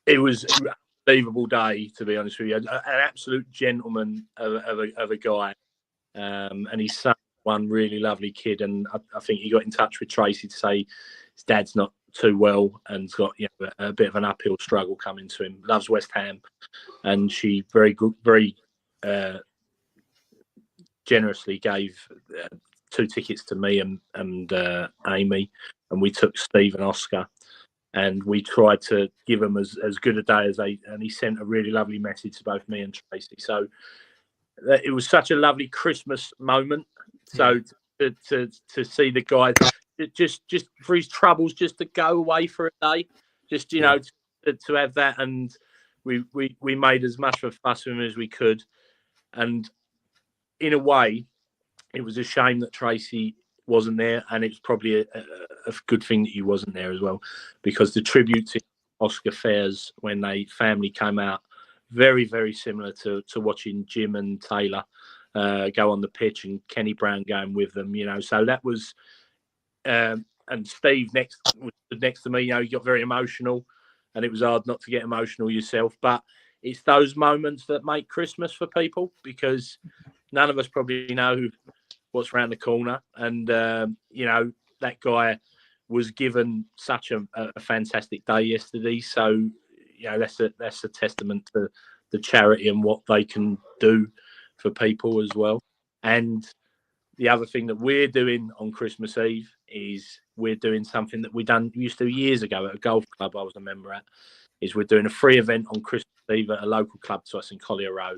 It was an unbelievable day, to be honest with you. An absolute gentleman of a guy. And his son, one really lovely kid. And I think he got in touch with Tracy to say his dad's not too well and's got a bit of an uphill struggle coming to him. Loves West Ham, and she very generously gave 2 tickets to me and Amy, and we took Steve and Oscar, and we tried to give them as good a day as they. And he sent a really lovely message to both me and Tracy. So it was such a lovely Christmas moment. So to see the guy just for his troubles, just to go away for a day, just to have that, and we made as much of a fuss of him as we could, and in a way, it was a shame that Tracy wasn't there, and it's probably a good thing that he wasn't there as well, because the tribute to Oscar Fairs when they family came out, very, very similar to watching Jim and Taylor go on the pitch and Kenny Brown going with them, So that was, and Steve was next to me, he got very emotional, and it was hard not to get emotional yourself. But it's those moments that make Christmas for people, because none of us probably know what's around the corner, and that guy was given such a fantastic day yesterday. So that's a testament to the charity and what they can do for people as well. And the other thing that we're doing on Christmas Eve is we're doing something that we used to years ago at a golf club I was a member at. Is we're doing a free event on Christmas Eve at a local club to us in Collier Row,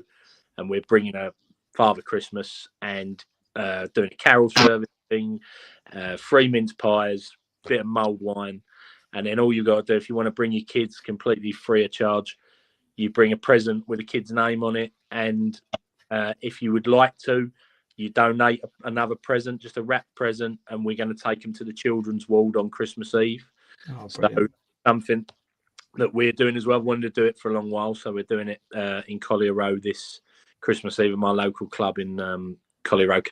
and we're bringing a Father Christmas and doing a carol service thing, 3 mince pies, bit of mulled wine, and then all you got to do, if you want to bring your kids completely free of charge, you bring a present with a kid's name on it, and if you would like to, you donate another present, just a wrapped present, and we're going to take them to the children's ward on Christmas Eve. So something that we're doing as well. Wanted to do it for a long while, so we're doing it in Collier Row this Christmas Eve at my local club in Collier Row.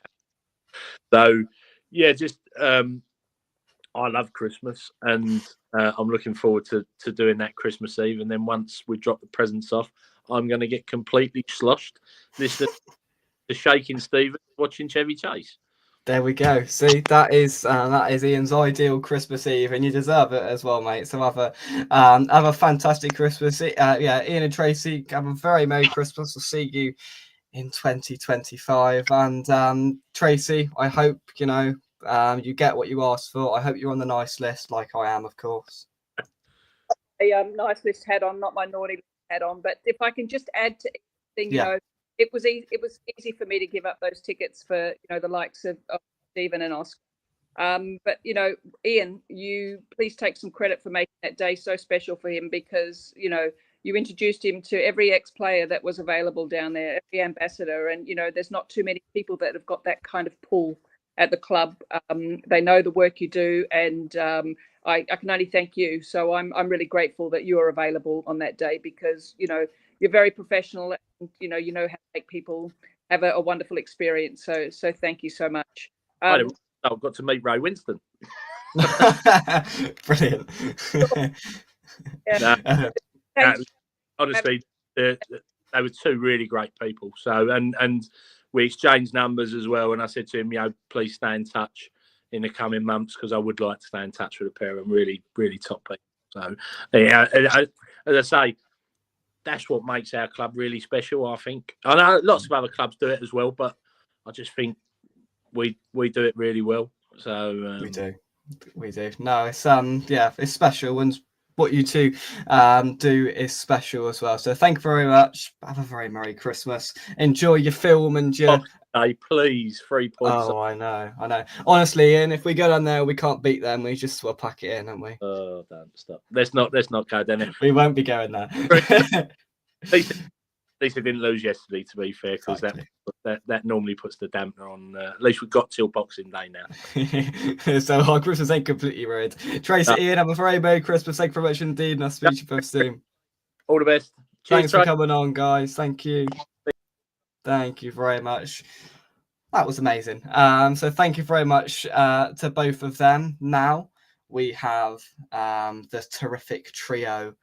So yeah, just I love Christmas, and I'm looking forward to doing that Christmas Eve. And then once we drop the presents off, I'm going to get completely sloshed listening to Shaking Stephen, watching Chevy Chase. There we go. See, that is Ian's ideal Christmas Eve, and you deserve it as well, mate. So have a fantastic Christmas. Ian and Tracy, have a very Merry Christmas. We'll see you in 2025. And Tracy, I hope you get what you asked for. I hope you're on the nice list, like I am, of course. A nice list hat on, not my naughty list hat on. But if I can just add to anything, it was easy for me to give up those tickets for the likes of Stephen and Oscar. But Ian, you please take some credit for making that day so special for him, because you introduced him to every ex-player that was available down there, every ambassador, and there's not too many people that have got that kind of pull at the club. They know the work you do, and I can only thank you. So I'm really grateful that you are available on that day, because you're very professional, and you know how to make people have a wonderful experience. So thank you so much. I've got to meet Ray Winston. Brilliant. Honestly, they were 2 really great people. So and we exchanged numbers as well. And I said to him, please stay in touch in the coming months, because I would like to stay in touch with a pair of really, really top people. So as I say, that's what makes our club really special, I think. I know lots of other clubs do it as well, but I just think we do it really well. So we do. No, it's it's special, and what you two do is special as well. So thank you very much. Have a very Merry Christmas. Enjoy your film and your. Please, 3 points. Oh, I know. Honestly, Ian, if we go down there, we can't beat them. We just will pack it in, haven't we? Oh, don't stop. Let's not go down there. We won't be going there. At least they didn't lose yesterday, to be fair, because that normally puts the dampener on. At least we've got till Boxing Day now. So our Christmas ain't completely ruined. Tracy, Ian, have a very Merry Christmas. Thank you very much indeed, and I'll speak to you both soon. All the best. Thanks for coming on, guys. Thank you. Thank you very much. That was amazing. So thank you very much to both of them. Now we have the terrific trio,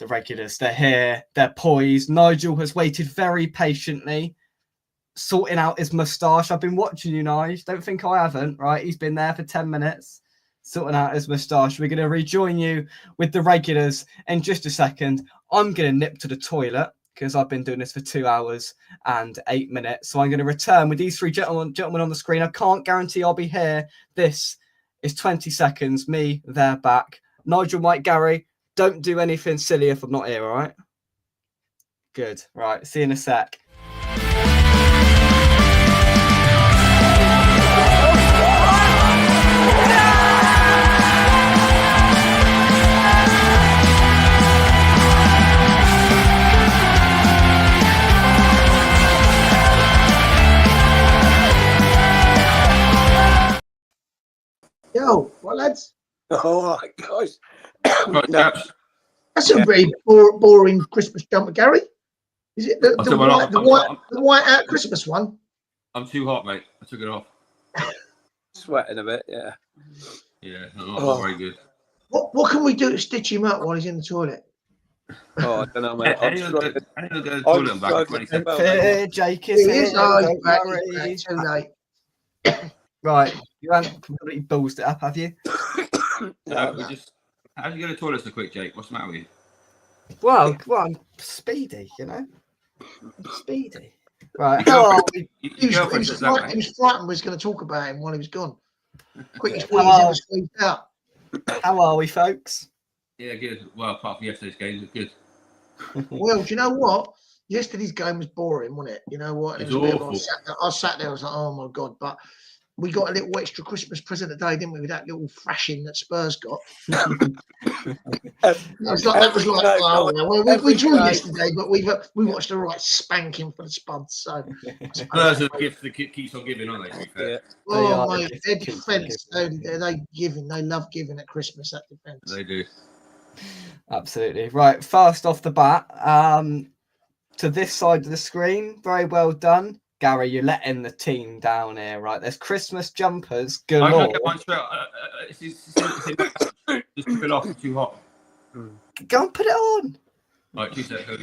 the regulars. They're here. They're poised. Nigel has waited very patiently, sorting out his moustache. I've been watching you, Nigel. Don't think I haven't, right? He's been there for 10 minutes. sorting out his moustache. We're going to rejoin you with the regulars in just a second. I'm going to nip to the toilet because I've been doing this for 2 hours and 8 minutes. So I'm going to return with these three gentlemen on the screen. I can't guarantee I'll be here. This is 20 seconds. Me, they're back. Nigel, Mike, Gary, don't do anything silly if I'm not here, all right? Good. Right. See you in a sec. Yo, what lads? All right, guys. That's a very boring Christmas jumper, Gary. Is it the white out Christmas one? I'm too hot, mate. I took it off. Sweating a bit, yeah. Yeah, not very good. What can we do to stitch him up while he's in the toilet? Oh, I don't know, mate. I need to go to the toilet and back. 20 seconds. Jake is here. Too late. Right, you haven't completely ballsed it up, have you? No, we just. How do you go to the toilet so quick, Jake? What's the matter with you? Well, I'm speedy, you know. I'm speedy. Right, how are we? He was frightened we was going to talk about him while he was gone. Quickest way he's ever squeezed out. How are we, folks? Yeah, good. Well, apart from yesterday's game, it was good. Well, do you know what? Yesterday's game was boring, wasn't it? You know what? It was awful. I sat there, I was like, oh my God. But we got a little extra Christmas present today, didn't we? With that little thrashing that Spurs got. We drew yesterday, but we watched a right spanking for the Spuds. So Spurs are a gift that keeps on giving, aren't they? Yeah. Oh my, their defence, they giving, they love giving at Christmas. That defence. They do. Absolutely. Right, first off the bat, to this side of the screen, very well done. Gary, you're letting the team down here, right? There's Christmas jumpers galore. Just took it off. It's too hot. Go and put it on. Right, 2 seconds.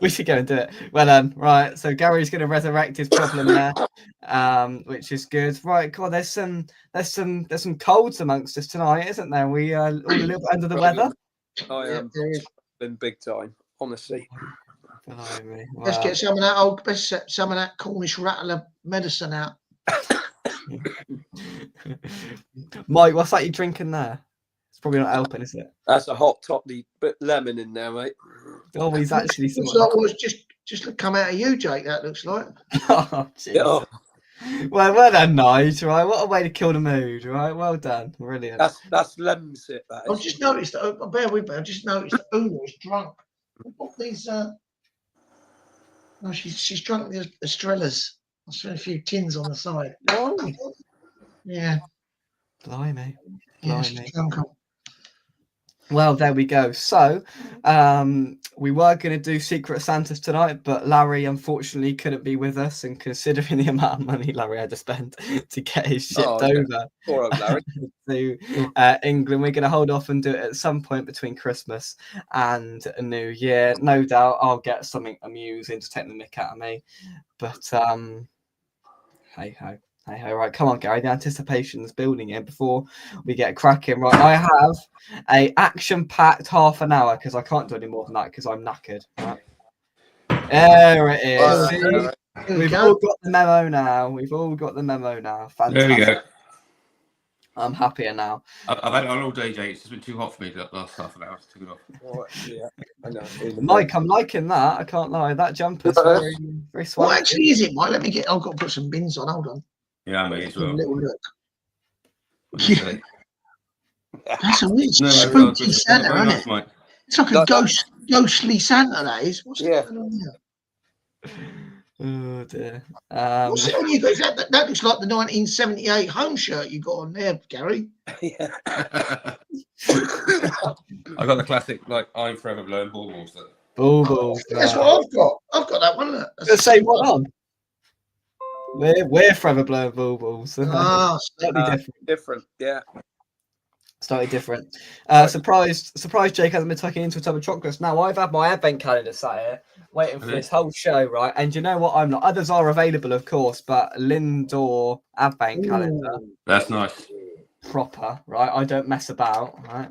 We should go and do it. Well done. Right, so Gary's going to resurrect his problem there, which is good. Right, God, there's some colds amongst us tonight, isn't there? We all a little bit under the weather. I am. Been big time, honestly. Wow. Let's get some of that Cornish rattler medicine out. Mike, what's that you drinking there? It's probably not helping, is it? That's a hot toddy, bit lemon in there, mate. Oh, he's actually. Looks like it's just come out of you, Jake. That looks like. Oh, geez. Well done, Nige. Right, what a way to kill the mood. Right, well done, brilliant. That's lemon sip. That is. I've just noticed. Bear with me. I just noticed that Una's drunk. What these? No, she's drunk the Estrellas. I've seen a few tins on the side. Oh, yeah. Blimey. Yeah, she's drunk. Well, there we go. So, we were going to do Secret Santas tonight, but Larry unfortunately couldn't be with us. And considering the amount of money Larry had to spend to get his shipped over Poor old Larry. to England, we're going to hold off and do it at some point between Christmas and New Year. No doubt I'll get something amusing to take the mick out of me. But hey ho. Hey ho, right, come on, Gary. The anticipation's building here before we get cracking. Right, I have a action-packed half an hour because I can't do any more than that because I'm knackered. Right. There it is. We've all got the memo now. Fantastic. There we go. I'm happier now. I've had it on all day, Jake. It's just been too hot for me the last half an hour. I took it off. Oh, yeah, I know. Mike, I'm liking that. I can't lie. That jumper's very, very swell. What actually is it, Mike? I've got to put some bins on. Hold on. Yeah, mate, as well. A little look. That's a weird spooky Santa, isn't it? It's like a ghostly Santa, that is. What's going on here? Oh dear. What's it on you guys? That looks like the 1978 home shirt you got on there, Gary. Yeah. I got the classic, like, I'm forever blowing baubles. Baubles. That's what I've got. I've got that one. The same one on. We're forever blowing baubles. Slightly different. Yeah. Slightly different. Surprised Jake hasn't been tucking into a tub of chocolates. Now I've had my advent calendar sat here waiting for this whole show, right? And you know what? I'm not. Others are available, of course, but Lindor advent calendar. That's nice. proper, right? I don't mess about, right?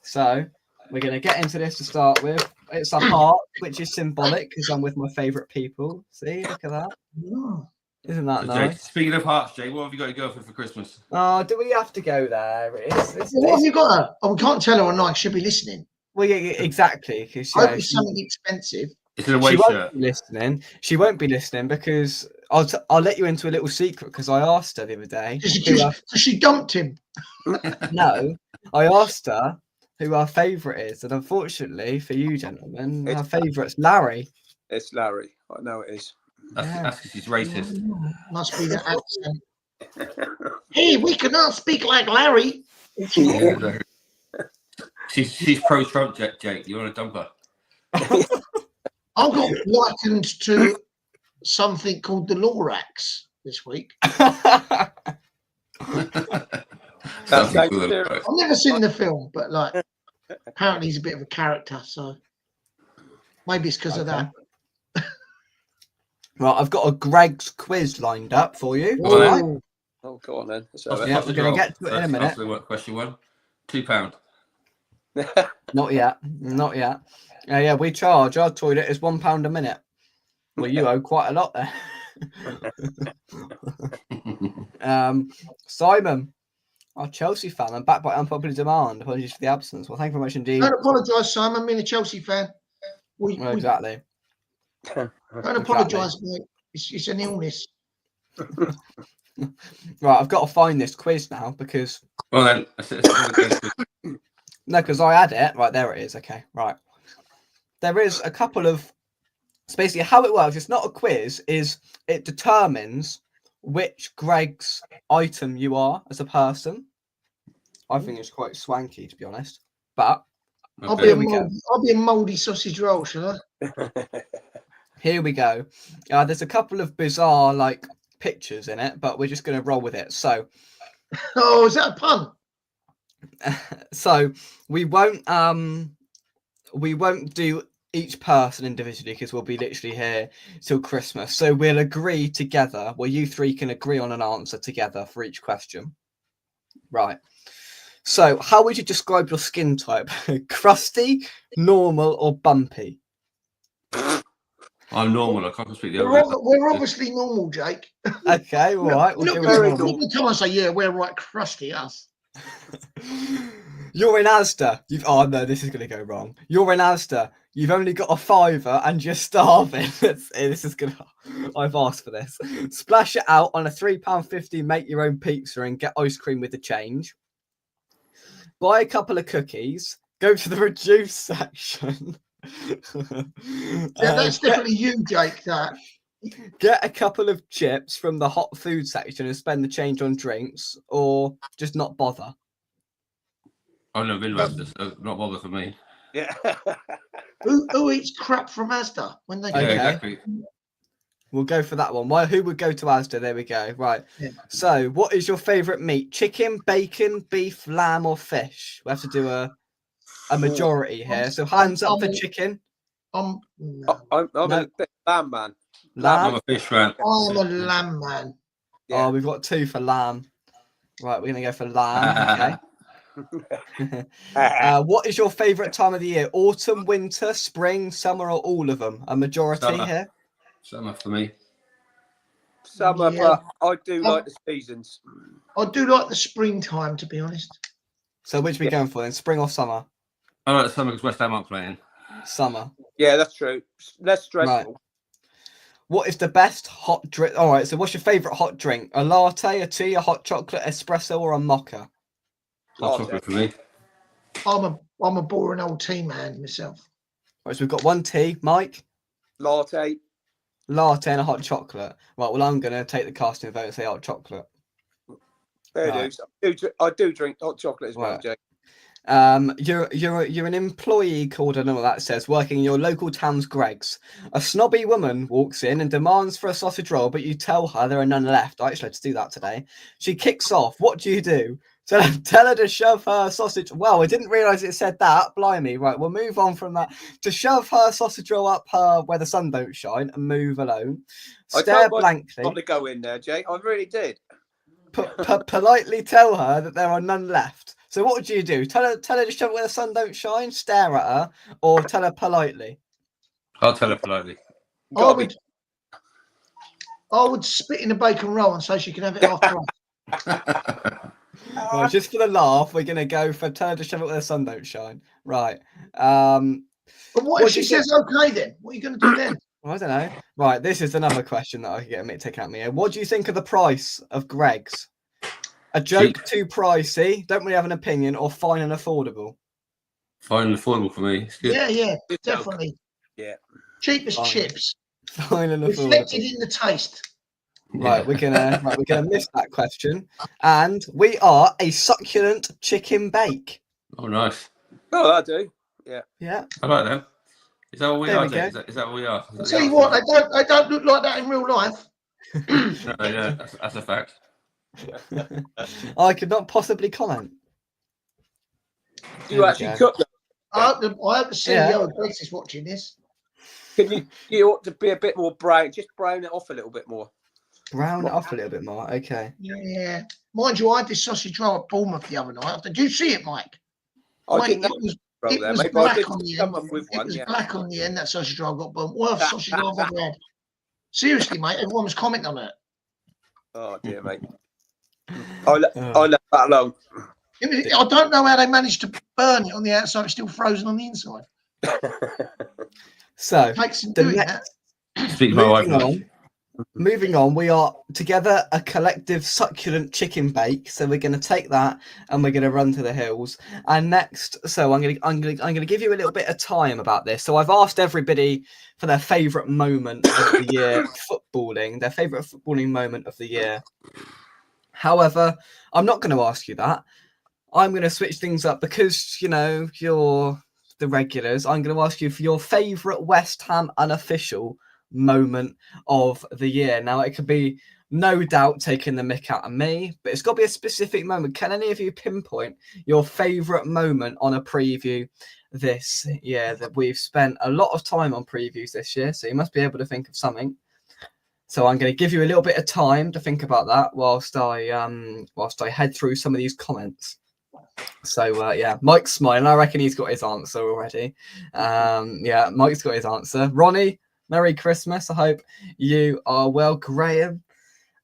So we're going to get into this to start with. It's a heart, which is symbolic because I'm with my favourite people. See, look at that. Isn't that nice? Jake, speaking of hearts, Jake, what have you got to go for Christmas? Oh, do we have to go there? What have you got her? Oh, we can't tell her online. She'll be listening. Well, yeah, exactly. Because I hope it's something expensive. It's an away she shirt. won't be listening. She won't be listening because I'll let you into a little secret because I asked her the other day. She dumped him. No, I asked her who our favourite is, and unfortunately for you gentlemen, our favourite's Larry. It's Larry. I know it is. That's because he's racist. Must be the accent. Hey, we cannot speak like Larry. Yeah, she's pro-Trump, Jake. You want to dump her? I got likened to something called the Lorax this week. I've never seen the film, but like apparently he's a bit of a character, so maybe it's because of that. Right, I've got a Greg's quiz lined up for you. Oh, right? Oh, go on then. Yeah, we're going to get to it in a minute. Question 1. £2. Not yet. Not yet. Yeah, we charge. Our toilet is £1 a minute. Well, you owe quite a lot there. Simon, our Chelsea fan, and backed by unpopular demand. Apologies for the absence. Well, thank you very much indeed. Don't apologise, Simon. I'm a Chelsea fan. Exactly. Don't apologise, mate. It's an illness. Right, I've got to find this quiz now because. Well then, no, because I had it. Right, there it is. Okay, right. There is a couple of. So basically, how it works, it's not a quiz, is it determines which Greg's item you are as a person. I think it's quite swanky, to be honest. But I'll be a mouldy sausage roll, shall I? Here we go. There's a couple of bizarre pictures in it, but we're just going to roll with it. So, oh, is that a pun? So we won't do each person individually because we'll be literally here till Christmas. So we'll agree together where you three can agree on an answer together for each question. Right. So how would you describe your skin type? Crusty, normal, or bumpy? I'm normal. I can't speak the We're other. obviously normal, Jake. Okay, all right. We'll Look, do it all the time I say, yeah, we're right crusty, us. You're in Asda. Oh no, this is going to go wrong. You're in Asda. You've only got a £5 and you're starving. This is going to. I've asked for this. Splash it out on a £3.50. Make your own pizza and get ice cream with the change. Buy a couple of cookies. Go to the reduced section. Yeah, that's definitely you, Jake. That. Get a couple of chips from the hot food section and spend the change on drinks, or just not bother. I've never been to Asda, so not bother for me. Yeah. Who eats crap from Asda when they go? Okay. Yeah, exactly. We'll go for that one. Who would go to Asda? There we go. Right. Yeah. So, what is your favourite meat? Chicken, bacon, beef, lamb, or fish? We have to do a majority here. So, hands up for chicken. I'm a lamb man. Lamb. I'm a fish fan. I'm a lamb man. Yeah. Oh, we've got 2 for lamb. Right, we're gonna go for lamb. Okay. What is your favourite time of the year? Autumn, winter, spring, summer, or all of them? A majority Summer. here. Summer for me. Summer, Yeah. but I do like the seasons. I do like the springtime, to be honest. So which are we going for then? Spring or summer? I like the summer because West Ham aren't playing. Summer. Yeah, that's true. Less stressful. Right. What is the best hot drink? All right, so what's your favourite hot drink? A latte, a tea, a hot chocolate, espresso, or a mocha? Hot chocolate for me. I'm a boring old tea man myself. Right, so we've got 1 tea. Mike? Latte. Latte and a hot chocolate. Right, well, I'm going to take the casting vote and say hot chocolate. Fair dues. I do drink hot chocolate as well, Jake. You're an employee called, I don't know what that says, working in your local town's Greg's. A snobby woman walks in and demands for a sausage roll, but you tell her there are none left. I actually had to do that today. She kicks off. What do? Tell her to shove her sausage. Well, I didn't realise it said that. Blimey. Right, we'll move on from that. To shove her sausage roll up her where the sun don't shine and move alone. Stare blankly. I to go in there, Jake. I really did. politely tell her that there are none left. So what would you do? Tell her to shove it where the sun don't shine, stare at her, or tell her politely? I'll tell her politely. I would spit in a bacon roll and say she can have it after us. Right, just for the laugh, we're gonna go for tell her to shove it where the sun don't shine. Right. But what if she says okay then? What are you going to do then? I don't know. Right, this is another question that I could get Mick to take out me here. What do you think of the price of Greg's? A joke too pricey, don't really have an opinion, or fine and affordable? Fine and affordable for me. It's good. Yeah, definitely. Yeah. Cheap as chips. Fine and affordable. Reflected in the taste. Right, we're gonna miss that question, and we are a succulent chicken bake. Oh, nice. Oh, I do. Yeah. Yeah. I like that. Is that what we There are? we go. Is that what we are? I'll tell you what, they don't look like that in real life. No, that's a fact. I could not possibly comment. Do you actually cook them? I hope the CEO of Grace is watching this. You ought to be a bit more brown. Just brown it off a little bit more. Brown it off a little bit more. Okay. Yeah. Mind you, I had this sausage roll at Bournemouth the other night. Did you see it, Mike? I didn't know it was black on the end. It was black on the end. That sausage roll got burnt. Worst sausage roll I've ever had. Seriously, mate. Everyone was commenting on it. Oh dear, mate. I left that alone. I don't know how they managed to burn it on the outside. It's still frozen on the inside. So moving on, we are together a collective succulent chicken bake. So we're going to take that and we're going to run to the hills. And next, so I'm going to give you a little bit of time about this. So I've asked everybody for their favourite moment of the year footballing, their favourite footballing moment of the year. However, I'm not going to ask you that. I'm going to switch things up because, you know, you're the regulars. I'm going to ask you for your favourite West Ham unofficial moment of the year. Now, it could be no doubt taking the mick out of me, but it's got to be a specific moment. Can any of you pinpoint your favourite moment on a preview this year? That we've spent a lot of time on previews this year, so you must be able to think of something. So I'm going to give you a little bit of time to think about that whilst I head through some of these comments. So yeah, Mike's smiling. I reckon he's got his answer already. Yeah, Mike's got his answer. Ronnie, Merry Christmas. I hope you are well. Graham,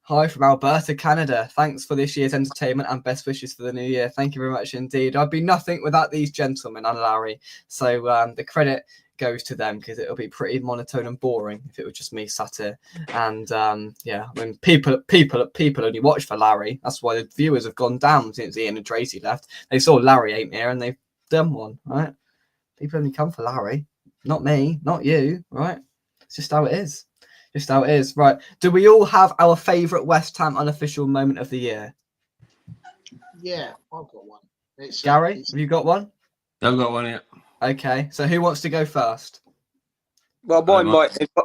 hi from Alberta, Canada. Thanks for this year's entertainment and best wishes for the new year. Thank you very much indeed. I'd be nothing without these gentlemen and Larry. So the credit goes to them because it'll be pretty monotone and boring if it was just me sat here. And yeah, I mean, people only watch for Larry. That's why the viewers have gone down since Ian and Tracy left. They saw Larry ain't here and they've done one, right? People only come for Larry, not me, not you, right? It's just how it is. Just how it is, right? Do we all have our favourite West Ham unofficial moment of the year? Yeah, I've got one. Gary, have you got one? I've got one, yeah. Okay, so who wants to go first? Well,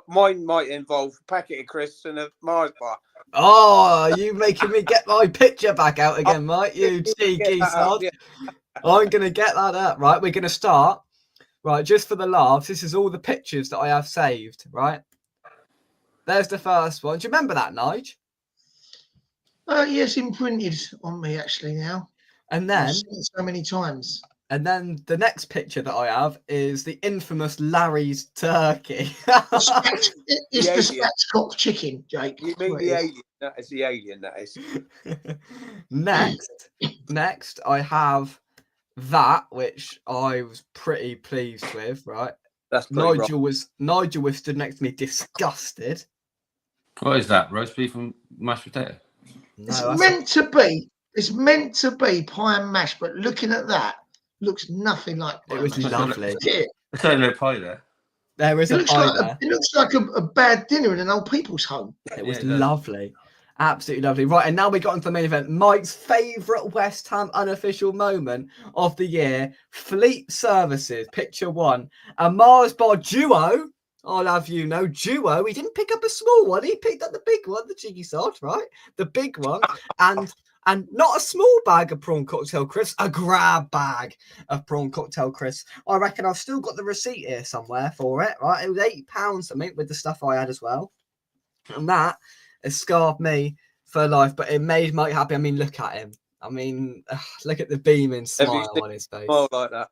mine might involve a packet of crisps and a Mars bar. Oh, you making me get my picture back out again, Mike? You cheeky sod. I'm going to get that up, right? We're going to start. Right, just for the laughs, this is all the pictures that I have saved, right? There's the first one. Do you remember that, Nige? Yes, imprinted on me actually now. And then I've seen it so many times. And then the next picture that I have is the infamous Larry's turkey. It's the spatchcock chicken, Jake. You mean the alien? That is the alien, that is. Next, I have that, which I was pretty pleased with, right? That's Nigel was stood next to me disgusted. What is that? Roast beef and mashed potato? No, it's meant to be pie and mash, but looking at that, looks nothing like pie. It was lovely. There's only no pie there. There is a pie there. It looks like a bad dinner in an old people's home. It was lovely. Absolutely lovely. Right, and now we got into the main event. Mike's favourite West Ham unofficial moment of the year. Fleet Services, picture one. A Mars bar duo. I'll have you know, duo. He didn't pick up a small one. He picked up the big one, the cheeky sod, right? The big one. And not a small bag of prawn cocktail crisps, a grab bag of prawn cocktail crisps. I reckon I've still got the receipt here somewhere for it, right? It was £8 something with the stuff I had as well. And that has scarred me for life, but it made Mike happy. I mean, look at him. I mean, look at the beaming smile on his face. Smile like that.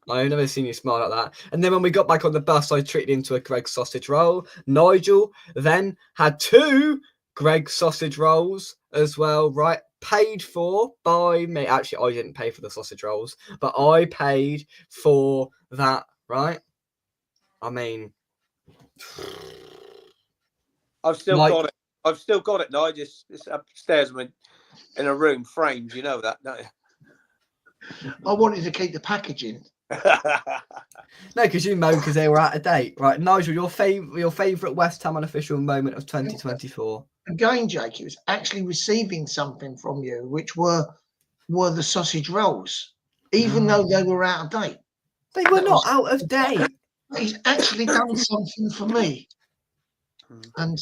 I've never seen you smile like that. And then when we got back on the bus, I treated him to a Greggs sausage roll. Nigel then had 2 Greggs sausage rolls as well, right? Paid for by me. Actually, I didn't pay for the sausage rolls, but I paid for that, right? I mean, I've still got it. I've still got it, Nigel. It's upstairs in a room framed. You know that, don't you? I wanted to keep the packaging. No, because you moaned because they were out of date, right? Nigel, your favourite West Ham unofficial moment of 2024. Again, Jake, it was actually receiving something from you, which were the sausage rolls, even though they were out of date. They were not out of date. He's actually done something for me, and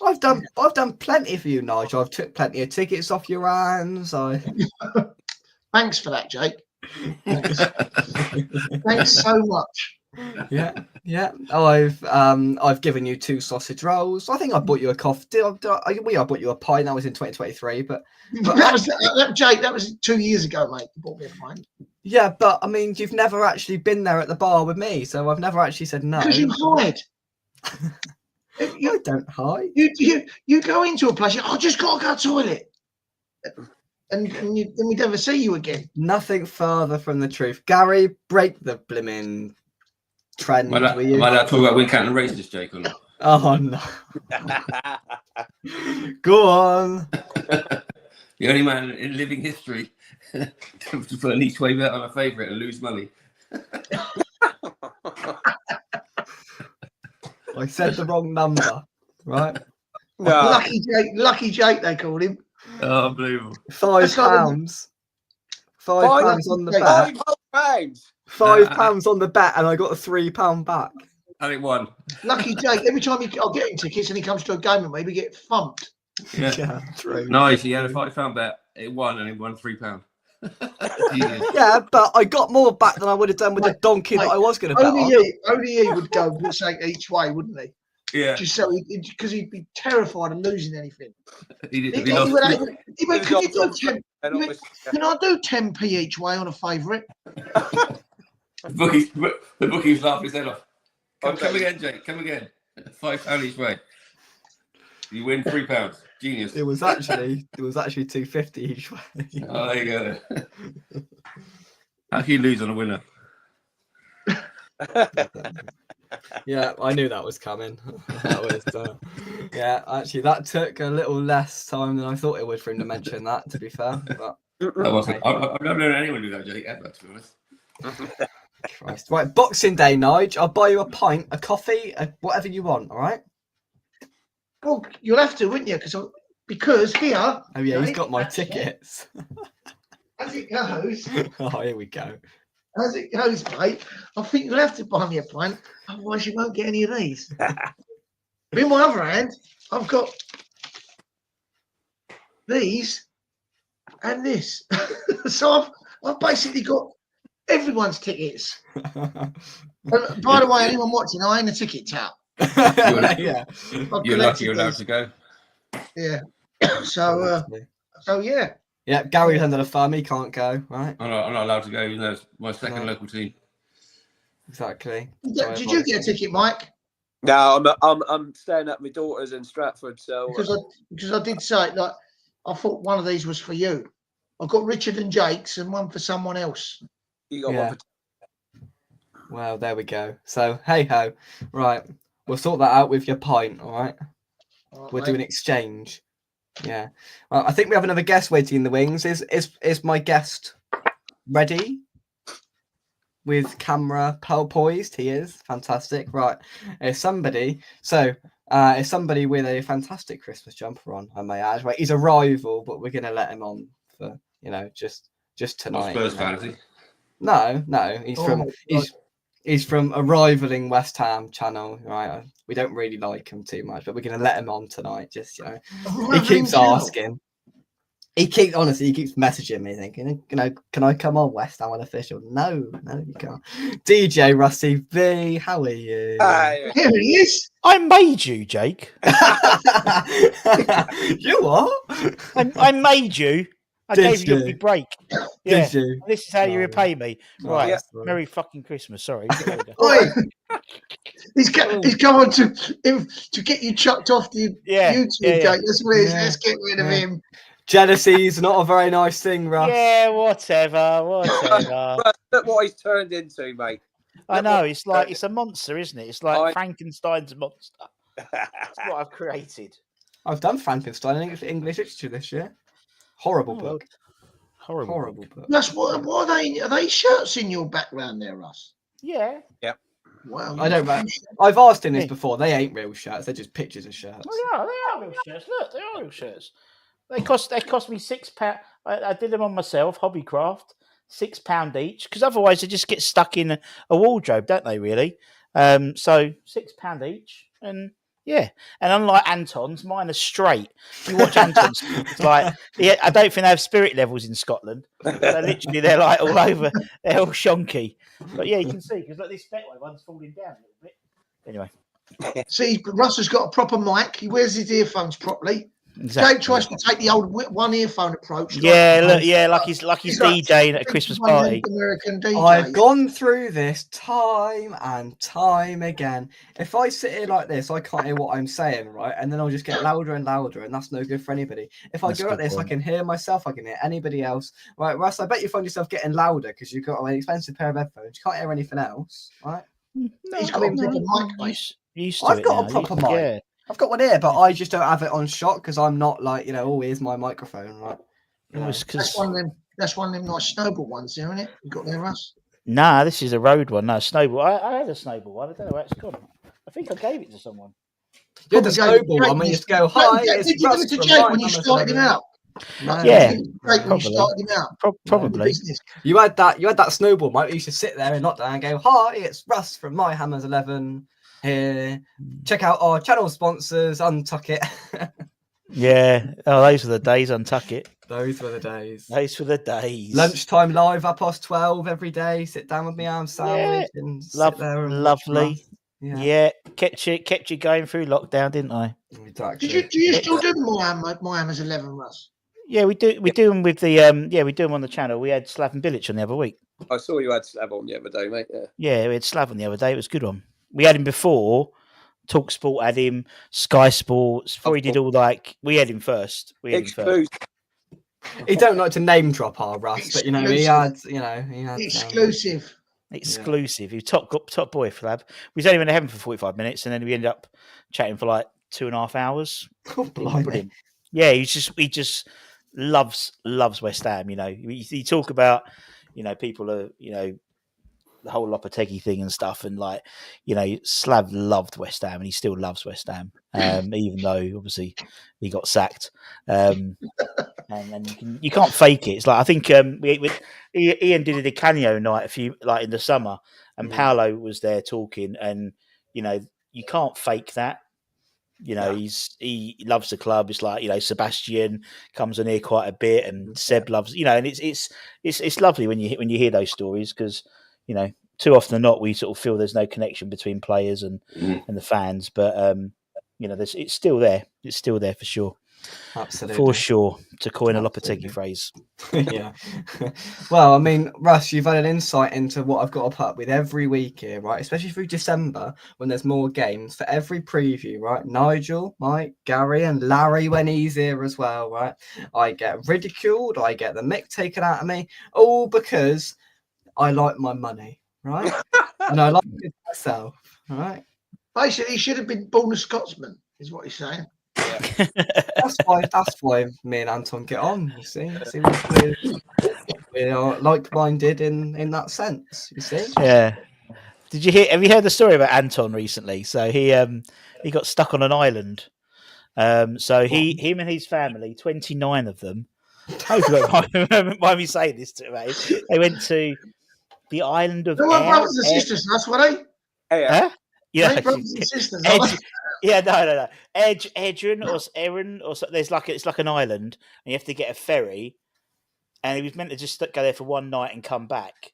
I've done plenty for you, Nigel. I've took plenty of tickets off your hands. Thanks for that, Jake. Thanks so much. Yeah. I've given you 2 sausage rolls. I think I bought you a coffee. I bought you a pint. That was in 2023, but Jake, that was 2 years ago, mate. You bought me a pint. Yeah, but I mean, you've never actually been there at the bar with me, so I've never actually said no. Because you hide. I don't hide. You go into a place. I just got to go to the toilet. And then we never see you again. Nothing further from the truth. Gary, break the blimmin' trend. Am I allowed to talk about Wincanton races, Jake, or not? Oh, no. Go on. The only man in living history to put an each way bet on a favourite and lose money. I said the wrong number, right? No. Lucky Jake, they called him. Oh, unbelievable. £5. £5 on the bet. £5 on the bet, and I got a £3 back. And it won. Lucky Jake. Every time I'll get him tickets and he comes to a game with me, we get thumped. Yeah, true. Nice. He had a £5 bet. It won, and he won £3. Yeah, but I got more back than I would have done with the donkey that I was going to bet on. Only he would go say each way, wouldn't he? Yeah. Just so because he'd be terrified of losing anything. He went, can I do 10p each way on a favourite? The bookie's laughing his head off. Come again, Jake. Come again. £5 each way. You win £3. Genius. It was actually £2.50 each way. Oh, there you go. How can you lose on a winner? Yeah, I knew that was coming. Yeah, actually, that took a little less time than I thought it would for him to mention that, to be fair. But I've never known anyone do that, Jake, ever, to be honest. Christ. Right, Boxing Day, Nige. I'll buy you a pint, a coffee, whatever you want, all right? Well, you'll have to, wouldn't you? Because here... Oh, yeah, he's got my tickets. As it goes... Oh, here we go. As it goes, mate, I think you'll have to buy me a pint, otherwise you won't get any of these. But in my other hand, I've got these and this. So I've basically got everyone's tickets. And by the way, anyone watching, I ain't a ticket tout. Yeah. You're lucky you're allowed to go. Yeah. So yeah. Yeah, Gary's under the thumb. He can't go, right? I'm not allowed to go, even though it's my second local team. Exactly. Did you get a ticket, Mike? No, I'm staying at my daughter's in Stratford. So because I did say, like, I thought one of these was for you. I've got Richard and Jake's and one for someone else. You got one for... Well, there we go. So hey ho, right? We'll sort that out with your pint, all right? We'll do an exchange. Yeah. Well, I think we have another guest waiting in the wings. Is my guest ready? With camera poised, he is fantastic. Right, is somebody with a fantastic Christmas jumper on, I may add. Right, he's a rival, but we're gonna let him on for just tonight. Spurs fan, is he? No, he's from a rivaling West Ham channel, right? We don't really like him too much, but we're gonna let him on tonight. Just he keeps asking. He keeps messaging me thinking, can I come on West Ham Unofficial? No, you can't. DJ Rusty V, how are you? Here he is. I made you, Jake. You what? I made you. I Did gave you a you? big break. Yeah. Did you? This is how you Oh, repay me. Oh, Right. sorry. Merry fucking Christmas. Sorry. Oi. He's come on to get you chucked off the YouTube, Jake. That's what it is. Yeah. Let's get rid of him. Jealousy is not a very nice thing, Russ. Yeah, whatever. Look what he's turned into, mate. I know. It's like it's a monster, isn't it? It's like Frankenstein's monster. That's what I've created. I've done Frankenstein in English literature this year. Horrible book. Horrible book. Russ, what are they? Are they shirts in your background there, Russ? Yeah. Yep. Wow. I don't know. I've asked him this before. They ain't real shirts. They're just pictures of shirts. They are real shirts. Look, they are real shirts. They cost me £6. I did them on myself, Hobbycraft, £6 each, because otherwise they just get stuck in a wardrobe, don't they? Really? So £6 each, and yeah. And unlike Anton's, mine are straight. You watch Anton's, it's like I don't think they have spirit levels in Scotland. They're like all over. They're all shonky. But yeah, you can see because like this Betway one's falling down a little bit. Anyway. See, Russ has got a proper mic. He wears his earphones properly. Exactly. Jake tries to take the old one earphone approach. Yeah, like he's DJing at a Christmas party. American DJ. I've gone through this time and time again. If I sit here like this, I can't hear what I'm saying, right? And then I'll just get louder and louder, and that's no good for anybody. If I go like this, I can hear myself, I can hear anybody else. Right, Russ, I bet you find yourself getting louder because you've got an expensive pair of headphones. You can't hear anything else, right? He's got a proper mic, mate. I've got a proper mic. Yeah. I've got one here, but I just don't have it on shot because I'm not like, oh, here's my microphone, right? That's one of them nice snowball ones, isn't it? You got there, Russ? Nah, this is a road one. No, snowball. I had a snowball one. I don't know where it's gone. I think I gave it to someone. Yeah, the snowball one. We used to go, hi, Did you give it to Jake when you started him out? Yeah, probably. You had that snowball, mate. You used to sit there in lockdown and go, hi, it's Russ from My Hammers 11 here. Check out our channel sponsors, Untuck It. Yeah. Oh, those were the days, Untuck It. Those were the days. Those were the days. Lunchtime live, 12:30 every day. Sit down with me arm sandwich and sit there and lovely. Yeah. Kept you going through lockdown, didn't I? Exactly. Do you still do My Hammers 11, Russ? Yeah, we do. We do them with the we do them on the channel. We had Slav and Bilic on the other week. I saw you had Slav on the other day, mate. Yeah, we had Slav on the other day. It was a good one. We had him before. TalkSport had him. Sky Sports. Before he did all we had him first. He don't like to name drop our Russ, but he had exclusive. Exclusive. He was top boy for Lab. We was only in heaven for 45 minutes, and then we ended up chatting for like 2.5 hours. Blimey. Yeah, he just loves West Ham. You talk about people are the whole Lopetegui thing and stuff, and Slav loved West Ham, and he still loves West Ham, even though obviously he got sacked. And you can't fake it. It's like I think Ian did a Di Canio night in the summer, and Paolo was there talking, and you can't fake that. He loves the club. It's like Sebastian comes on here quite a bit, and Seb loves and it's lovely when you hear those stories because too often than not we sort of feel there's no connection between players and the fans, but it's still there. It's still there for sure. Absolutely. For sure, to coin a Lopetegui phrase. Yeah. Well, I mean, Russ, you've had an insight into what I've got to put up with every week here, right? Especially through December when there's more games. For every preview, right? Nigel, Mike, Gary, and Larry when he's here as well, right? I get ridiculed. I get the mick taken out of me, all because I like my money, right? And I like it myself, right? Basically, he should have been born a Scotsman, is what he's saying. That's why me and Anton get on. You see, we are like-minded in that sense. You see. Yeah. Have you heard the story about Anton recently? So he got stuck on an island. So him and his family, 29 of them. Why me saying this to me? They went to the island of. They're brothers and sisters. That's what they. Huh? Yeah. Brothers and sisters. Yeah, no. Edrin or Erin or so, it's like an island, and you have to get a ferry. And he was meant to just go there for one night and come back,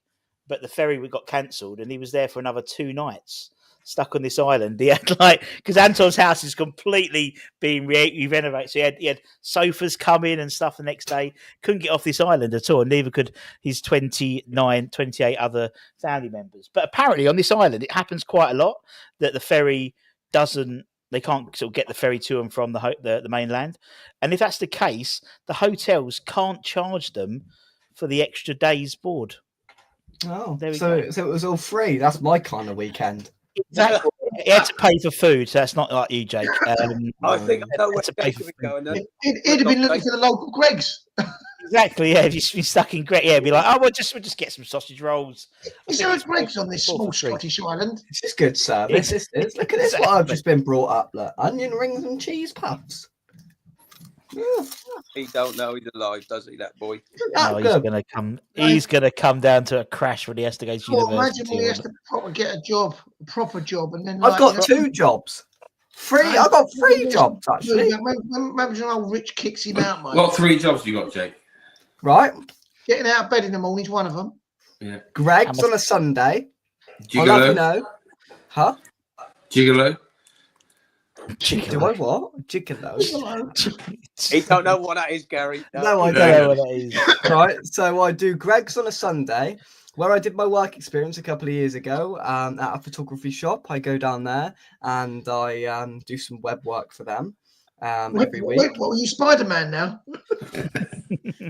but the ferry got cancelled, and he was there for another 2 nights, stuck on this island. He had because Anton's house is completely being renovated, so he had sofas come in and stuff the next day. Couldn't get off this island at all, and neither could his 28 other family members. But apparently on this island, it happens quite a lot that the ferry doesn't. They can't sort of get the ferry to and from the mainland. And if that's the case, the hotels can't charge them for the extra day's board. Oh, so it was all free. That's my kind of weekend. Exactly. He had to pay for food, so that's not like you, Jake. I think I know where Jake would go. He'd have been looking for the local Greggs. Exactly, yeah. If you've been stuck in Greg, yeah, be like, oh, we'll just get some sausage rolls. Is there a Greggs on this small Scottish island? This is good service. Look at this. What I've just been brought up. Look, onion rings and cheese puffs. Yeah. He don't know he's alive, does he? That boy. No, he's gonna come. He's gonna come down to a crash when he has to go to university. Imagine when he has to get a proper job, and then I've got 2 jobs. I've got 3 jobs actually. Imagine how rich kicks him out, mate. What 3 jobs you got, Jake? Right. Getting out of bed in the morning is one of them. Yeah. Greg's on a Sunday. Gigolo. I'll let you know. Huh? Gigolo. Do I what? Gigolo. He don't know what that is, Gary. No, I don't know what that is. Right. So I do Greg's on a Sunday, where I did my work experience a couple of years ago at a photography shop. I go down there and I do some web work for them every week. Wait, what were you, Spider-Man now?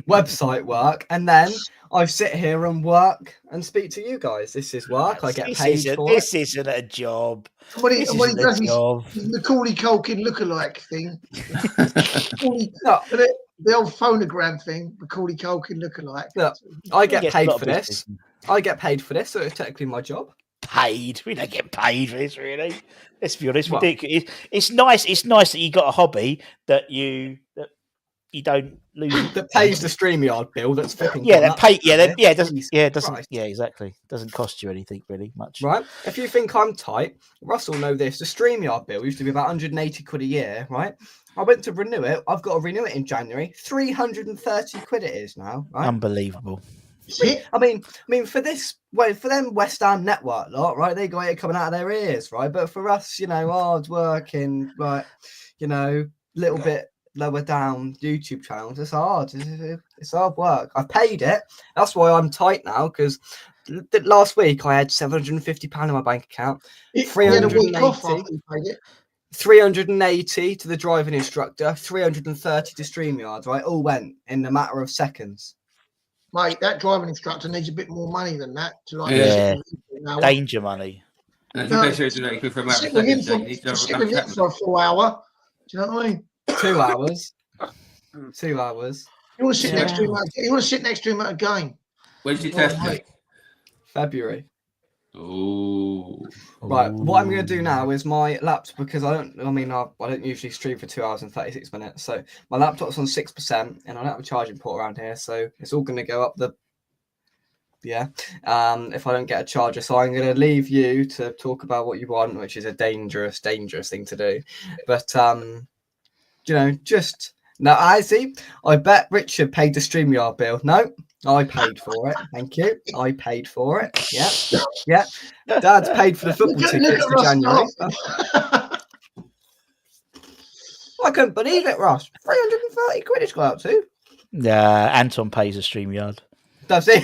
Website work, and then I sit here and work and speak to you guys. This is work. I get paid for This isn't a job. What he does is Macaulay Culkin lookalike thing. The old phonogram thing, Macaulay Culkin lookalike. Look, I get paid for this. I get paid for this, so it's technically my job. Paid? We don't get paid for this, really. Let's be honest. Ridiculous. It's nice. It's nice that you got a hobby that you don't lose. That pays the StreamYard bill. That's flipping. Yeah, that pay. Yeah, it doesn't. Yeah, exactly. Doesn't cost you anything really much. Right. If you think I'm tight, Russell know this. The StreamYard bill used to be about 180 quid a year, right? I went to renew it. I've got to renew it in January. 330 quid it is now. Right? Unbelievable. I mean, for them West Ham network lot, right? They got it coming out of their ears, right? But for us, hard working, right? Little bit lower down YouTube channels, it's hard. It's hard work. I paid it. That's why I'm tight now, because last week I had £750 in my bank account. 380 to the driving instructor, 330 to StreamYard, right? All went in a matter of seconds. Mate, that driving instructor needs a bit more money than that. Danger money. Sit with him for a full hour. Do you know what I mean? 2 hours. 2 hours. You want to sit next to him? You want to sit next to him at a game? When's your test date? February. Oh. Right. What I'm going to do now is my laptop, because I don't usually stream for 2 hours and 36 minutes. So my laptop's on 6%, and I don't have a charging port around here, so it's all going to go up the. Yeah. If I don't get a charger, so I'm going to leave you to talk about what you want, which is a dangerous thing to do. But just now, I see. I bet Richard paid the StreamYard bill. No. I paid for it. Thank you. I paid for it. Yeah. Dad's paid for the football tickets for January. I couldn't believe it, Ross. 330 quid it's got up to. Yeah, Anton pays a StreamYard. Does he?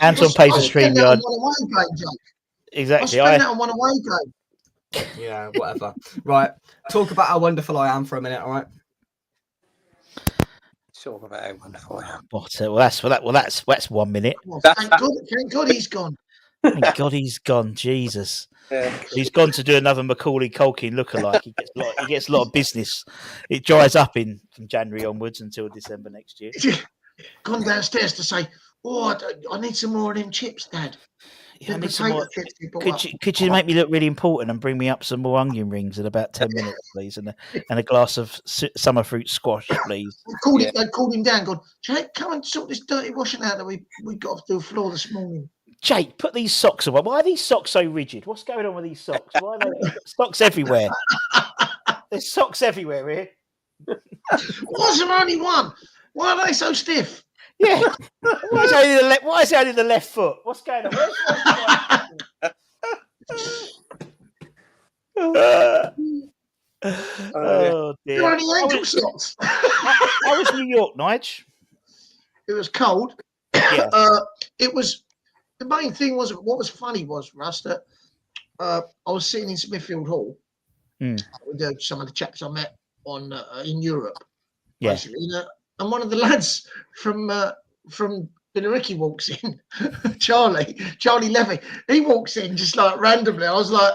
Anton pays a StreamYard. Exactly. I spend that on one away game. Yeah, whatever. Right. Talk about how wonderful I am for a minute, all right? Talk about how wonderful I am. That's 1 minute. Well, thank God he's gone. Thank God he's gone. Jesus. Yeah. He's gone to do another Macaulay Culkin lookalike. He gets a lot of business. It dries up from January onwards until December next year. Gone downstairs to say, I need some more of them chips, Dad. Yeah, I need some more. Could you make me look really important and bring me up some more onion rings in about 10 minutes, please, and a glass of summer fruit squash, please? They called him down. Gone, Jake, come and sort this dirty washing out that we got to do the floor this morning. Jake, put these socks away. Why are these socks so rigid? What's going on with these socks? Why are they socks everywhere? There's socks everywhere here. Why is there only one? Why are they so stiff? Yeah. Why is it only the left foot? What's going on? Where's oh dear. There are any ankle socks. How was New York, Nige? It was cold. Yeah. It was. The main thing was, what was funny was, Russ, that I was sitting in Smithfield Hall with some of the chaps I met in Europe, basically, and one of the lads from Billericay walks in, Charlie Levy. He walks in just like randomly. I was like,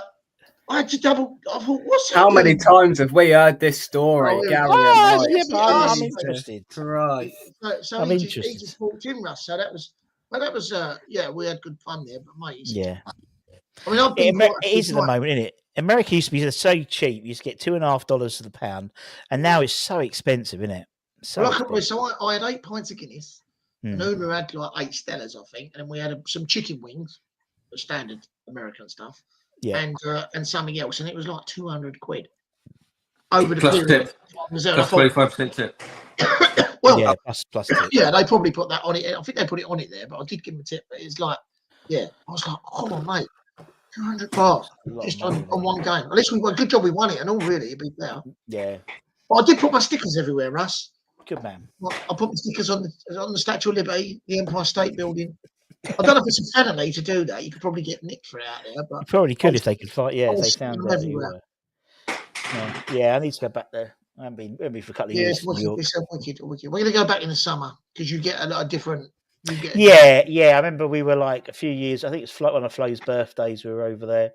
I had to double. I thought, what's how many times have we heard this story, Gary? I'm interested. Right. So I'm he interested. just walked in, Russ. So that was, we had good fun there. But mate, Yeah. I mean, I've been it is at the moment, isn't it? America used to be so cheap. You used to get $2.50 to the pound, and now it's so expensive, isn't it? So I had 8 pints of Guinness. And Una had like 8 Stellas, I think, and then we had some chicken wings, the standard American stuff, and something else, and it was like 200 quid over the plus period. tip, plus 25% tip. Well, yeah, plus tip. Yeah, they probably put that on it. I think they put it on it there, but I did give them a tip. But it's like, I was like, come on, mate, $200 just on one game. At least we won. Good job we won it, and all really, it'd be better. Yeah. But I did put my stickers everywhere, Russ. Good man. I put my stickers on the Statue of Liberty, the Empire State Building. I don't know if it's a felony to do that. You could probably get nicked for it out there, but You probably could if they could fight. Yeah, if they stick found them out. You everywhere. were. Yeah, I need to go back there. I haven't been for a couple of years. It's wicked. We're going to go back in the summer because you get a lot of different. Yeah. I remember we were like a few years. I think it's one of Flo's birthdays. We were over there,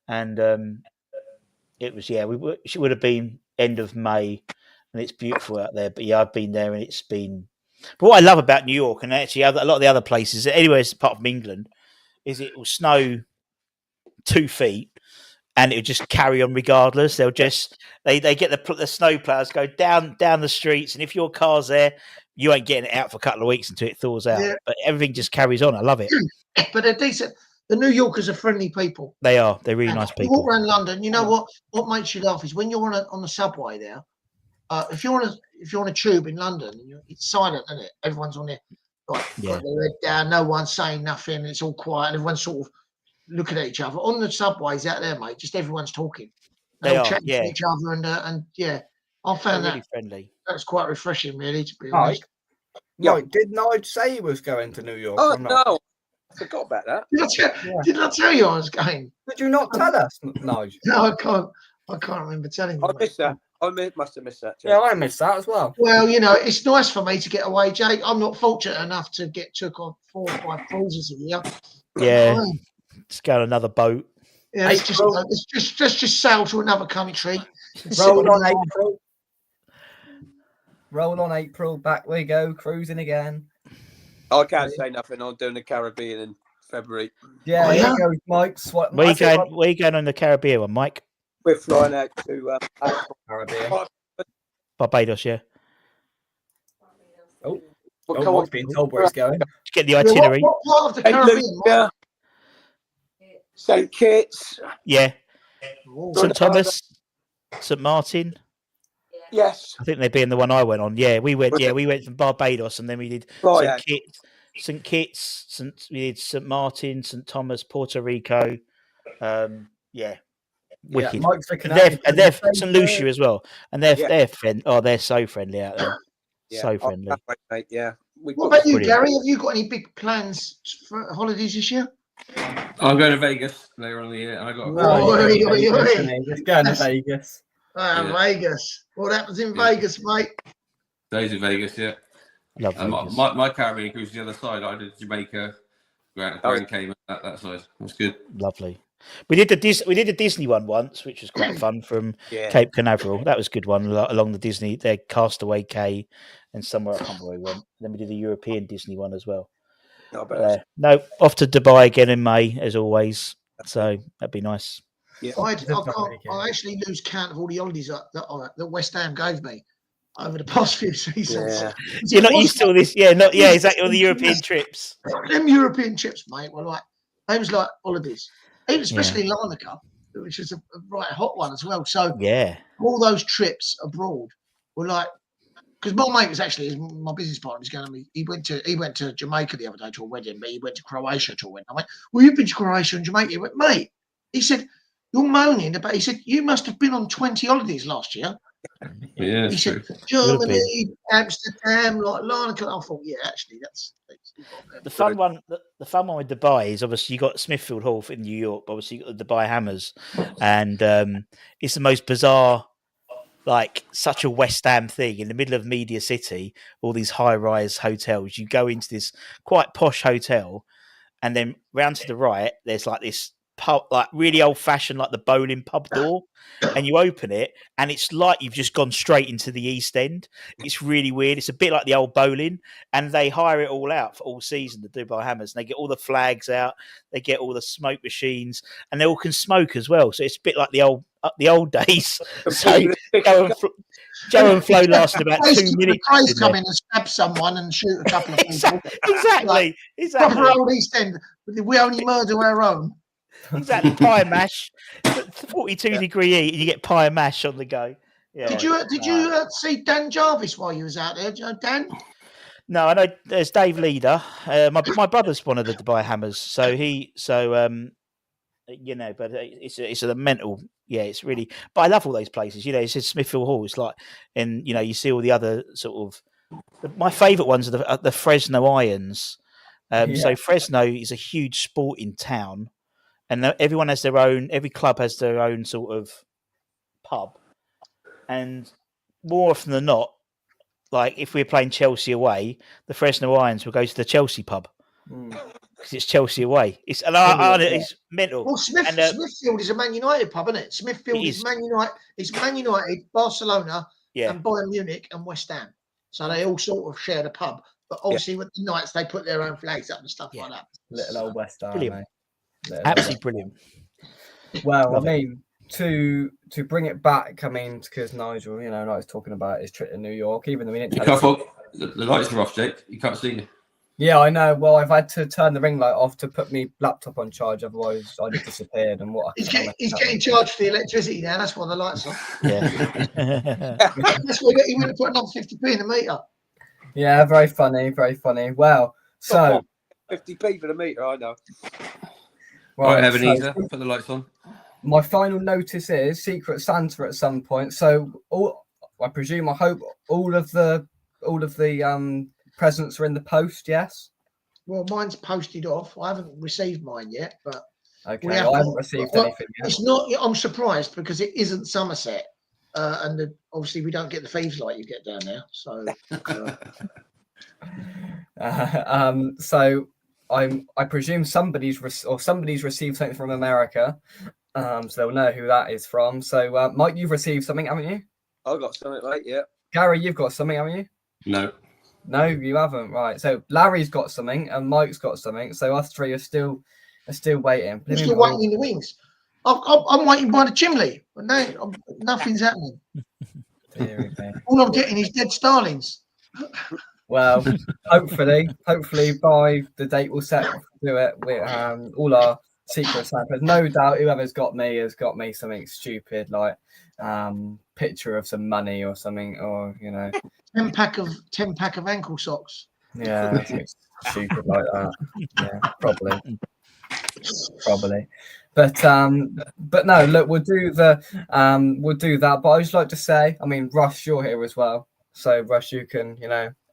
and it was she would have been end of May, and it's beautiful out there. But yeah, I've been there, and it's been. But what I love about New York, and actually a lot of the other places, anywhere apart from England, is it will snow 2 feet. And it'll just carry on regardless. They'll just they get the snow plows go down the streets, and if your car's there, you ain't getting it out for a couple of weeks until it thaws out. Yeah. But everything just carries on. I love it. But they're decent. The New Yorkers are friendly people. They are. They're really nice You people. walk around London. You know what makes you laugh is when you're on the subway there. If you're on a tube in London, it's silent, isn't it? Everyone's on there, got their head down. No one's saying nothing. It's all quiet, and everyone's sort of looking at each other. On the subways out there, mate, just everyone's talking. They are, chatting to each other, and I found They're that really friendly. That's quite refreshing, really, to be honest. Mike, did Nige say he was going to New York? Oh or not? no, I forgot about that. Did I tell you I was going? Did you not tell us, Nige? No, I can't remember telling you. I missed that. I must have missed that. Jake. Yeah, I missed that as well. Well, it's nice for me to get away, Jake. I'm not fortunate enough to get took on 4 or 5 cruises a year. Yeah. Just go on another boat. Yeah, let's just sail to another country. Roll on April. Roll on April. Back we go, cruising again. I can't say nothing. I'm doing the Caribbean in February. Yeah, here goes Mike. Where you going on the Caribbean one, Mike? We're flying out to Caribbean. Barbados, yeah. Mike's being told where he's going. Get the itinerary. What part of the Caribbean? St. Kitts. Yeah. St. Thomas, St. Martin. Yes. I think they'd be in the one I went on. Yeah, we went. Yeah, we went from Barbados, and then we did St. Kitts, we did St. Martin, St. Thomas, Puerto Rico. Wicked. And they're St. Lucia as well, and they're so friendly out there. So friendly. Mate, yeah. What about you, Gary? Have you got any big plans for holidays this year? I'm going to Vegas later on in the year. I got. Just going to Vegas. Vegas. What happens in Vegas, mate? Days in Vegas, yeah. Love Vegas. My Caribbean cruise the other side. I did Jamaica, Grand Cayman, that side. It was good. Lovely. We did the Disney one once, which was quite fun from Cape Canaveral. That was a good one along the Disney. They're Castaway Cay and somewhere I can't remember where we went. Then we did the European Disney one as well. No, off to Dubai again in May as always. So that'd be nice. Yeah. I actually lose count of all the holidays that West Ham gave me over the past few seasons. Yeah. You're not used to all this. Yeah, exactly. All the European trips. Them European trips, mate, were like They was like holidays, even especially Larnaca, which is a right hot one as well. So all those trips abroad were like, because my mate was actually my business partner was going to me. He went to Jamaica the other day to a wedding, but he went to Croatia to a wedding. I went, well, you've been to Croatia and Jamaica. He went, mate. He said, you're moaning about. He said, you must have been on 20 holidays last year. Yeah, he said, Germany, Amsterdam, like Larnaca. I thought, yeah, actually, that's the fun one. The fun one with Dubai is obviously you got Smithfield Hall in New York. But obviously you got the Dubai Hammers, and it's the most bizarre. Like such a West Ham thing in the middle of Media City, all these high-rise hotels. You go into this quite posh hotel, and then round to the right, there's like this pub, like really old-fashioned, like the bowling pub door, and you open it, and it's like you've just gone straight into the East End. It's really weird. It's a bit like the old bowling, and they hire it all out for all season, the Dubai Hammers. And they get all the flags out, they get all the smoke machines, and they all can smoke as well. So it's a bit like the old days. So Joe and Flo lasted about 2 minutes. Guys come in and stab someone and shoot a couple of people. Exactly. Proper old East End. We only murder our own. Exactly. Pie and mash, 42-degree heat, and you get pie and mash on the go. Yeah. Did you see Dan Jarvis while you was out there? Do you know Dan? No, I know there's Dave Leader. My brother's one of the Dubai Hammers, so you know, but it's a mental. Yeah, it's really. But I love all those places. You know, it's Smithfield Hall. It's like, and you know, you see all the other sort of. My favourite ones are the Fresno Irons. So Fresno is a huge sporting town, and everyone has their own. Every club has their own sort of pub, and more often than not, like if we're playing Chelsea away, the Fresno Irons will go to the Chelsea pub. Because it's Chelsea away. It's mental. Well, Smithfield is a Man United pub, isn't it? Smithfield is Man United. It's Man United, Barcelona, and Bayern Munich and West Ham. So they all sort of share the pub. But obviously, with the Knights, they put their own flags up and stuff like that. Little old West Ham, brilliant. Mate. Absolutely brilliant. Well, I mean, to bring it back, I mean, because Nigel, you know, likes talking about his trip to New York, even though we didn't. The lights are off, Jake. You can't see me. Yeah, I know. Well, I've had to turn the ring light off to put my laptop on charge, otherwise I'd have disappeared. And what he's getting charged for the electricity now. That's why the lights on. Yeah. That's why he would have put another 50p in the meter. Yeah, very funny, very funny. Well, so 50p for the meter, I know. Right, Ebenezer, put the lights on. My final notice is Secret Santa at some point. So, I presume, I hope all of the presents are in the post. Yes. Well, mine's posted off. I haven't received mine yet, but okay, I haven't received anything yet. It's not. I'm surprised because it isn't Somerset, and obviously we don't get the thieves like you get down there. So, so I presume somebody's received something from America, so they'll know who that is from. So, Mike, you've received something, haven't you? I got something, mate. Yeah. Gary, you've got something, haven't you? No. No, you haven't. Right. So Larry's got something and Mike's got something. So us three are still waiting. We're still waiting in the wings. I'm waiting by the chimney, but no, nothing's happening. All I'm getting is dead starlings. Well, hopefully by the date we'll set to do it with all our Secret Santas. No doubt whoever's got me has got me something stupid like picture of some money or something, or you know, 10 pack of ankle socks. Yeah, stupid like that. Yeah, probably. But no, look, we'll do that. But I just like to say, I mean, Russ, you're here as well, so Russ, you can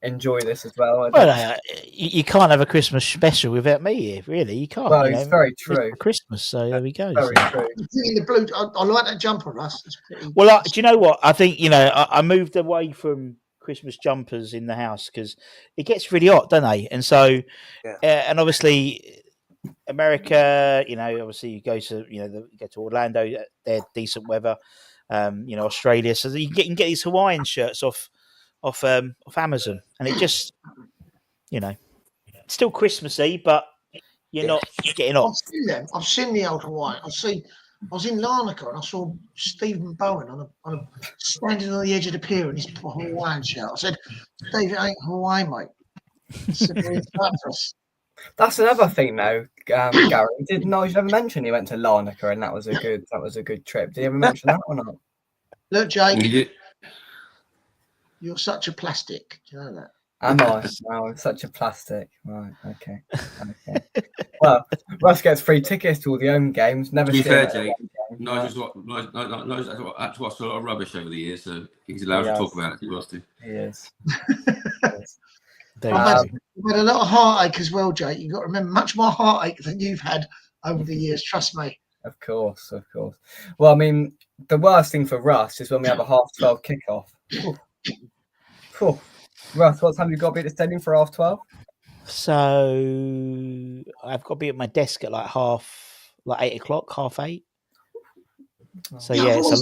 enjoy this as well. Well, you can't have a Christmas special without me here, really. You can't. Well, it's very true. It's Christmas, so there we go. Very true. The blue, I like that jumper, Russ. Well, do you know what? I think I moved away from Christmas jumpers in the house because it gets really hot, don't they? And so, and obviously, America, obviously you go to you go to Orlando, they're decent weather. Australia, so you can get these Hawaiian shirts off Amazon, and it just still Christmassy, but you're not getting hot. I've seen the old Hawaiian. I was in Larnaca and I saw Stephen Bowen on a standing on the edge of the pier in his Hawaiian shirt. I said, "Dave, it ain't Hawaii, mate." I said, "It's for us." That's another thing, though. Gary, did Nigel ever mention he went to Larnaca and that was a good trip? Did he ever mention that or not? Look, Jake, you're such a plastic. Do you know that? Am I? Wow, I'm such a plastic. Right. Okay. Well, Russ gets free tickets to all the home games. Never To be seen him fair, at a Jake, home game. Nigel's had to watch a lot of rubbish over the years, so he's allowed to talk about it if he wants to. He is. I've had a lot of heartache as well, Jake. You've got to remember, much more heartache than you've had over the years. Trust me. Of course. Well, I mean, the worst thing for Russ is when we have a 12:30 kickoff. Whew. Russ, what time have you got to be at the stadium for 12:30? So I've got to be at my desk at like 8 o'clock, 8:30. So yeah, it's a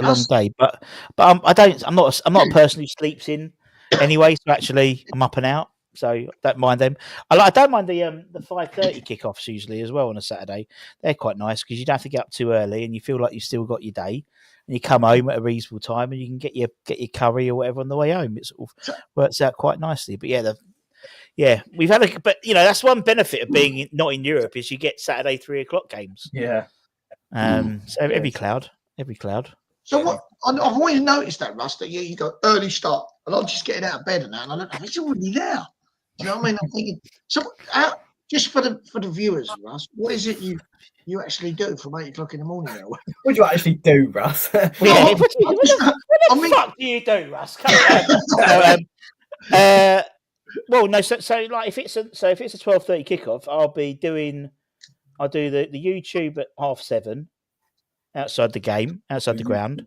long day. But I'm not a person who sleeps in anyway. So actually, I'm up and out. So I don't mind them. I don't mind the 5:30 kickoffs usually as well on a Saturday. They're quite nice because you don't have to get up too early and you feel like you've still got your day. And you come home at a reasonable time and you can get your curry or whatever on the way home. It sort of works out quite nicely. But yeah, we've had but that's one benefit of being not in Europe is you get Saturday 3 o'clock games. Yeah. So every cloud. So what? I've always noticed that, Russ, that you got early start, and I'm just getting out of bed and that, and I look, it's already there. Do you know what I mean? I'm thinking, so just for the viewers, Russ, what is it you actually do from 8 o'clock in the morning now? What do you actually do, Russ? What the fuck do you do, Russ? Well, no. So like if it's a 12:30 kickoff, I'll do the YouTube at 7:30 outside the game, outside the ground.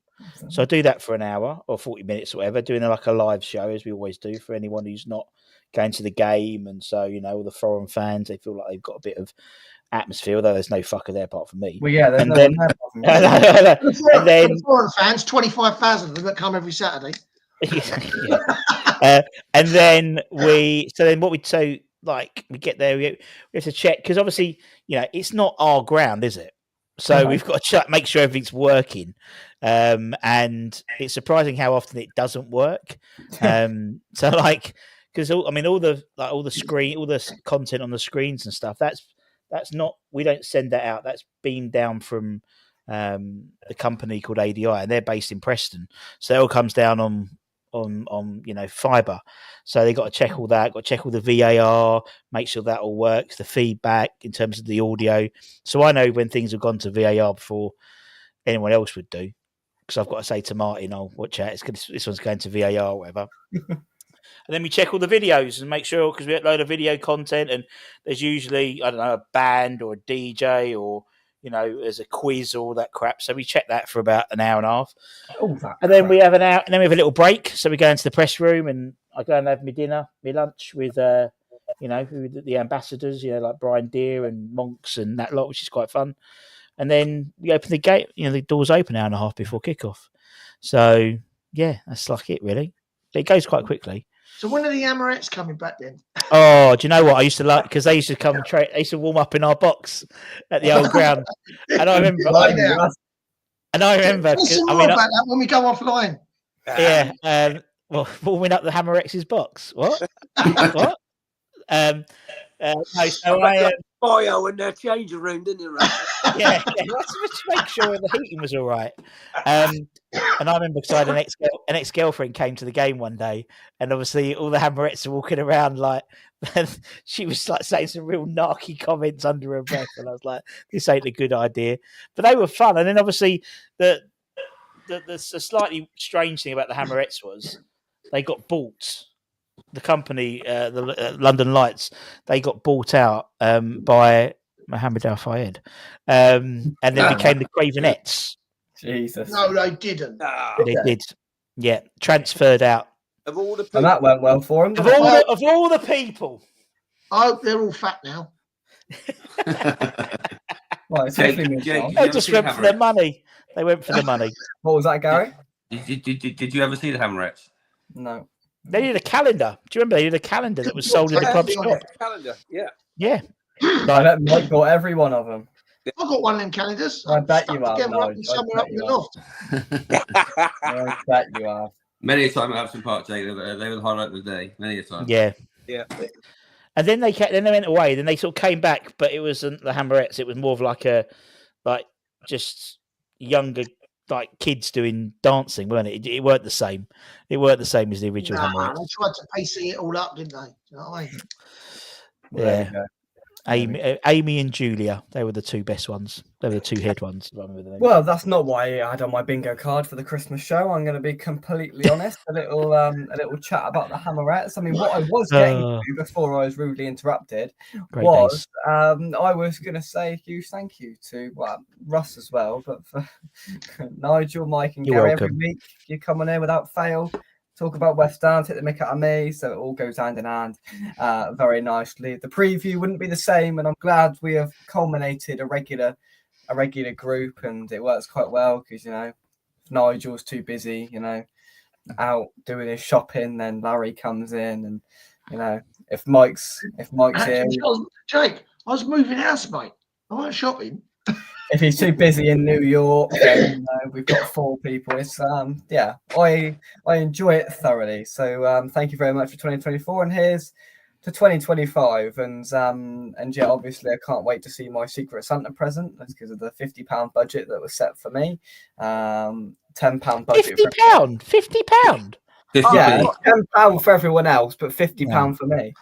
So I do that for an hour or 40 minutes or whatever, doing like a live show as we always do for anyone who's not going to the game. And so, all the foreign fans, they feel like they've got a bit of atmosphere, although there's no fucker there apart from me. Well, yeah, there's and no then, one there apart from me. And then foreign fans, 25,000 of them that come every Saturday. And then we get there, we have to check because obviously, it's not our ground, is it? So we've got to make sure everything's working, and it's surprising how often it doesn't work. So because all the content on the screens and stuff, that's not, we don't send that out. That's beamed down from the company called ADI, and they're based in Preston. So it all comes down on fiber. So they got to check all that, got to check all the VAR, make sure that all works, the feedback in terms of the audio. So I know when things have gone to VAR before anyone else would do, because I've got to say to Martin, "Oh, watch out, this one's going to VAR or whatever." And then we check all the videos and make sure, because we upload a video content, and there's usually, I don't know, a band or a DJ or there's a quiz or all that crap. So we check that for about an hour and a half. And then we have an hour, and then we have a little break. So we go into the press room and I go and have my dinner, my lunch with, the ambassadors, like Brian Deere and Monks and that lot, which is quite fun. And then we open the gate, the doors open an hour and a half before kickoff. So yeah, that's like it really. But it goes quite quickly. So when are the Amorettes coming back then? Oh, do you know what? I used to like, because they used to come and they used to warm up in our box at the old ground. And I remember, about that when we go offline. Yeah. Warming up the Hammerex's box. What? What? No, so bio in their changing room, didn't you? Yeah, let's make sure the heating was all right. And I remember because I had an ex-girlfriend came to the game one day, and obviously all the Hammerettes are walking around like, she was like saying some real narky comments under her breath, and I was like, this ain't a good idea. But they were fun, and then obviously the slightly strange thing about the Hammerettes was they got bought. The company, the London Lights, they got bought out by Mohammed Al Fayed, and then became the Cravenettes. Jesus. No, they didn't. They did. Yeah, transferred out. Of all the people. And that went well for them. Of all the people. I hope they're all fat now. Well, they just went for their money. They went for the money. What was that, Gary? Did you ever see the Hammerettes? No. They did a calendar. Do you remember? They did a calendar that was sold in the club shop. Calendar, yeah. Yeah. I bet Mike got every one of them. I've got one of them calendars. I bet you have. Somewhere up in the loft. I bet you have. Many a time at Hampton Park, Jake, they were the highlight of the day. Many a time. Yeah. Yeah. And then they went away. Then they sort of came back, but it wasn't the Hamorettes. It was more of like just younger kids doing dancing, weren't it? It weren't the same. It weren't the same as the original Hamorettes. They tried to PC it all up, didn't they? You know what I mean? Well, there we go. Amy and Julia, they were the two best ones. They were the two head ones. Well, that's not what I had on my bingo card for the Christmas show. I'm going to be completely honest. A little chat about the Hamorettes. I mean, what I was getting to before I was rudely interrupted was I was going to say a huge thank you to Russ as well, but for Nigel, Mike, and Gary. Every week you come on here without fail. Talk about West Ham, take the mick out of me, so it all goes hand in hand very nicely. The preview wouldn't be the same, and I'm glad we have culminated a regular group, and it works quite well because if Nigel's too busy, out doing his shopping, then Larry comes in, and if Mike's here, Jake, I was moving house, mate. I went shopping. If he's too busy in New York, then we've got 4 people. It's I enjoy it thoroughly. So thank you very much for 2024, and here's to 2025. And yeah, obviously I can't wait to see my Secret Santa present. That's because of the £50 budget that was set for me. £10 budget. £50. Yeah, £10 for everyone else, but £50 for me.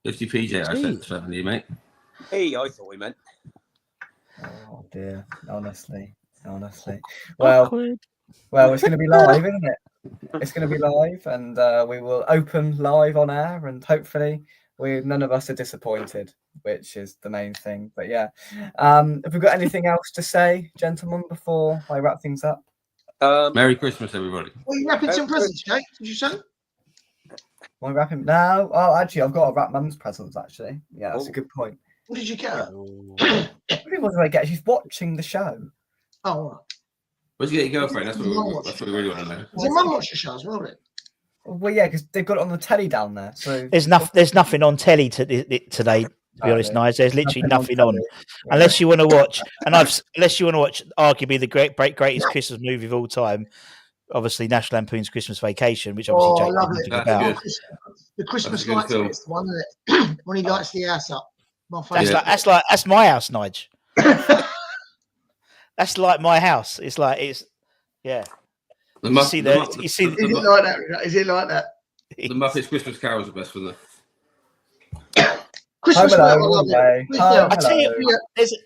50 PJ, I said for you, mate. Hey, I thought we meant. Oh dear, honestly. Well, it's going to be live, isn't it? It's going to be live, and we will open live on air, and hopefully none of us are disappointed, which is the main thing. But yeah, have we got anything else to say, gentlemen, before I wrap things up? Merry Christmas, everybody. Well, you wrapping some presents, Jake? Did you say? Am I wrapping now? Oh, actually, I've got to wrap Mum's presents. Actually, yeah, that's a good point. What did you get her? What did I get? She's watching the show. Oh, all right. Where'd you get your girlfriend? That's what we really want to know. Does your mum watch the show as well, then? Well, yeah, because they've got it on the telly down there. So there's nothing on telly today. To be honest, Nige, there's literally nothing on, unless you want to watch. Unless you want to watch, arguably the greatest Christmas movie of all time. Obviously, National Lampoon's Christmas Vacation, which obviously Jake didn't think about. The Christmas lights is the one that when he lights the house up. That's my house, Nige. That's like my house. Is it like that? Is it like that? The Muppets Christmas carols are best for the Christmas. I tell you,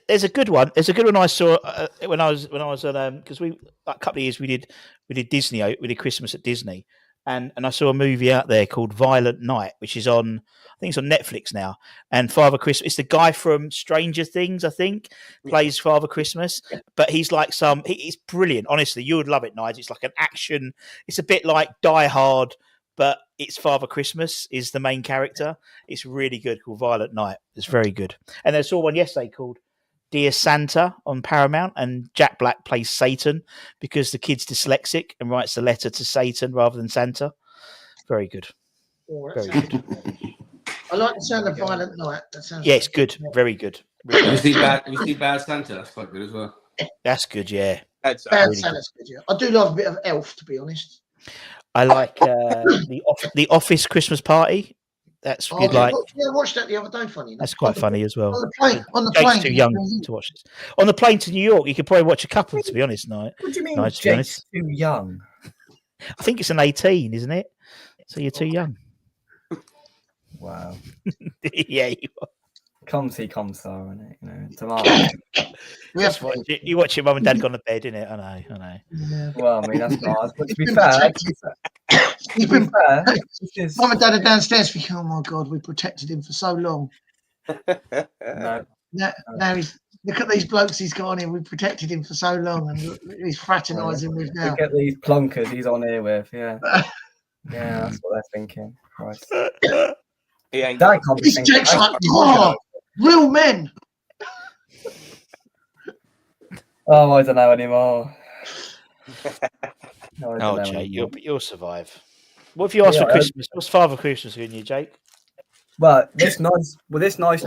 there's a good one. There's a good one I saw when I was on because a couple of years we did Disney. We did Christmas at Disney, and I saw a movie out there called Violent Night, which is on. I think it's on Netflix now. And Father Christmas, it's the guy from Stranger Things, I think, plays Father Christmas. But he's like he's brilliant. Honestly, you would love it, Nigel. It's like an action. It's a bit like Die Hard, but it's Father Christmas is the main character. It's really good, called Violent Night. It's very good. And I saw one yesterday called Dear Santa on Paramount, and Jack Black plays Satan because the kid's dyslexic and writes a letter to Satan rather than Santa. Very good. Very good. I like the sound of Violent Night. That sounds it's good. Very good. Have you seen Bad Santa? That's quite good as well. That's good, yeah. Bad Santa's good, yeah. I do love a bit of Elf, to be honest. I like the Office Christmas Party. That's good. I watched that the other day. Funny. That's quite funny as well. On the plane. Jake's too young to watch this. On the plane to New York, you could probably watch a couple. To be honest, Night. What do you mean? Jake's too young. I think it's an 18, isn't it? So you're too young. Wow. Yeah, you are. Comsar, isn't it? Tomorrow. You watch your mum and dad gone to bed, innit? I know. Yeah. Well, I mean, that's not. But to be fair, Mum and dad are downstairs thinking, oh my God, we protected him for so long. Now he's look at these blokes he's got on him. We protected him for so long, and he's fraternising with now. Look at these plonkers he's on here with. Yeah, that's what they're thinking. Christ. He ain't. Jake's like, real men. Oh, I don't know anymore. Jake, you'll survive. What have you asked for Christmas? What's Father Christmas giving you, Jake? Well, this nice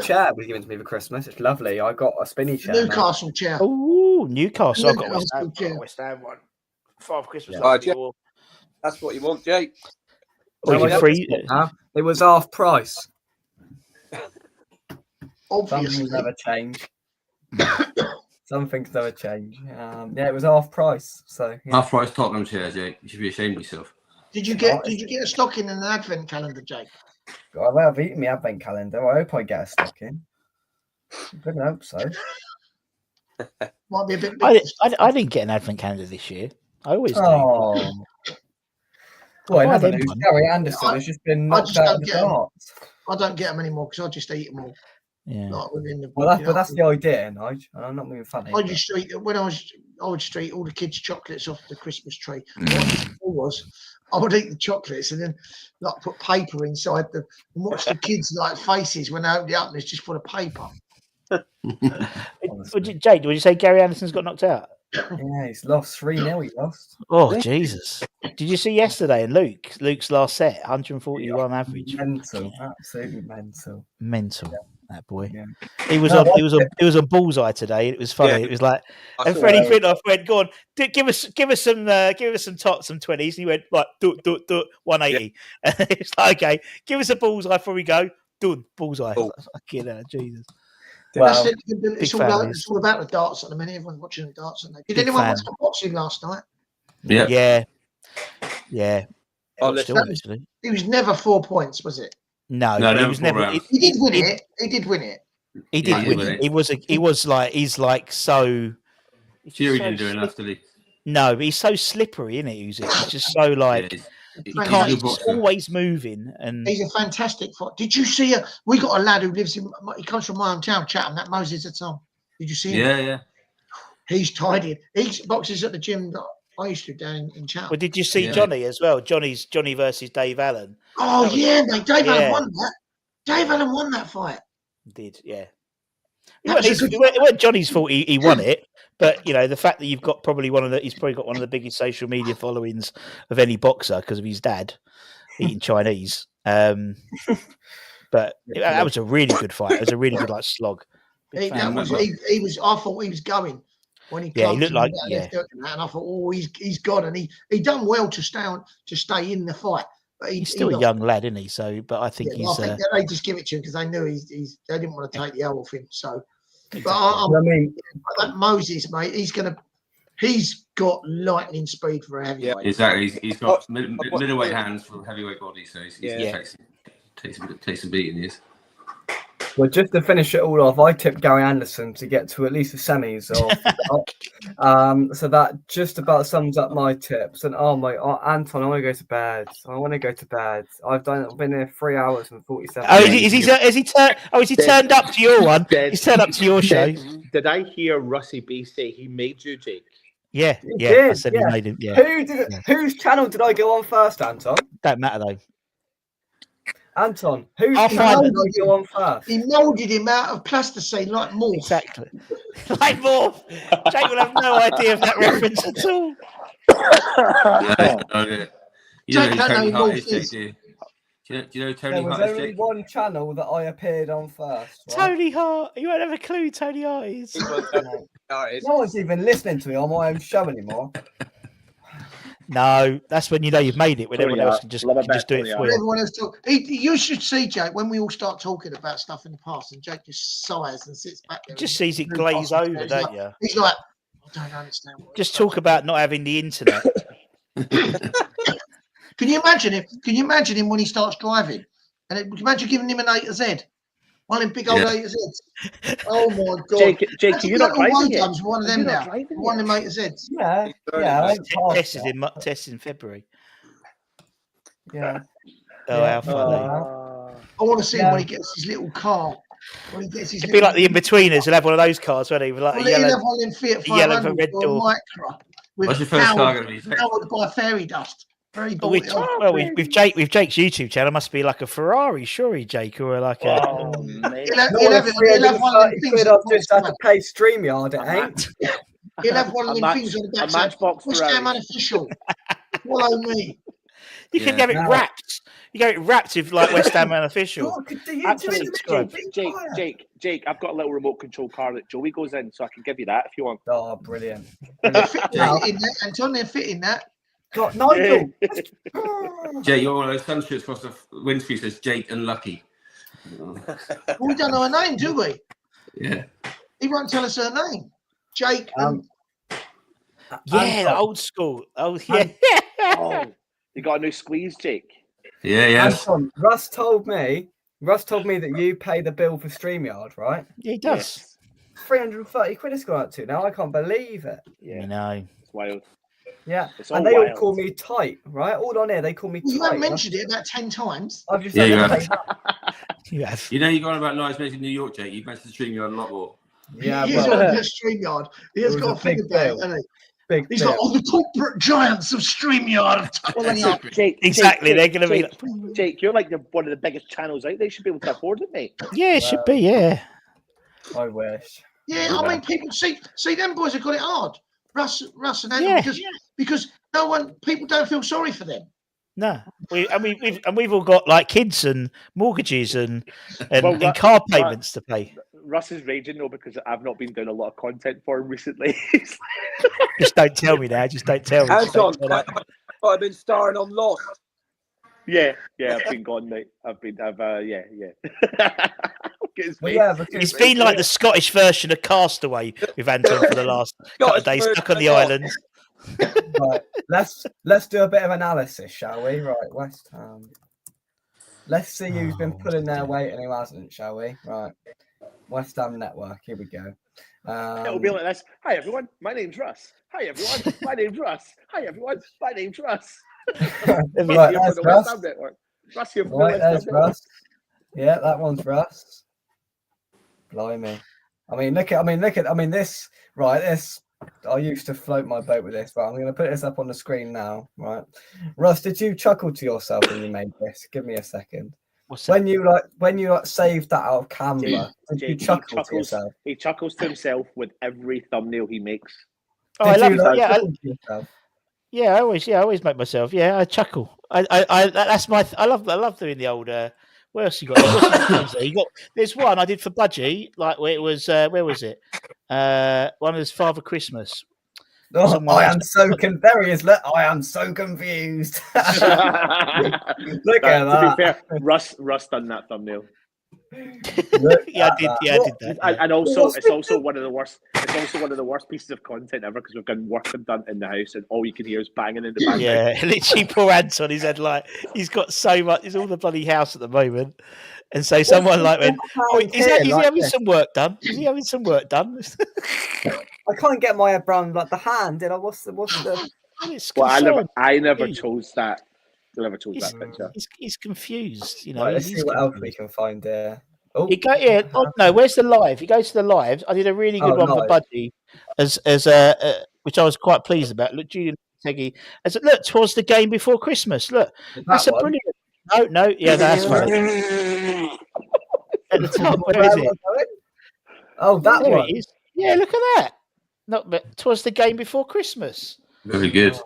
chair was given to me for Christmas. It's lovely. I got a spinny chair. Newcastle chair. Oh, Newcastle. I've got a West Ham one. Father Christmas. That's what you want, Jake. It was half price. Some things never change. Some things never change. Yeah, it was half price. So yeah. Half price Tottenham shares, Jake. You should be ashamed of yourself. Did you get a stocking and an advent calendar, Jake? God, I've eaten my advent calendar. I hope I get a stocking. I don't hope so. Might be a bit big. I didn't get an advent calendar this year. I always do. Well, in other news, Gary Anderson has just been knocked out of the darts. I don't get them anymore because I just eat them all. Yeah. Like within the, Well, that's the idea, Nigel. I'm not being funny. I used to eat when I would just eat all the kids' chocolates off the Christmas tree. What I would eat the chocolates and then like put paper inside and watch the kids like faces when they opened it up and it's just full of paper. Jake, would you say Gary Anderson's got knocked out? Yeah, he's lost 3-0. He lost. Oh Jesus! Did you see yesterday? And Luke's last set, 141 average. Mental, absolutely mental. Mental. Yeah. That boy. Yeah. He was on bullseye today. It was funny. Yeah. It was like, and Freddie Flintoff went, "Go on, give us some tots, some 20s." And he went like, do 180. Yeah. And it's like, okay, give us a bullseye before we go. Done, bullseye. Fucking hell, Jesus. Well, it's all about the darts at the minute. Everyone's watching the darts. Did anyone watch the boxing last night? Yeah. Oh, he was never 4 points, was it? No, he was never. He did win it. He did win it. He did win it. He's like so. Fury didn't do enough, did he? No, but he's so slippery, isn't he? He's just so like. He's always moving, and he's a fantastic fighter. Did you see? We got a lad who lives in. He comes from my hometown, Chatham. That Moses at Tom. Did you see him? Yeah. He's tidy. He boxes at the gym that I used to down in Chatham. Well, did you see Johnny as well? Johnny versus Dave Allen. Oh mate. Dave Allen won that. Dave Allen won that fight. Did it wasn't Johnny's fault he won it, but you know the fact that you've got he's probably got one of the biggest social media followings of any boxer because of his dad eating Chinese. But that was a really good fight. It was a really good slog. He was. I thought he was going when he. Yeah, he looked like and I thought, he's gone, and he done well to stay in the fight. But he's still a young lad, isn't he? So, but I think he's. I think they just give it to him because they knew they didn't want to take the L off him. So, exactly. But I mean, that Moses, mate, he's got lightning speed for a heavyweight. Yeah, exactly. He's got middleweight hands for a heavyweight body, so he's takes some beating. Yes. Well, just to finish it all off, I tipped Gary Anderson to get to at least the semis. So that just about sums up my tips. And Anton, I want to go to bed. I've been here 3 hours and 47 minutes. Is he turned up to your one? He's turned up to your show. Did I hear Russie B say he made you, Jake? Yeah. I said he made him. Yeah. Whose channel did I go on first, Anton? Don't matter though. Anton, whose channel did I go on first? He moulded him out of plasticine like Morph. Exactly. Like Morph. Jake will have no idea of that reference at all. You know who Tony Hart is, Jake, do you? Do you know Tony Hart is, Jake? There was only one channel that I appeared on first. Right? Tony Hart. You won't have a clue who Tony Hart is. No one's even listening to me on my own show anymore. No, that's when you know you've made it. When everyone else can just do it for you. Everyone else talk. You should see Jake when we all start talking about stuff in the past, and Jake just sighs and sits back there. Just sees it glaze over, don't you? He's like, I don't understand. Just talk about not having the internet. Can you imagine him? Can you imagine him when he starts driving? And imagine giving him an A to Z. One of them big old A to Zs. Oh my God. Jake, you're not driving yet. One of them now. One of them A to Zs. Yeah. Test in February. Yeah. How funny. I want to see him when he gets his little car. It'd be like the in-betweeners. He'll have one of those cars, won't he? Like he'll have one in Fiat 500 red door. Micra. What's your first car going to be? Powered by fairy dust. With Jake's YouTube channel, must be like a Ferrari, surely, Jake, or like a. He'll have one of them things. I've just had to pay StreamYard, it ain't. He'll have one of them things on the backside. What's damn unofficial? Follow me. You can get it wrapped. You get it wrapped with like West Ham Unofficial. Jake, I've got a little remote control car that Joey goes in, so I can give you that if you want. Oh, brilliant! Antonio fit in that. God, Nigel. Jake, you're one of those sun shirts across the windscreen says Jake Unlucky. We don't know her name, do we? Yeah. He won't tell us her name. Jake and Yeah, the old school. Oh, yeah. Oh, you got a new squeeze, Jake? Yeah, yeah. Anton, Russ told me that you pay the bill for StreamYard, right? Yeah, he does. 330 quid it's gone up to now. I can't believe it. Yeah. You know. It's wild. Yeah. It's all And they all wild. call me tight, right? All on here, they call me you tight. haven't mentioned it about 10 times. I've just Yeah, you had to have. say Yes. You know, you're going about nice mentioning New York, Jake. You've mentioned StreamYard a lot more. Yeah, he is well, on the StreamYard. He has it got a was a thing big about it, bill. hasn't he? Big He's bill. like, the corporate giants of StreamYard. Well, that's Jake. Exactly, Jake, they're going to be Jake, Jake, you're like one of the biggest channels out. They should be able to afford it, mate. Yeah, it should be. Yeah. I wish. Yeah, I mean, people see them boys have got it hard. Russ and Anton, because people don't feel sorry for them. No, we've all got like kids and mortgages and car payments to pay. Russ is raging though because I've not been doing a lot of content for him recently. Just don't tell me now. Just don't tell me. Anton, I've been starring on Lost. Yeah, I've been gone, mate. Yeah. It's been like the Scottish version of Castaway with Anton for the last couple of days, stuck on the island. Right, let's do a bit of analysis, shall we? Right, West Ham. Let's see who's been pulling their weight and who hasn't, shall we? Right, West Ham Network. Here we go. It'll be like this. Hi everyone, my name's Russ. Hi everyone, my name's Russ. Hi everyone, my name's Russ. Right, there's Russ. Russ here from Right, the there's Russ. Yeah, that one's Russ. Blimey. I mean, look at this. Right, this. I used to float my boat with this, but I'm going to put this up on the screen now. Right, Russ, did you chuckle to yourself when you made this? Give me a second. When you saved that out of Canva, did you chuckle to yourself? He chuckles to himself with every thumbnail he makes. Oh, I love it. Yeah, I always make myself. Yeah, I chuckle. I love doing the old. Where else you got? There's one I did for Budgie, like where it was. Where was it? One of his Father Christmas. Oh, I am so there he is. Look, I am so confused. Look at that. To be fair, Russ done that thumbnail. Yeah, I did that. And also, it's also one of the worst. It's also one of the worst pieces of content ever because we've got work done in the house, and all you can hear is banging in the background. Yeah, literally, poor Anton. He's had he's got so much. It's all the bloody house at the moment, and so someone like went, "Oh, is he having some work done? Is he having some work done?" I can't get my head around like the hand. And what's the? Well, I never chose that. I never chose that picture. He's confused. You know. Right, let's see what else we can find there. Oh, no. Where's the live? He goes to the lives. I did a really good one for Budgie, as which I was quite pleased about. Look, Julian Teggy. I said, look, 'twas the game before Christmas. Look, that's a brilliant. No, yeah, that's right. At the top, where is it? Oh, that there one. It is. Yeah, look at that. Not, but 'twas the game before Christmas. Very good.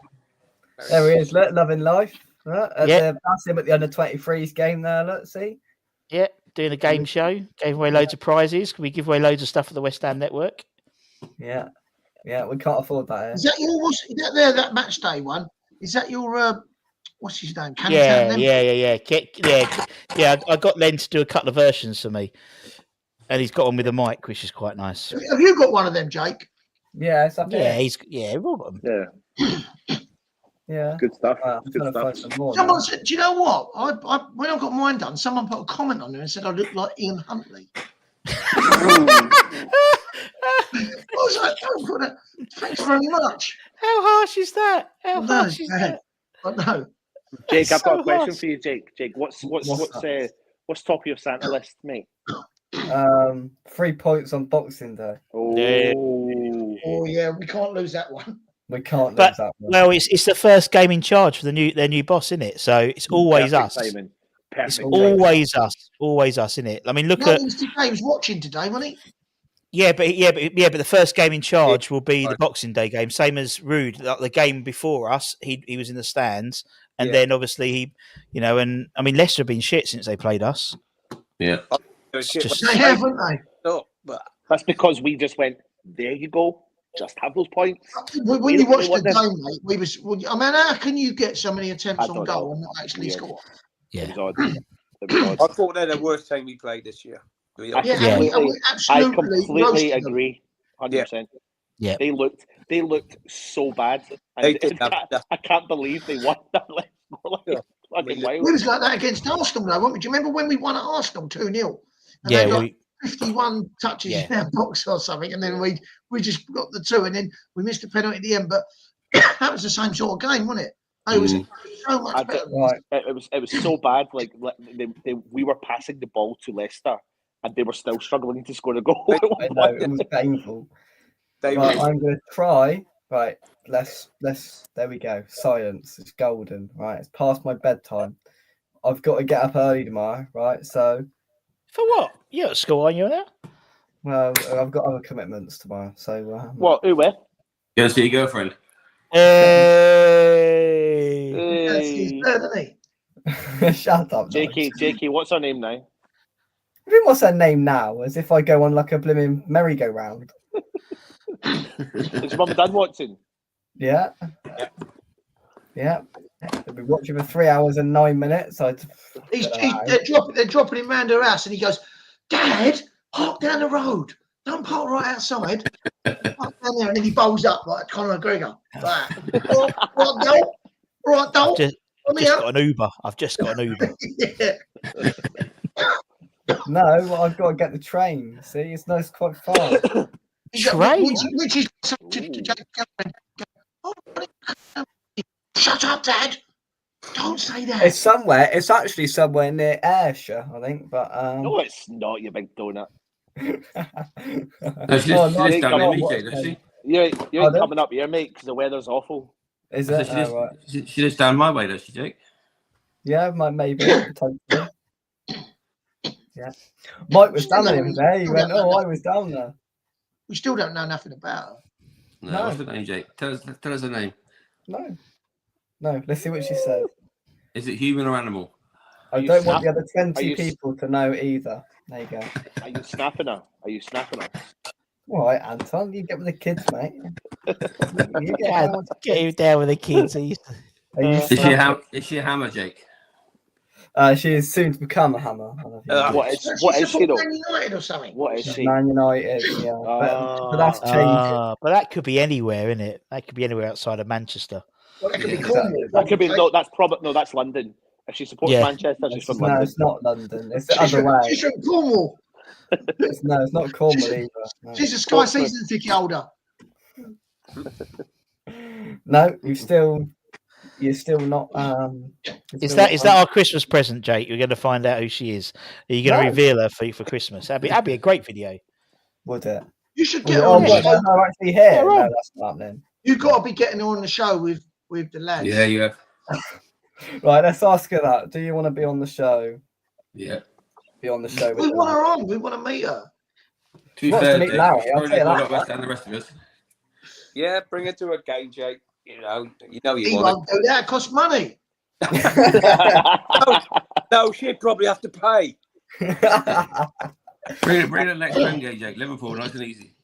There he is. Look, loving life. Yeah, that's him at the under-23s game there. Let's see. Yeah, doing a game show, gave away loads of prizes. We give away loads of stuff for the West Ham Network. Yeah, we can't afford that. Here. Is that your that match day one? Is that your what's his name? Yeah. I got Len to do a couple of versions for me, and he's got on with a mic, which is quite nice. Have you got one of them, Jake? Yeah, it's up there. We've all got them. Yeah. Good stuff. Good stuff. Someone said, do you know what? When I got mine done, someone put a comment on there and said I look like Ian Huntley. I was like, oh, thanks very much. How harsh is that? How harsh is that? I know. Jake, I've got a question for you, Jake. Jake, what's top of your Santa list, mate? 3 points on Boxing Day. Oh yeah, we can't lose that one. We can't but, lose that one. Well, it's the first game in charge for their new boss, isn't it? So it's always us. Timing. It's always us, isn't it? I mean, look at. He was watching today, wasn't he? Yeah, but the first game in charge will be the Boxing Day game, same as Rude. Like the game before us, he was in the stands, and then obviously he, and I mean Leicester have been shit since they played us. Yeah, they haven't they? No, but that's because we just went. There you go. Just have those points. When you watched the game, mate, I mean, how can you get so many attempts on goal and not actually score? Yeah. I thought they're the worst team we played this year. I completely agree. 100%. Yeah. They looked so bad. They And did I can't believe they won that. Fucking We wild. was like that against Arsenal, though, weren't we? Do you remember when we won at Arsenal 2-0? And Yeah, they got 51 touches in our box or something, and then we just got the 2, and then we missed a penalty at the end. But that was the same sort of game, wasn't it? It was so much better. It was so bad. Like we were passing the ball to Leicester, and they were still struggling to score a goal. I know, it was painful. Right, I'm going to try. Right, let's. There we go. Science. It's golden. Right, it's past my bedtime. I've got to get up early tomorrow. Right, so. For what? You're at school, aren't you now? Well, I've got other commitments tomorrow. So. What? Who? Where? Go and see your girlfriend. Hey. Shut up, Jakey, what's her name now? What's her name now? As if I go on like a blooming merry-go-round. Is Mum and Dad watching? Yeah. Yeah. They've been watching for 3 hours and 9 minutes. They're dropping him round her house, and he goes, "Dad, park down the road. Don't park right outside. Park down there." And then he bowls up like Conor McGregor. Right, right, I've just got an Uber. I've just got an Uber. No, well, I've got to get the train. See, it's quite far. Train? Which is shut up, Dad. Don't say that. It's somewhere. It's actually somewhere near Ayrshire, I think. But no, it's not. You big donut. No, she lives down in Meaty, doesn't she? You ain't coming up here, mate, because the weather's awful. Is So it? she lives down my way, does she, Jake? Yeah, maybe. Potentially. Yeah. Mike was down there today. He went, "Oh, I was down there." We still don't know nothing about her. No. What's her name, Jake? Tell us her name. No. Let's see what she says. Is it human or animal? I don't want the other 20 people to know either. There you go. Are you snapping her? All right, Anton, you get with the kids, mate. You Get you down with the kids. Is she a hammer, Jake? She is soon to become a hammer. What is she? Man United or something? What is she? Man United, yeah. But that's changing. But that could be anywhere, isn't it? That could be anywhere outside of Manchester. Well, that could be Cornwall. That could be that's London. If she supports Manchester, she's from London. No, it's not London. It's the other way. She's from Cornwall. It's not Cornwall either. No. She's a Sky season ticket holder. No, you're still not. Is that our Christmas present, Jake? You're going to find out who she is. Are you going to reveal her for Christmas? That'd be a great video. Would it? You should get her on the show. No, actually here. No, that's not happening. You've got to be getting her on the show with the lads. Yeah, you have. Right, let's ask her that. Do you want to be on the show? Yeah. Be on the show. We want her on. We want to meet her. To be fair, Jake, I'll tell you that. And the rest of us. Yeah, bring her to a game, Jake. You know He you won't want do that. It costs money. No, she'd probably have to pay. Bring it next home game, Jake. Liverpool, nice and easy.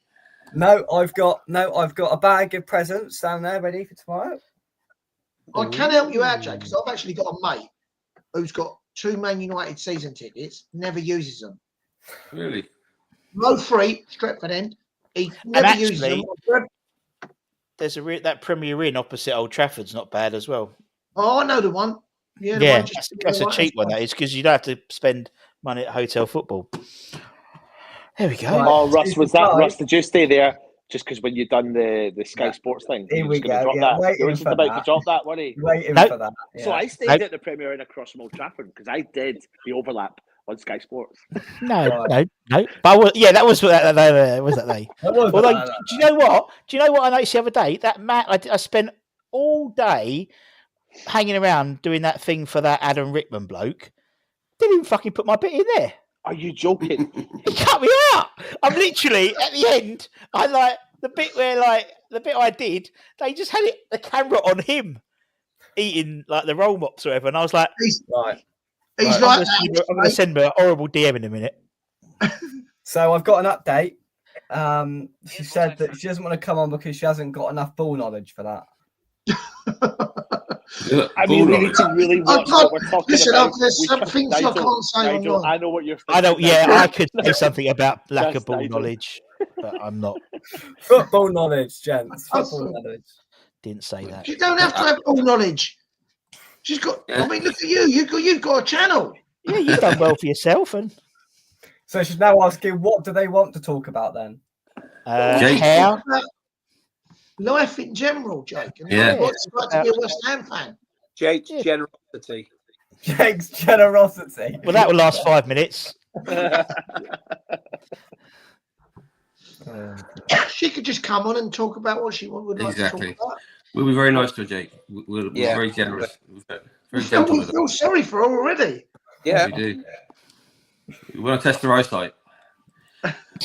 No, I've got a bag of presents down there ready for tomorrow. I can help you out, Jake, because I've actually got a mate who's got 2 Man United season tickets, never uses them. Really? No free, Stretford end. He never uses them. There's that Premier Inn opposite Old Trafford's not bad as well. Oh, I know the one. Yeah, that's a cheap one. That is because you don't have to spend money at hotel football. There we go. Oh, Russ, did you stay there just because when you done the Sky Sports thing? Here we go. You were just about to drop that, weren't you? Waiting for that. Yeah. So I stayed at the Premier Inn across from Old Trafford because I did the overlap on Sky Sports. No. But that was that day. Although, do you know what? I noticed the other day? That Matt, I spent all day hanging around doing that thing for that Adam Rickman bloke. Didn't even fucking put my bit in there. Are you joking? He cut me out. I'm literally at the end. I like the bit I did. They just had the camera on him eating like the roll mops or whatever, and I was like, I'm going to send her a horrible DM in a minute. So I've got an update. She said that she doesn't want to come on because she hasn't got enough ball knowledge for that. I mean, we need to really watch what we're talking Listen, about. there's some things I can't say Nigel, online. I know what you're thinking. I don't. Yeah, Nigel. I could say something about lack Just of ball Nigel. knowledge, but I'm not. Football knowledge, gents. Football knowledge. Didn't say that. You don't have to have all knowledge. She's got. I mean, look at you. You've got a channel. Yeah, you've done well for yourself, and so she's now asking, what do they want to talk about then? How? Life in general, Jake. And Yeah. what's it like to be a West Ham fan? Jake's generosity. Jake's generosity. Well, that will last 5 minutes. She could just come on and talk about what she would like Exactly. to talk about. We'll be very nice to her, Jake. We're very generous. Very We gentle with her. feel sorry for her already. Yeah. We do. We want to test her eyesight.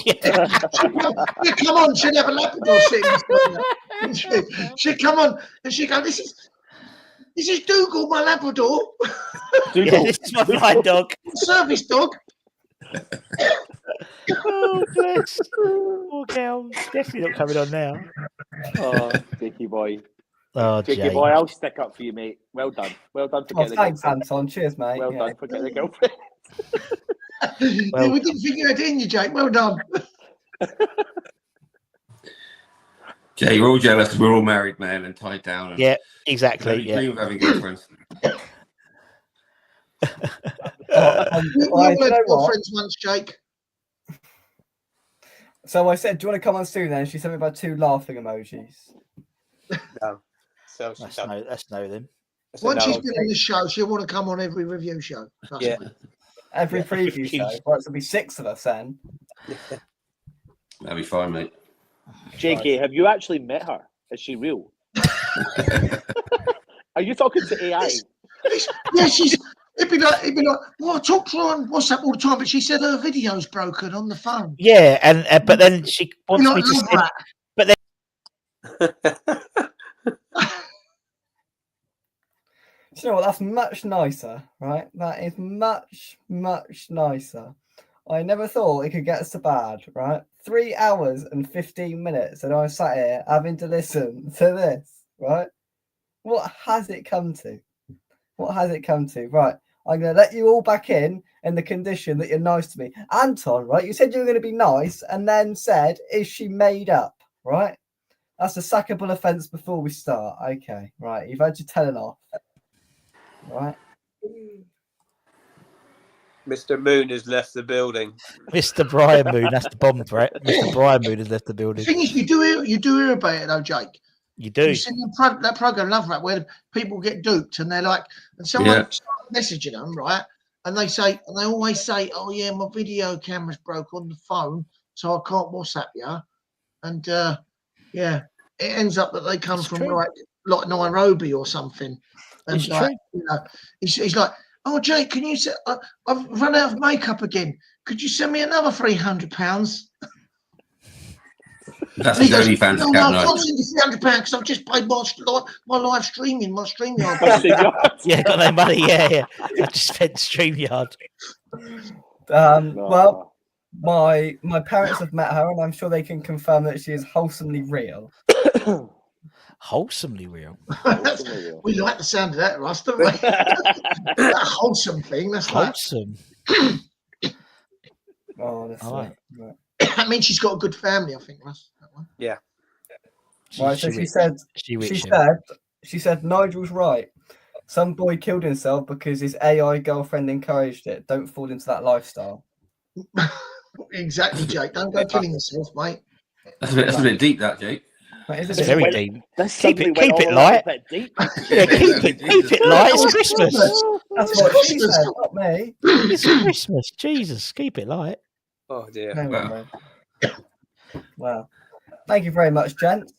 Yeah, come on, she'd have a Labrador sitting beside her. She'd come on and she'd go, this is Dougal, my Labrador. Yeah, this is my blind dog. Service dog. Oh, bless. Poor girl. Definitely not coming on now. Oh, Jakey boy. Oh, Jakey Jake. boy, I'll stick up for you, mate. Well done. Well done for getting Thanks, Anton. Cheers, mate. Well done for getting a girlfriend. Yeah, we didn't think you had it in you, Jake. Well done. Jay, you're all jealous because we're all married men and tied down. And Yeah, exactly. Yeah. dream of having girlfriends. We all had girlfriends once, Jake. So I said, do you want to come on soon then? She sent me about 2 laughing emojis. No. So Let's know them. Once she's been on the show, she'll want to come on every review show. Trust me. Every preview show. Well, it'll be 6 of us then. That'll be fine, mate. Jakey, have you actually met her? Is she real? Are you talking to AI? Yeah, it'd be like, well, I talk to her on WhatsApp all the time, but she said her video's broken on the phone. Yeah, and but then she wants You're me not to love send, that. but then Do you know what? That's much nicer, right? That is much, much nicer. I never thought it could get so bad, right? 3 hours and 15 minutes, and I sat here having to listen to this, right? What has it come to? What has it come to? Right, I'm going to let you all back in the condition that you're nice to me. Anton, right? You said you were going to be nice, and then said, is she made up, right? That's a sackable offence before we start. Okay, right. You've had your telling off. Right. Mr. Moon has left the building. Mr. Brian Moon, that's the bomb threat. Mr. Brian Moon has left the The building. thing is, you do hear about it though, Jake. You do. You see that program, Love Rap, where people get duped and they're like, and someone starts messaging them, right? And they always say, "Oh yeah, my video camera's broke on the phone, so I can't WhatsApp you." And yeah, it ends up that they come from like Nairobi or something. And It's true. You know, he's like, "Oh Jake, can you say I've run out of makeup again? Could you send me another £300?" That's his OnlyFans account No, I now. can't send you £300 because I've just paid my live streaming, my StreamYard. Yeah, got no money. Yeah. I just spent StreamYard. Well, my parents have met her, and I'm sure they can confirm that she is wholesomely real. Wholesomely real. We like the sound of that, Russ, don't we? That wholesome thing. That's wholesome. Honestly. Right. I mean, she's got a good family, I think, Russ. That one. Yeah. Right, so she said Nigel's right. Some boy killed himself because his AI girlfriend encouraged it. Don't fall into that lifestyle. Exactly, Jake. Don't go killing yourself, mate. That's a bit deep, that, Jake. That's very deep. Keep it light. Yeah, keep it light. It's Christmas. That's what she said, not me. It's Christmas. Jesus, keep it light. Oh dear. Hang on, man. Well, thank you very much, gents.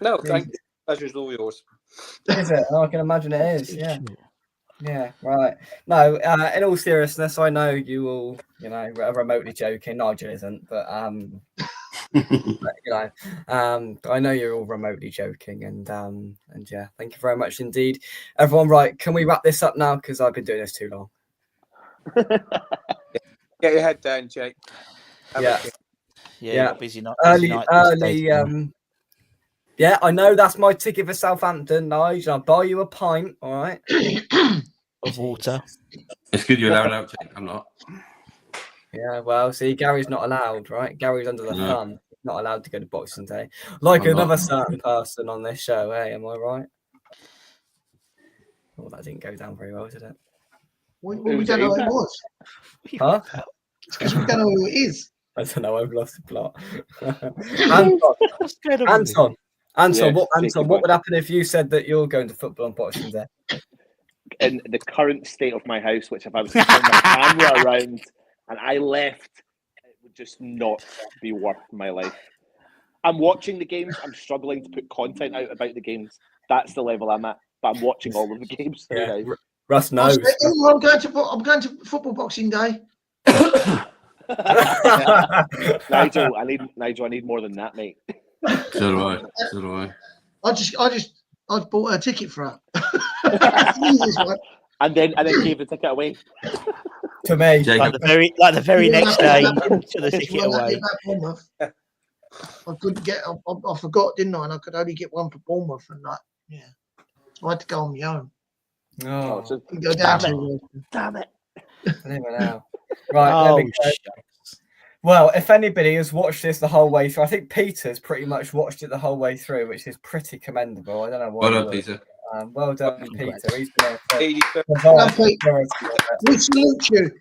No, thank you. Pleasure's all yours. Is it? Oh, I can imagine it is. Yeah. Yeah, right. No, in all seriousness, I know you all, are remotely joking. Nigel isn't, but I know you're all remotely joking, and yeah, thank you very much indeed, everyone. Right, can we wrap this up now? Because I've been doing this too long. Get your head down, Jake. Yeah. Busy night. Early Yeah, I know that's my ticket for Southampton, Nigel. I'll buy you a pint, all right? Of water. It's good you're allowed out, Jake. I'm not. Yeah, well, see, Gary's not allowed, right? Gary's under the No. thumb. He's not allowed to go to Boxing Day. Like I'm another not. certain person on this show, hey, am I right? Well, that didn't go down very well, did it? We don't know who it was. Huh? It's because we don't know who it is. I don't know, I've lost the plot. Anton, what would happen if you said that you're going to football on Boxing Day? In the current state of my house, which if I was to turn my camera around and I left, it would just not be worth my life. I'm watching the games. I'm struggling to put content out about the games. That's the level I'm at. But I'm watching all of the games. Yeah. Russ knows. I'm going to football Boxing Day. Nigel, I need more than that, mate. So do I. So do I. I bought a ticket for her. and then gave the ticket away. To me, like the very next day, to the ticket away. I couldn't get. I forgot, didn't I? And I could only get one for Bournemouth, and yeah, I had to go on my own. Oh, go down damn it! Right, let me go. Well, if anybody has watched this the whole way through, I think Peter's pretty much watched it the whole way through, which is pretty commendable. I don't know why. Well done, Peter. Well done, Peter. He's been we salute you.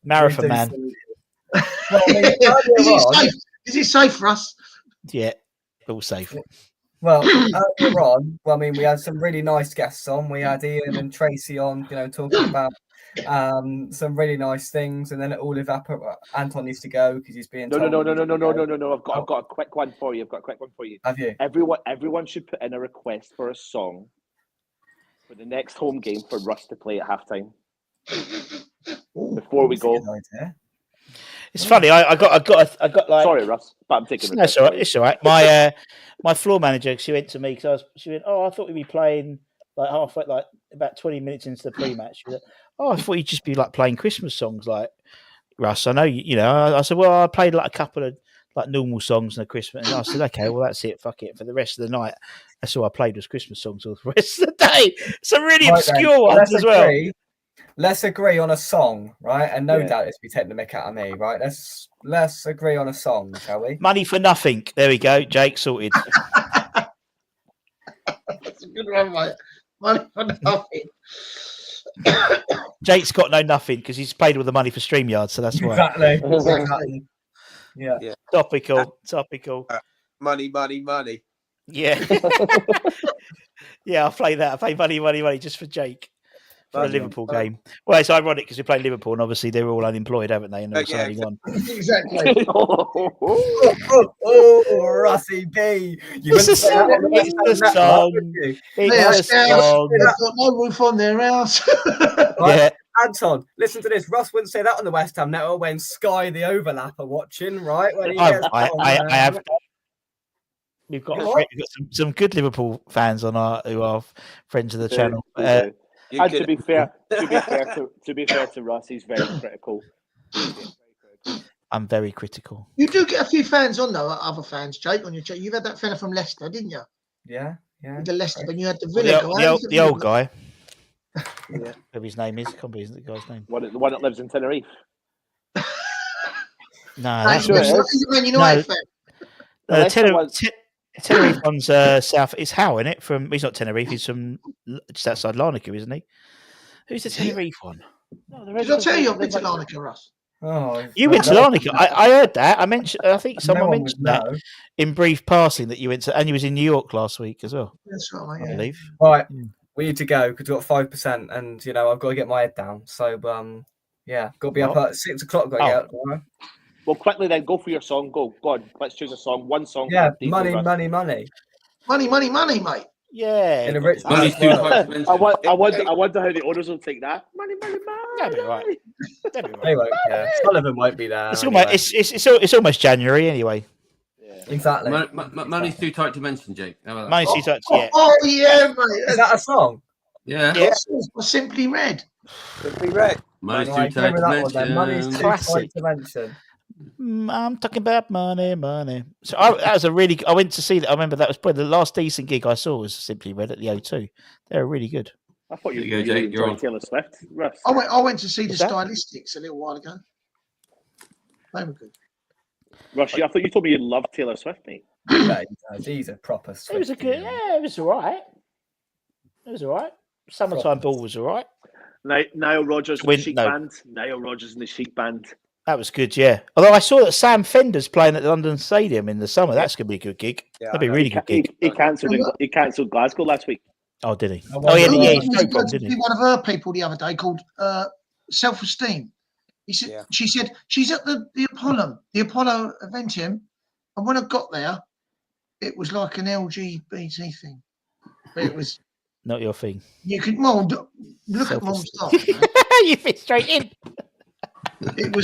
Marathon man. Well, is it safe for us? Yeah, all safe. Well, earlier on, we had some really nice guests on. We had Ian and Tracy on, talking about some really nice things, and then it all evaporated. Anton needs to go because he's being told. No. I've got a quick one for you. Have you? Everyone should put in a request for a song for the next home game for Russ to play at halftime. Before we go. It's funny. I got like. Sorry, Russ, but I'm taking. No, it's all right. It's all right. My floor manager, she went to me because she went, "Oh, I thought we'd be playing like halfway, like about 20 minutes into the pre-match." She went, "Oh, I thought you'd just be like playing Christmas songs, like Russ. I know you know." I said, "Well, I played like a couple of like normal songs and a Christmas." And I said, "Okay, well that's it. Fuck it. For the rest of the night, that's all I played was Christmas songs all the rest of the day. Some really obscure ones as well." Let's agree on a song, right? And no doubt it's be taking the mick out of me, right? Let's agree on a song, shall we? Money for Nothing. There we go. Jake sorted. That's a good one, mate. Money for Nothing. Jake's got no nothing because he's paid all the money for StreamYard, so that's why. Exactly. Yeah. Topical. Money. Yeah. Yeah, I'll play that. I play money just for Jake. For a Liverpool game. Well, it's ironic because we play Liverpool and obviously they're all unemployed, haven't they? And they're only one. Exactly. Rusty B. It's a song. They've got no roof on their house. Yeah. Anton, listen to this. Russ wouldn't say that on the West Ham network when Sky the Overlap are watching, right? When I have. We've got some good Liverpool fans on who are friends of the channel. And to be fair to Russ, he's very critical. I'm very critical. You do get a few fans on though, other fans, Jake, on your chat. You've had that fella from Leicester, didn't you? Yeah. With the Leicester, when you had the Villa guy. The old guy. Yeah. Whatever his name is, can't remember his guy's name. The one that lives in Tenerife. No, that's he's a Man United fan. Tenerife one's south. It's Howe, isn't it? He's not Tenerife. He's from just outside Larnaca, isn't he? Who's the Tenerife one? Did I tell you I've been to Larnaca, Russ? Oh, you went to Larnaca. I heard that. I think someone mentioned that in brief passing that you went to, and you was in New York last week as well. That's right, I believe. Right, we need to go because we've got 5%, and I've got to get my head down. So got to be up at 6 o'clock. Got to get out tomorrow. Well, quickly then, go for your song. Go on. Let's choose a song. One song. Yeah, money, mate. Yeah. In a rich Money's too hard to mention. I wonder how the owners will take that. Money. That'd be right. They won't care. Sullivan won't be there. It's almost January anyway. Yeah. Exactly. Money's too tight to mention, Jake. Money's too tight. Yeah. Oh yeah, mate. Is that a song? Yeah. Simply Red. Simply Red. Money's too tight to mention. Money's too tight to mention. I'm talking about money. So that was a really. I went to see that. I remember that was probably the last decent gig I saw was Simply Red at the O2. They were really good. I thought you There you go, really Jake, you're enjoyed Taylor Swift, Russ. I went to see the What's that? Stylistics a little while ago. They were good. Rushy, I thought you told me you loved Taylor Swift, mate. No, these are proper. It was a good. Yeah, it was all right. It was all right. Summertime Ball was all right. Nile Rodgers and Win- the Chic no. Band. Niall Rodgers and the Chic Band. That was good, yeah. Although I saw that Sam Fender's playing at the London Stadium in the summer. That's going to be a good gig. That'd be a really good gig. He cancelled Glasgow last week. Oh, did he? Oh, Oh, yeah, well, yeah. I He's no problem, to didn't see he? one of her people the other day called Self-Esteem. He said, She said she's at the Apollo Eventim, and when I got there, it was like an LGBT thing. But it was Not your thing. you could look at Mum's stuff. You fit straight in. It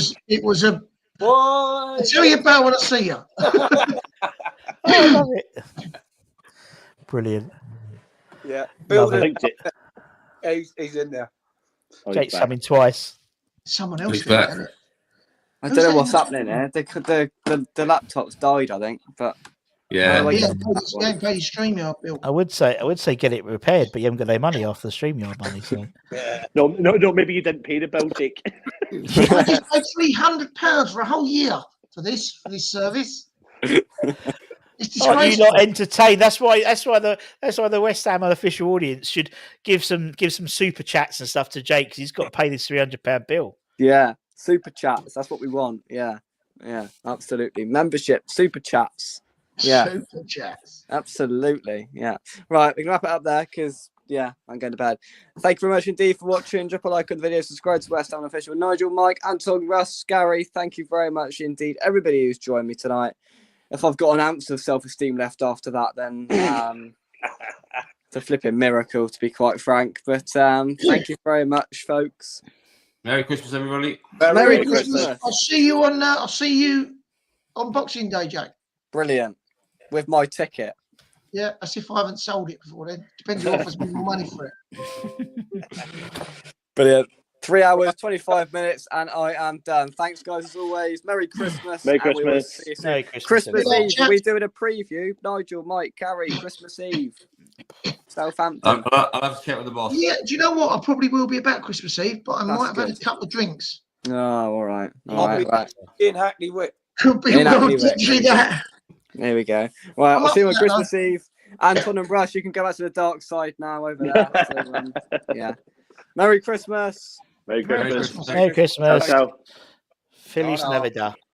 was a. Boy, I'll tell you about when I see you. Oh, I love it. Brilliant. Yeah, Love Bill. it. He's in there. Jake's coming twice. Someone else. He's back. I don't know what's happening there. The laptop's died, I think. But Yeah. Oh, You yeah. ain't paid your StreamYard bill. I would say get it repaired, but you haven't got no money after the StreamYard money. So No, maybe you didn't pay the bill, Jake. I just paid £300 for a whole year for this service. It's are you disgraceful. not entertained? That's why the West Ham Unofficial audience should give some super chats and stuff to Jake because he's got to pay this £300 bill. yeah, super chats. That's what we want. Yeah, absolutely. Membership, super chats. Yeah, Super chats. absolutely. Yeah. Right, we can wrap it up there because I'm going to bed. Thank you very much indeed for watching. Drop a like on the video, subscribe to West Ham Unofficial. Nigel, Mike, Anton, Russ, Gary, thank you very much indeed. Everybody who's joined me tonight. If I've got an ounce of self-esteem left after that, then it's a flipping miracle, to be quite frank. But thank you very much, folks. Merry Christmas, everybody. Merry Christmas. I'll see you on Boxing Day, Jack. Brilliant. With my ticket. Yeah, as if I haven't sold it before then. Depends who offers me more money for it. Brilliant. 3 hours, 25 minutes, and I am done. Thanks, guys, as always. Merry Christmas. Merry and we will Christmas. see you soon. Merry Christmas, Christmas everybody. Eve. Are we doing a preview? Nigel, Mike, Gary, Christmas Eve. Southampton. I'll have to check with the boss. Yeah, do you know what? I probably will be about Christmas Eve, but I That's might have had a good. couple of drinks. Oh, all right. I'll be Right. in Hackney Wick. Could be In well Hackney Wick. potentially that. There we go. Right, I'm I'll see you up on for that, Christmas Eve. Anton and Rush, you can go back to the dark side now over there. So, yeah. Merry Christmas. Merry Christmas. Merry Christmas. Ciao, ciao. Feliz Navidad.